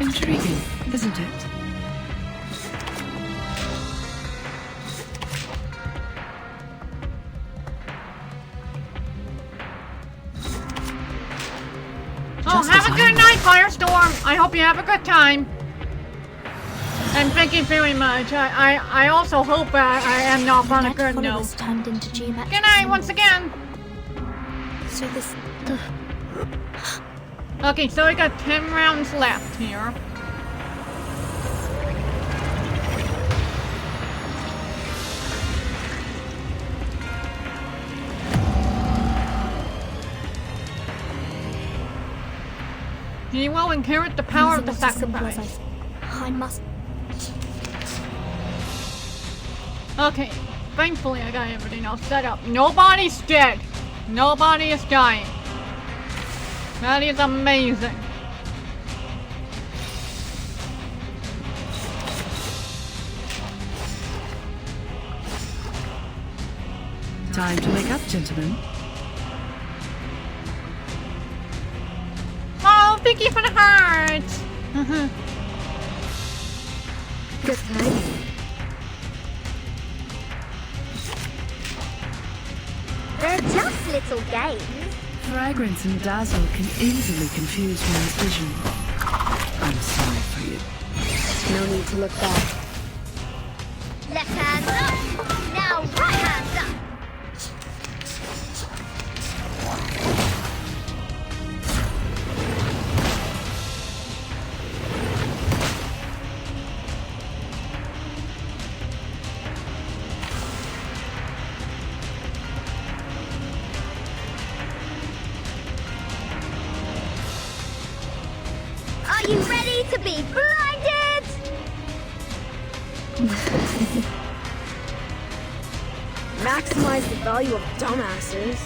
intriguing, isn't it? Oh, have a good night, Firestorm. I hope you have a good time. And thank you very much. I also hope I end off on a good note. Turned into geometric Good night once again. So this... Okay, so we got 10 rounds left here. He will inherit the power of the sacrifice. I must... Okay, thankfully I got everything all set up. Nobody's dead. Nobody is dying. That is amazing. Time to wake up, gentlemen. Oh, thank you for the heart. Good timing. They're just little games. Fragrance and dazzle can easily confuse one's vision. I'm sorry for you. No need to look back. Left hand up. Now right hand up. Are you ready to be blinded? Maximize the value of dumbasses.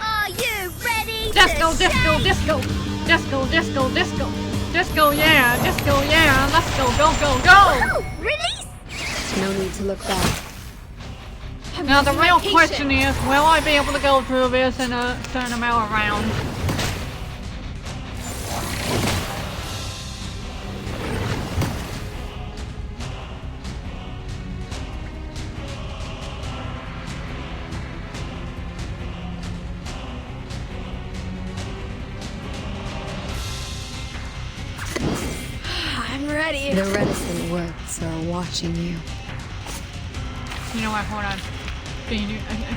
Are you ready Disco, to disco, shake? disco. Disco, disco, disco. Disco, yeah, disco, yeah. Let's go, go, go, go! Whoa! Release! No need to look back. Now the real question is, will I be able to go through this in a certain amount of rounds? I'm ready. The reticent words are watching you. You know what, hold on. I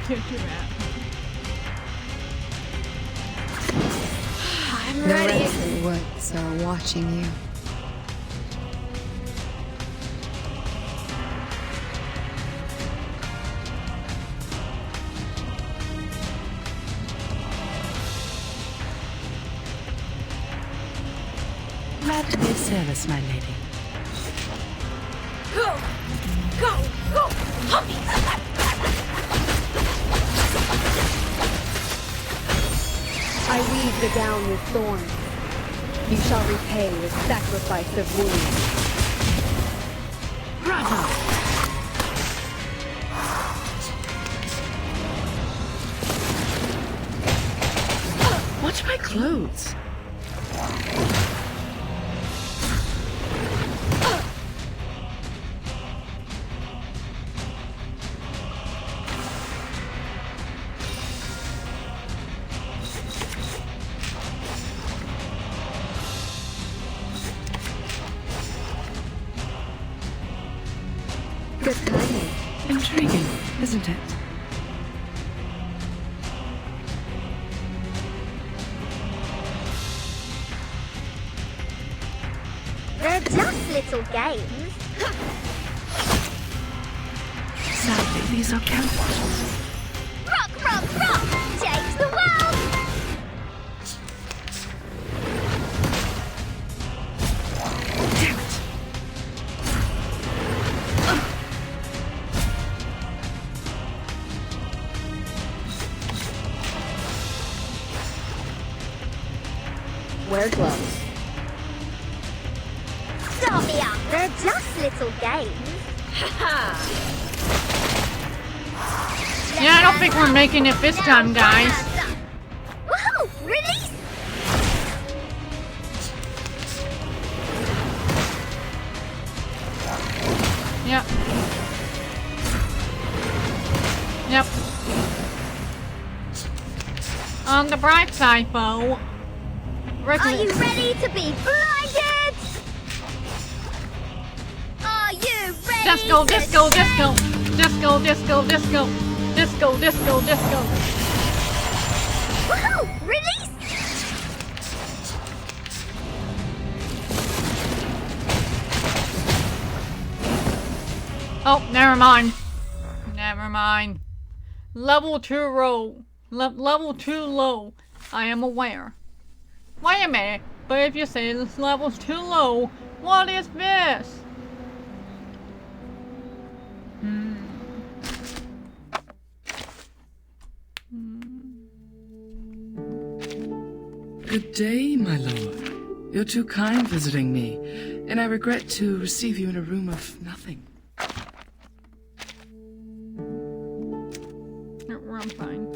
can't do that. I'm The ready. reticent words are watching you. Glad to be of service, my lady. Go! Go! Go! Humpy! I weave the gown with thorns. You shall repay with sacrifice of wounds. Bravo! Watch my clothes. Good timing. Intriguing, isn't it? They're just little games. Sadly, these are counterfeits. Rock, rock, rock! Change the world! Damn it! Wear gloves. Stop me up! They're just little games. Yeah, I don't think we're making it this time, guys. Woohoo! Release! Yep. Yep. On the bright side, though. Are you ready to be blinded? Are you ready? Disco, disco, disco, disco, disco, disco, disco, disco, disco. Woohoo! Release! Oh, never mind. Never mind. Level 2 low. Level 2 low. I am aware. Wait a minute. But if you say this level's too low, what is this? Good day, my lord. You're too kind visiting me, and I regret to receive you in a room of nothing. I'm fine.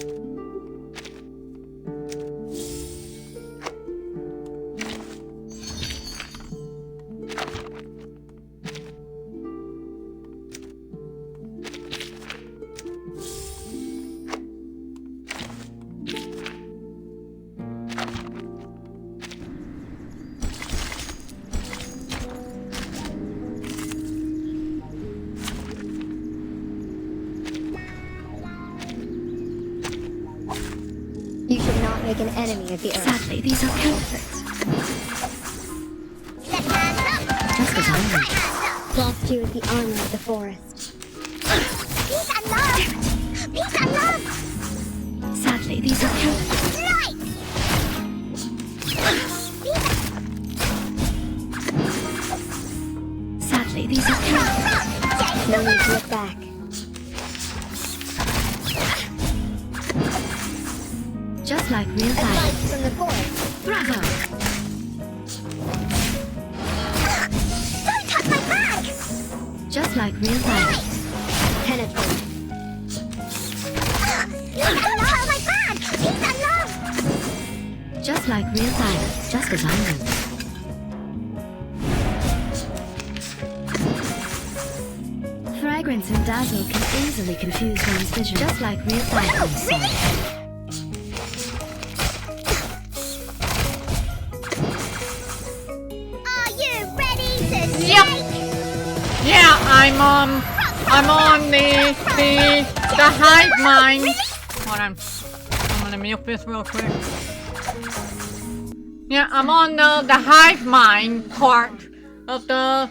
You should not make an enemy of the earth. Sadly, these are counterfeits. Let hands up! Just as I would. Cloth you with the armor of the forest. Peace and love! Peace and love! Sadly, these are counterfeits. Light! Sadly, these are counterfeits. No need to look back. Just like real life. Advice from the forest. Bravo! Don't touch Just like real life. Penetrate. Oh my god! She's in love! Just like real life, just as I am. Fragrance and dazzle can easily confuse one's vision. Just like real life, I'm sorry. Are you ready to Yep. Yeah, I'm on the hive mind. Hold on. I'm gonna mute this real quick. Yeah, I'm on the hive mind part of the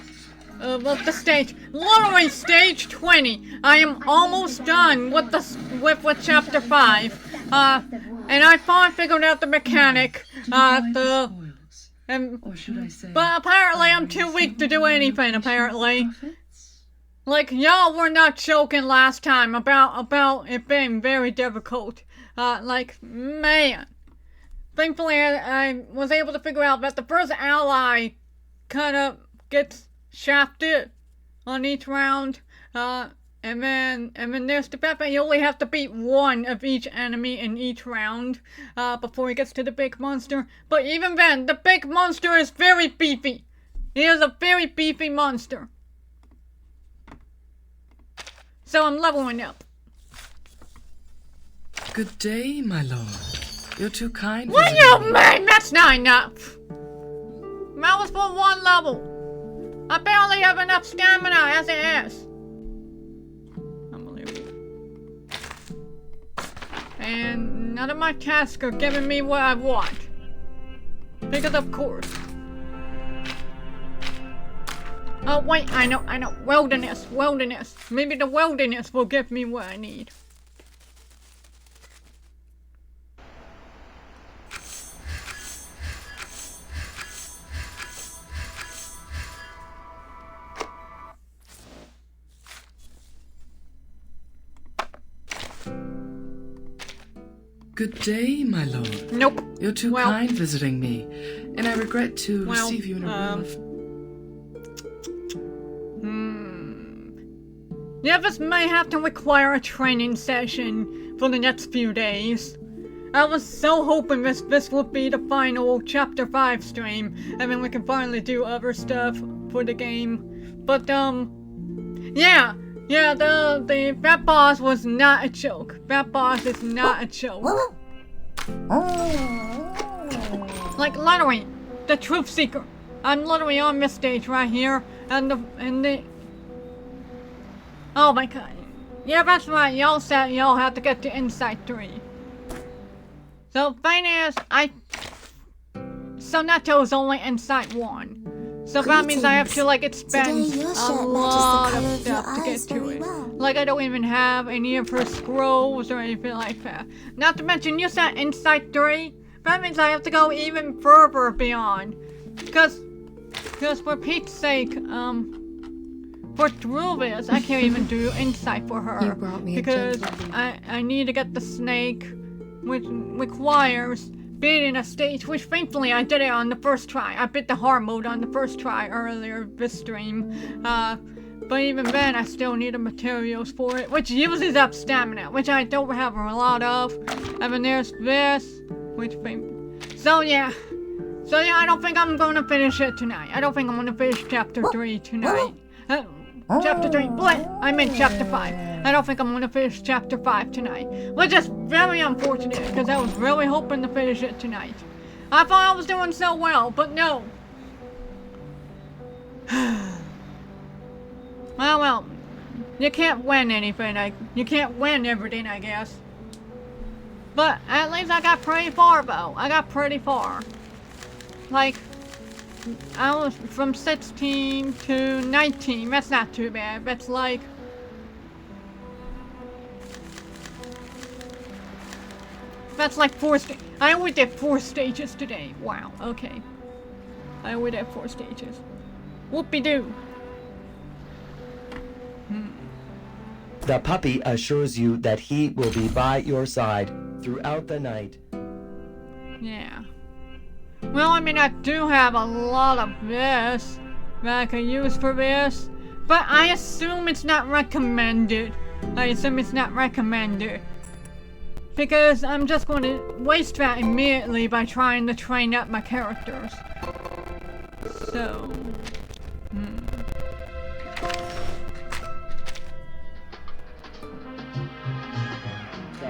stage. Literally stage 20. I am almost done with with chapter 5. And I finally figured out the mechanic. But apparently I'm too weak to do anything, apparently. Like, y'all were not joking last time about it being very difficult. Like, man. Thankfully, I was able to figure out that the first ally kind of gets shafted on each round. And then there's the fact that you only have to beat one of each enemy in each round before he gets to the big monster. But even then, the big monster is very beefy. He is a very beefy monster. So I'm leveling up. Good day, my lord. You're too kind. What do you mean? That's not enough. That was for one level. I barely have enough stamina as it is. Unbelievable. And none of my tasks are giving me what I want. Because of course. Oh wait, I know. Wilderness. Maybe the wilderness will give me what I need. Good day, my lord. Nope. You're too kind visiting me, and I regret to receive you in a room of... Yeah, this may have to require a training session for the next few days. I was so hoping this would be the final chapter 5 stream, and then we can finally do other stuff for the game. But, yeah, that boss was not a joke. That boss is not a joke. Like, literally, the Truth Seeker. I'm literally on this stage right here, and the... Oh my god. Yeah, that's right, y'all said y'all have to get to Insight 3. So, thing is, Soneto's only Insight 1. So that means I have to, like, expend a lot of stuff to get to it. Like, I don't even have any of her scrolls or anything like that. Not to mention, you said Insight 3? That means I have to go even further beyond. Because for Pete's sake, for Druvis, I can't even do Insight for her. Because I need to get the snake, which requires beating a stage, which thankfully I did it on the first try. I beat the hard mode on the first try earlier this stream. But even then, I still need the materials for it, which uses up stamina, which I don't have a lot of. And then there's this, which so yeah, I don't think I'm gonna finish it tonight. I don't think I'm gonna finish chapter 3 tonight. Chapter 3, what? I meant chapter 5. I don't think I'm gonna finish chapter 5 tonight. Which is very unfortunate, because I was really hoping to finish it tonight. I thought I was doing so well, but no. Well, you can't win anything. You can't win everything, I guess. But at least I got pretty far, though. I got pretty far. Like, I was from 16 to 19. That's not too bad. That's like... That's like 4 stages. I only did 4 stages today. Wow, okay. I only did 4 stages. Whoopie-doo. The puppy assures you that he will be by your side throughout the night. Yeah. Well, I mean, I do have a lot of this that I can use for this. But I assume it's not recommended. Because I'm just going to waste that immediately by trying to train up my characters. So...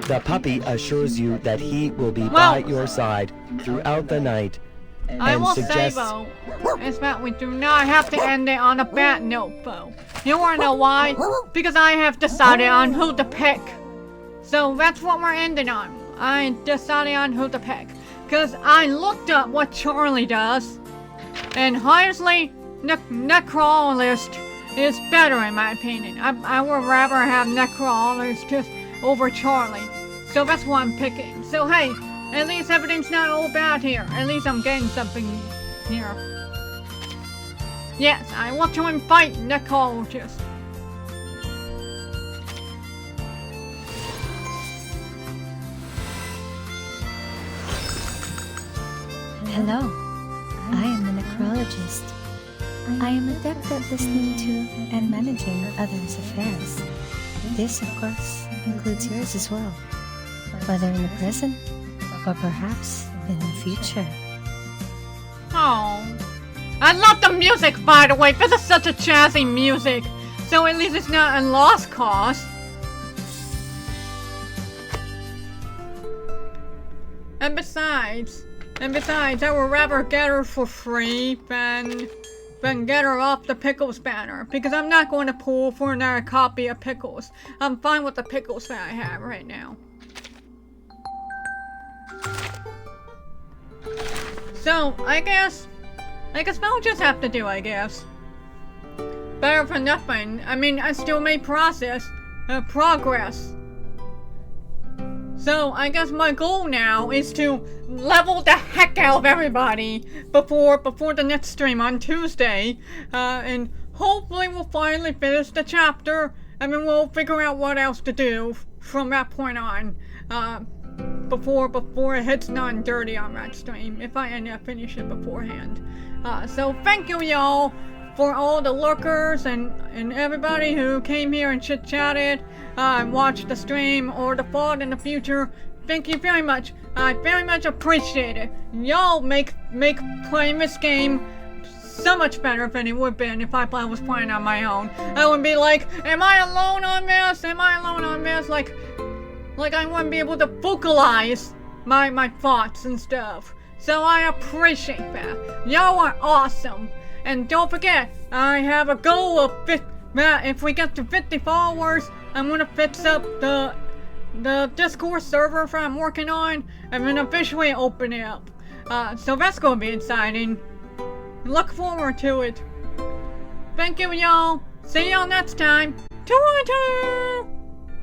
The puppy assures you that he will be by your side throughout the night. I will say though, is that we do not have to end it on a bad note though. You wanna know why? Because I have decided on who to pick. So that's what we're ending on. I decided on who to pick. Cause I looked up what Charlie does. And honestly, Necrologist is better in my opinion. I would rather have Necrologist just over Charlie. So that's what I'm picking. So hey, at least everything's not all bad here. At least I'm getting something here. Yes, I want to fight Necrologist. Hello, I am the Necrologist. I am adept at listening to and managing others' affairs. This, of course, includes yours as well, whether in the present or perhaps in the future. Oh, I love the music, by the way. This is such a jazzy music, so at least it's not a lost cause. And besides, I would rather get her for free than get her off the Pickles banner, because I'm not going to pull for another copy of Pickles. I'm fine with the Pickles that I have right now. So, I guess I'll just have to do, I guess. Better for nothing. I mean, I still made progress. So, I guess my goal now is to level the heck out of everybody before the next stream on Tuesday. And hopefully we'll finally finish the chapter, and then we'll figure out what else to do from that point on. Before it hits 9:30 on that stream, if I end up finishing beforehand. So thank you y'all for all the lurkers and everybody who came here and chit-chatted, watched the stream or the VOD in the future. Thank you very much. I very much appreciate it. Y'all make playing this game so much better than it would have been if I was playing on my own. I would be like, am I alone on this? Am I alone on this? Like I wouldn't be able to vocalize my thoughts and stuff. So I appreciate that. Y'all are awesome. And don't forget, I have a goal of if we get to 50 followers, I'm gonna fix up the Discord server that I'm working on, and then officially open it up. So that's gonna be exciting. Look forward to it. Thank you, y'all. See y'all next time. Twitter!